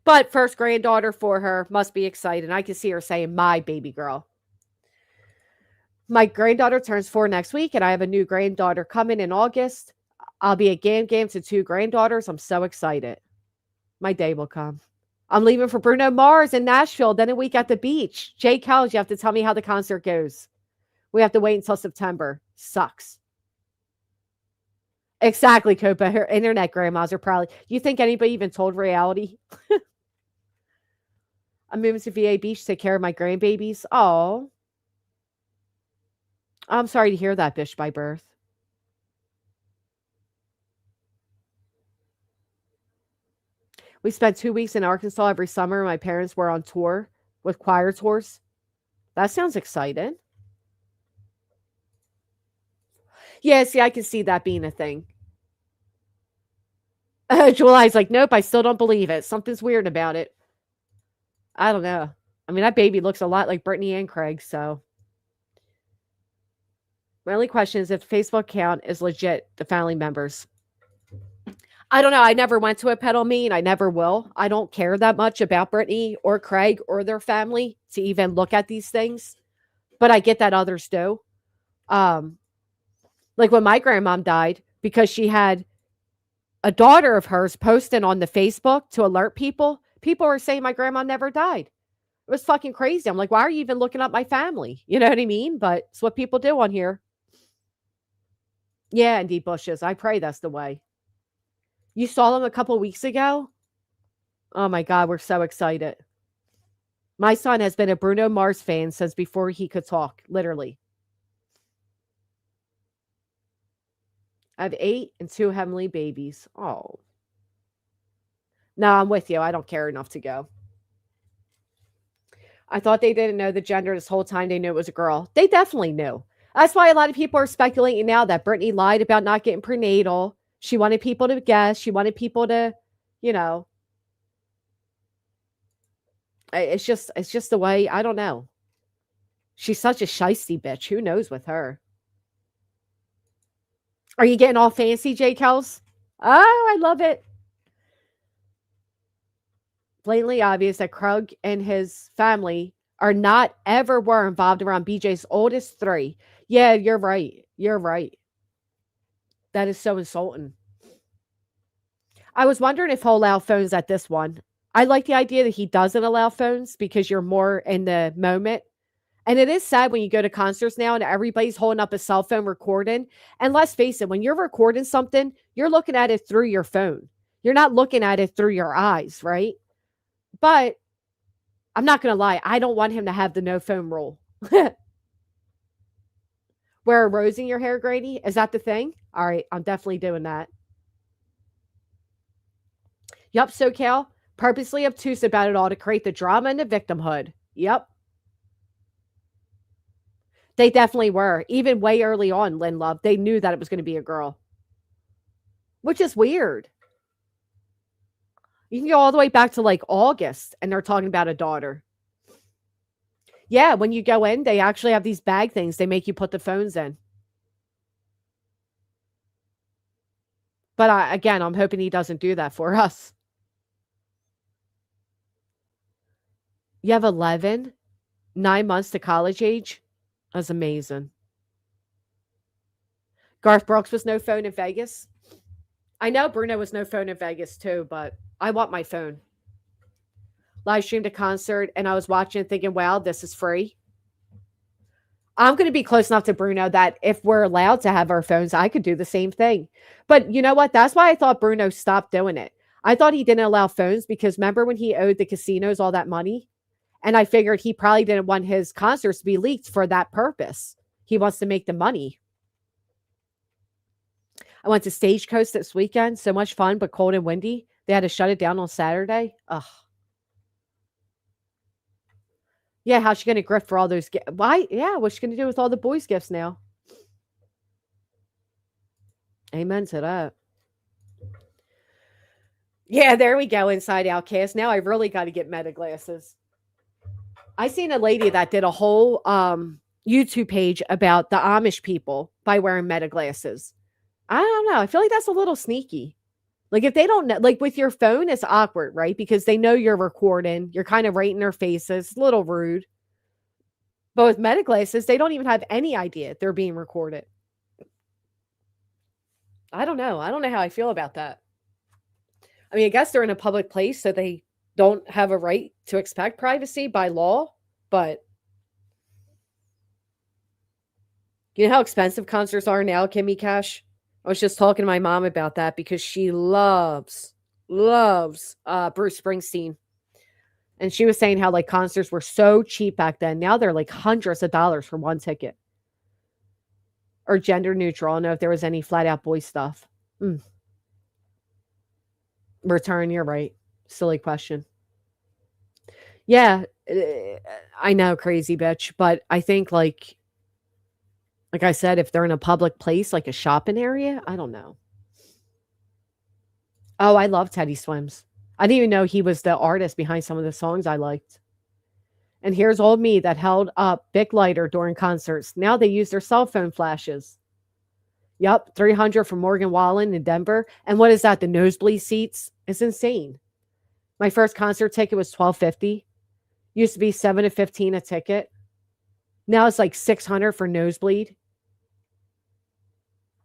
But first granddaughter for her, must be excited. I can see her saying, my baby girl. My granddaughter turns 4 next week, and I have a new granddaughter coming in August. I'll be a game to 2 granddaughters. I'm so excited. My day will come. I'm leaving for Bruno Mars in Nashville, then a week at the beach. Jay Kells, you have to tell me how the concert goes. We have to wait until September. Sucks. Exactly, Copa. Her internet grandmas are probably... You think anybody even told reality? I'm moving to VA Beach to take care of my grandbabies. Oh. I'm sorry to hear that, Bish by birth. We spent 2 weeks in Arkansas every summer. My parents were on tour with choir tours. That sounds exciting. Yeah, see, I can see that being a thing. July's like, nope, I still don't believe it. Something's weird about it. I don't know. I mean, that baby looks a lot like Brittany and Craig, so. My only question is if the Facebook account is legit, the family members. I don't know. I never went to a pedal meet. I never will. I don't care that much about Brittany or Craig or their family to even look at these things. But I get that others do. Like when my grandmom died, because she had a daughter of hers posting on the Facebook to alert people. People were saying my grandma never died. It was fucking crazy. I'm like, why are you even looking up my family? You know what I mean? But it's what people do on here. Yeah, indeed, bushes. I pray that's the way. You saw them a couple weeks ago? Oh my God, we're so excited. My son has been a Bruno Mars fan since before he could talk, literally. I have 8 and 2 heavenly babies. Oh. No, I'm with you. I don't care enough to go. I thought they didn't know the gender this whole time. They knew it was a girl. They definitely knew. That's why a lot of people are speculating now that Brittany lied about not getting prenatal. She wanted people to guess. She wanted people to, you know. It's just the way, I don't know. She's such a shiesty bitch. Who knows with her? Are you getting all fancy, J. Kels? Oh, I love it. Blatantly obvious that Krug and his family are not ever were involved around BJ's oldest three. Yeah, you're right. You're right. That is so insulting. I was wondering if he'll allow phones at this one. I like the idea that he doesn't allow phones because you're more in the moment. And it is sad when you go to concerts now and everybody's holding up a cell phone recording. And let's face it, when you're recording something, you're looking at it through your phone. You're not looking at it through your eyes, right? But I'm not going to lie. I don't want him to have the no phone rule. Wear a rose in your hair, Grady? Is that the thing? All right, I'm definitely doing that. Yup, SoCal. Purposely obtuse about it all to create the drama and the victimhood. Yep. They definitely were. Even way early on, Lynn Love, they knew that it was going to be a girl. Which is weird. You can go all the way back to like August and they're talking about a daughter. Yeah, when you go in, they actually have these bag things. They make you put the phones in. But I'm hoping he doesn't do that for us. You have 11, 9 months to college age. That's amazing. Garth Brooks was no phone in Vegas. I know Bruno was no phone in Vegas too, but I want my phone. Live streamed a concert and I was watching it thinking, wow, this is free. I'm going to be close enough to Bruno that if we're allowed to have our phones, I could do the same thing. But you know what? That's why I thought Bruno stopped doing it. I thought he didn't allow phones because remember when he owed the casinos all that money? And I figured he probably didn't want his concerts to be leaked for that purpose. He wants to make the money. I went to Stagecoast this weekend. So much fun, but cold and windy. They had to shut it down on Saturday. Ugh. Yeah, how's she going to grift for all those gifts? Why? Yeah, what's she going to do with all the boys' gifts now? Amen to that. Yeah, there we go, Inside Outcast. Now I really got to get meta glasses. I seen a lady that did a whole YouTube page about the Amish people by wearing meta glasses. I don't know. I feel like that's a little sneaky. Like if they don't know, like with your phone, it's awkward, right? Because they know you're recording. You're kind of right in their faces. It's a little rude. But with meta glasses, they don't even have any idea they're being recorded. I don't know. I don't know how I feel about that. I mean, I guess they're in a public place, so they don't have a right to expect privacy by law. But you know how expensive concerts are now, Kimmy Cash? I was just talking to my mom about that because she loves Bruce Springsteen. And she was saying how like concerts were so cheap back then. Now they're like hundreds of dollars for one ticket. Or gender neutral. I don't know if there was any flat out boy stuff. Return, you're right. Silly question. Yeah, I know, crazy bitch. But I think like I said, if they're in a public place, like a shopping area, I don't know. Oh, I love Teddy Swims. I didn't even know he was the artist behind some of the songs I liked. And here's old me that held up Bic lighter during concerts. Now they use their cell phone flashes. Yep, $300 for Morgan Wallen in Denver. And what is that? The nosebleed seats? It's insane. My first concert ticket was $12.50. Used to be $7 to $15 a ticket. Now it's like $600 for nosebleed.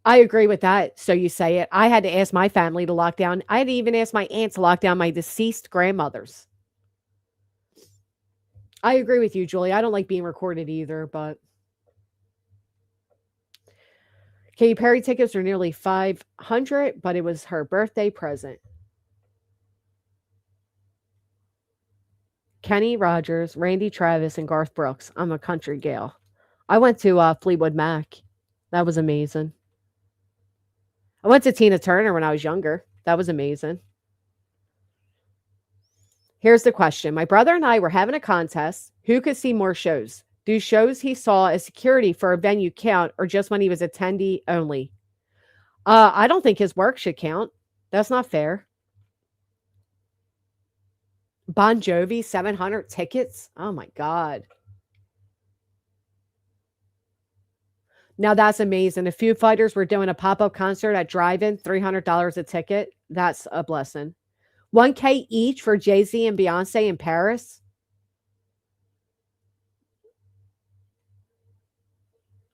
I agree with that. So you say it. I had to ask my family to lock down. I had to even ask my aunt to lock down my deceased grandmothers. I agree with you, Julie. I don't like being recorded either, but Katy Perry tickets are nearly $500, but it was her birthday present. Kenny Rogers, Randy Travis, and Garth Brooks. I'm a country gal. I went to Fleetwood Mac. That was amazing. I went to Tina Turner when I was younger. That was amazing. Here's the question. My brother and I were having a contest. Who could see more shows? Do shows he saw as security for a venue count or just when he was attendee only? I don't think his work should count. That's not fair. Bon Jovi, 700 tickets? Oh my God. Now that's amazing. The Foo Fighters were doing a pop-up concert at Drive-In, $300 a ticket. That's a blessing. $1K each for Jay-Z and Beyonce in Paris.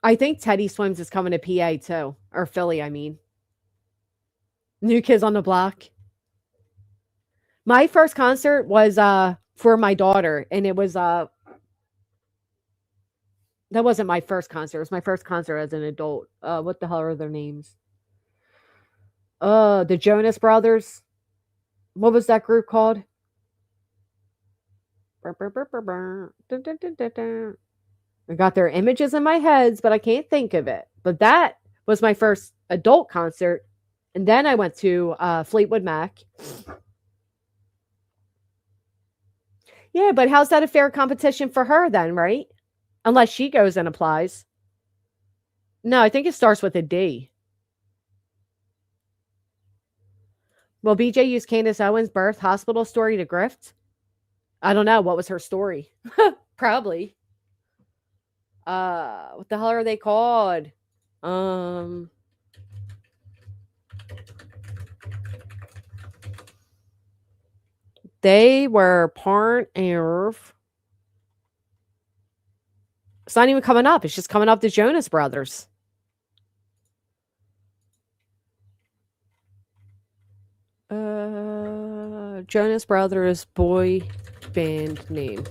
I think Teddy Swims is coming to PA too. Or Philly, I mean. New Kids on the Block. My first concert was for my daughter, and it was that wasn't my first concert. It was my first concert as an adult. What the hell are their names? The Jonas Brothers. What was that group called? I got their images in my heads, but I can't think of it. But that was my first adult concert. And then I went to Fleetwood Mac. Yeah, but how's that a fair competition for her then, right? Unless she goes and applies. No, I think it starts with a D. Will BJ use Candace Owens' birth hospital story to grift? I don't know. What was her story? Probably. What the hell are they called? They were part of. It's not even coming up. It's just coming up the Jonas Brothers. Jonas Brothers boy band name.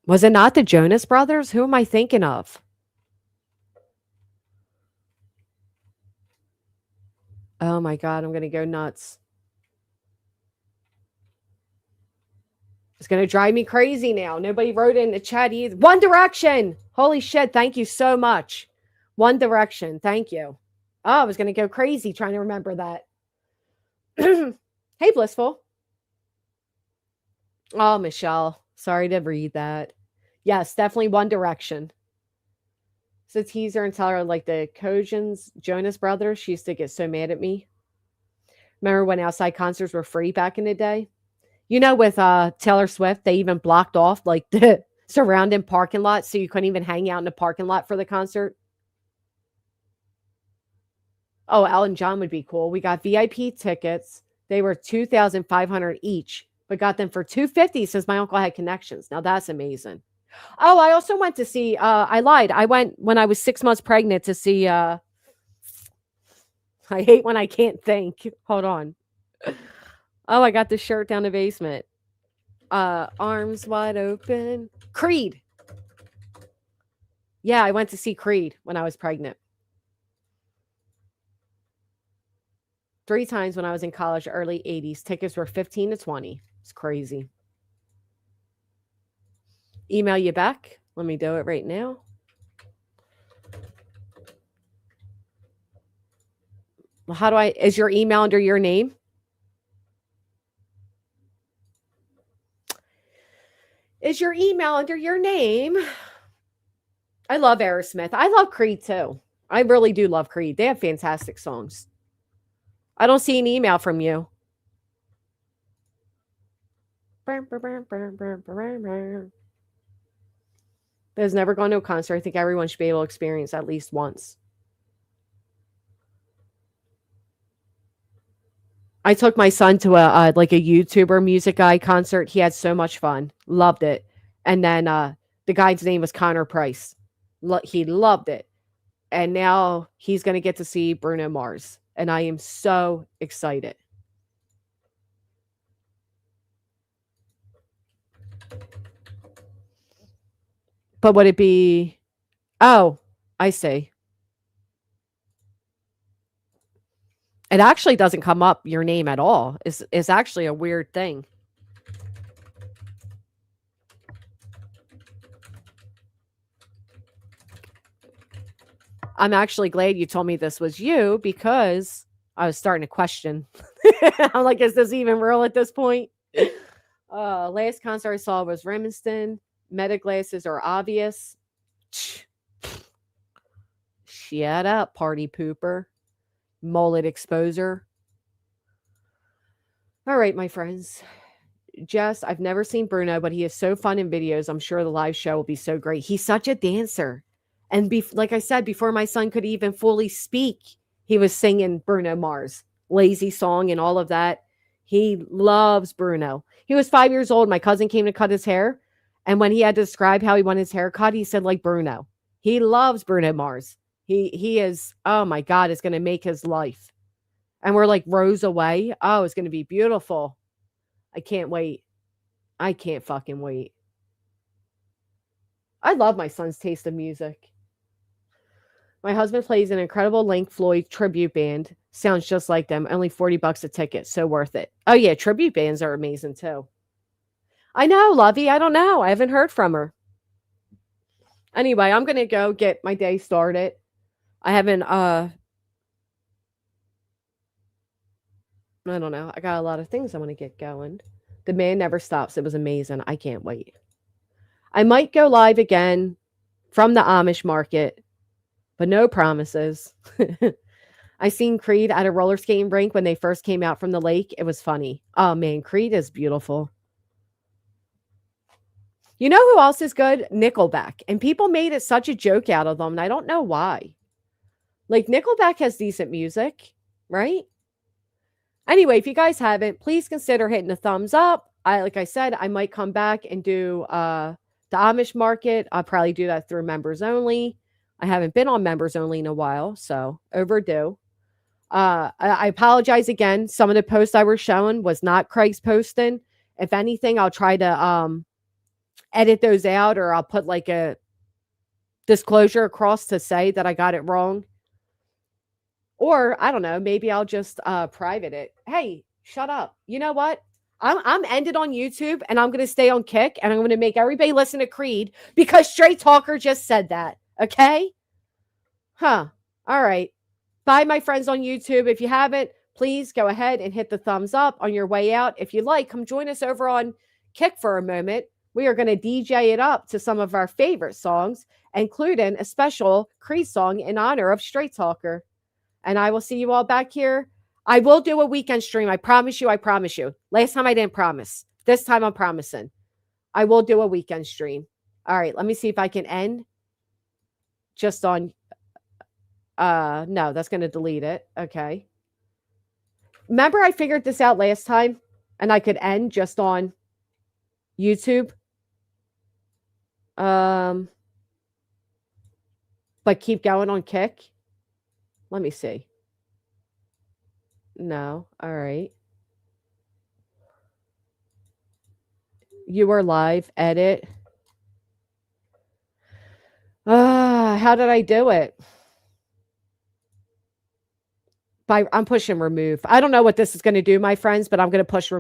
Was it not the Jonas Brothers? Who am I thinking of? Oh my God, I'm going to go nuts. It's going to drive me crazy now. Nobody wrote in the chat either. One Direction. Holy shit. Thank you so much. One Direction. Thank you. Oh, I was going to go crazy trying to remember that. Hey, Blissful. Oh, Michelle. Sorry to read that. Yes, definitely One Direction. So tease her and tell her like the Kojans, Jonas Brothers. She used to get so mad at me. Remember when outside concerts were free back in the day? You know, with Taylor Swift, they even blocked off like the surrounding parking lot so you couldn't even hang out in the parking lot for the concert. Oh, Elton John would be cool. We got VIP tickets. They were $2,500 each, but got them for $250 since my uncle had connections. Now that's amazing. Oh, I also went to see, I lied. I went when I was 6 months pregnant to see, I hate when I can't think. Hold on. Oh, I got this shirt down the basement. Arms wide open. Creed. Yeah, I went to see Creed when I was pregnant. 3 times when I was in college, early 80s. Tickets were 15 to 20. It's crazy. Email you back. Let me do it right now. Well, how do I, is your email under your name? Is your email under your name? I love Aerosmith. I love Creed too. I really do love Creed. They have fantastic songs. I don't see an email from you. There's never gone to a concert. I think everyone should be able to experience at least once. I took my son to a like a YouTuber music guy concert. He had so much fun. Loved it. And then the guy's name was Connor Price. He loved it. And now he's going to get to see Bruno Mars. And I am so excited. But would it be... Oh, I see. It actually doesn't come up your name at all. It's actually a weird thing. I'm actually glad you told me this was you because I was starting to question. I'm like, is this even real at this point? Last concert I saw was Remington. Meta glasses are obvious. Shut up, party pooper. Mullet exposer. All right, my friends. Jess, I've never seen Bruno, but he is so fun in videos. I'm sure the live show will be so great. He's such a dancer. And like I said, before my son could even fully speak, he was singing Bruno Mars, Lazy Song and all of that. He loves Bruno. He was 5 years old. My cousin came to cut his hair. And when he had to describe how he wanted his hair cut, he said, like Bruno. He loves Bruno Mars. He is, oh my God, it's going to make his life. And we're like rows away. Oh, it's going to be beautiful. I can't wait. I can't fucking wait. I love my son's taste of music. My husband plays an incredible Link Floyd tribute band. Sounds just like them. Only $40 a ticket. So worth it. Oh yeah, tribute bands are amazing too. I know, Lovey. I don't know. I haven't heard from her. Anyway, I'm going to go get my day started. I haven't, I don't know. I got a lot of things I want to get going. The Man Never Stops. It was amazing. I can't wait. I might go live again from the Amish market, but no promises. I seen Creed at a roller skating rink when they first came out from the lake. It was funny. Oh man, Creed is beautiful. You know who else is good? Nickelback. And people made it such a joke out of them, and I don't know why. Like, Nickelback has decent music, right? Anyway, if you guys haven't, please consider hitting a thumbs up. Like I said, I might come back and do the Amish market. I'll probably do that through members only. I haven't been on members only in a while, so overdue. I apologize again. Some of the posts I was showing was not Craig's posting. If anything, I'll try to edit those out, or I'll put like a disclosure across to say that I got it wrong. Or I don't know, maybe I'll just private it. Hey, shut up. You know what? I'm ended on YouTube, and I'm going to stay on Kick, and I'm going to make everybody listen to Creed because Straight Talker just said that. Okay? Huh. All right. Bye, my friends on YouTube. If you haven't, please go ahead and hit the thumbs up on your way out. If you like, come join us over on Kick for a moment. We are going to DJ it up to some of our favorite songs, including a special Creed song in honor of Straight Talker. And I will see you all back here. I will do a weekend stream. I promise you. I promise you. Last time I didn't promise. This time I'm promising. I will do a weekend stream. All right. Let me see if I can end just on. No, that's going to delete it. Okay. Remember I figured this out last time and I could end just on YouTube. But keep going on Kick. Let me see. No. All right. You are live. Edit. How did I do it? I'm pushing remove. I don't know what this is going to do, my friends, but I'm going to push remove.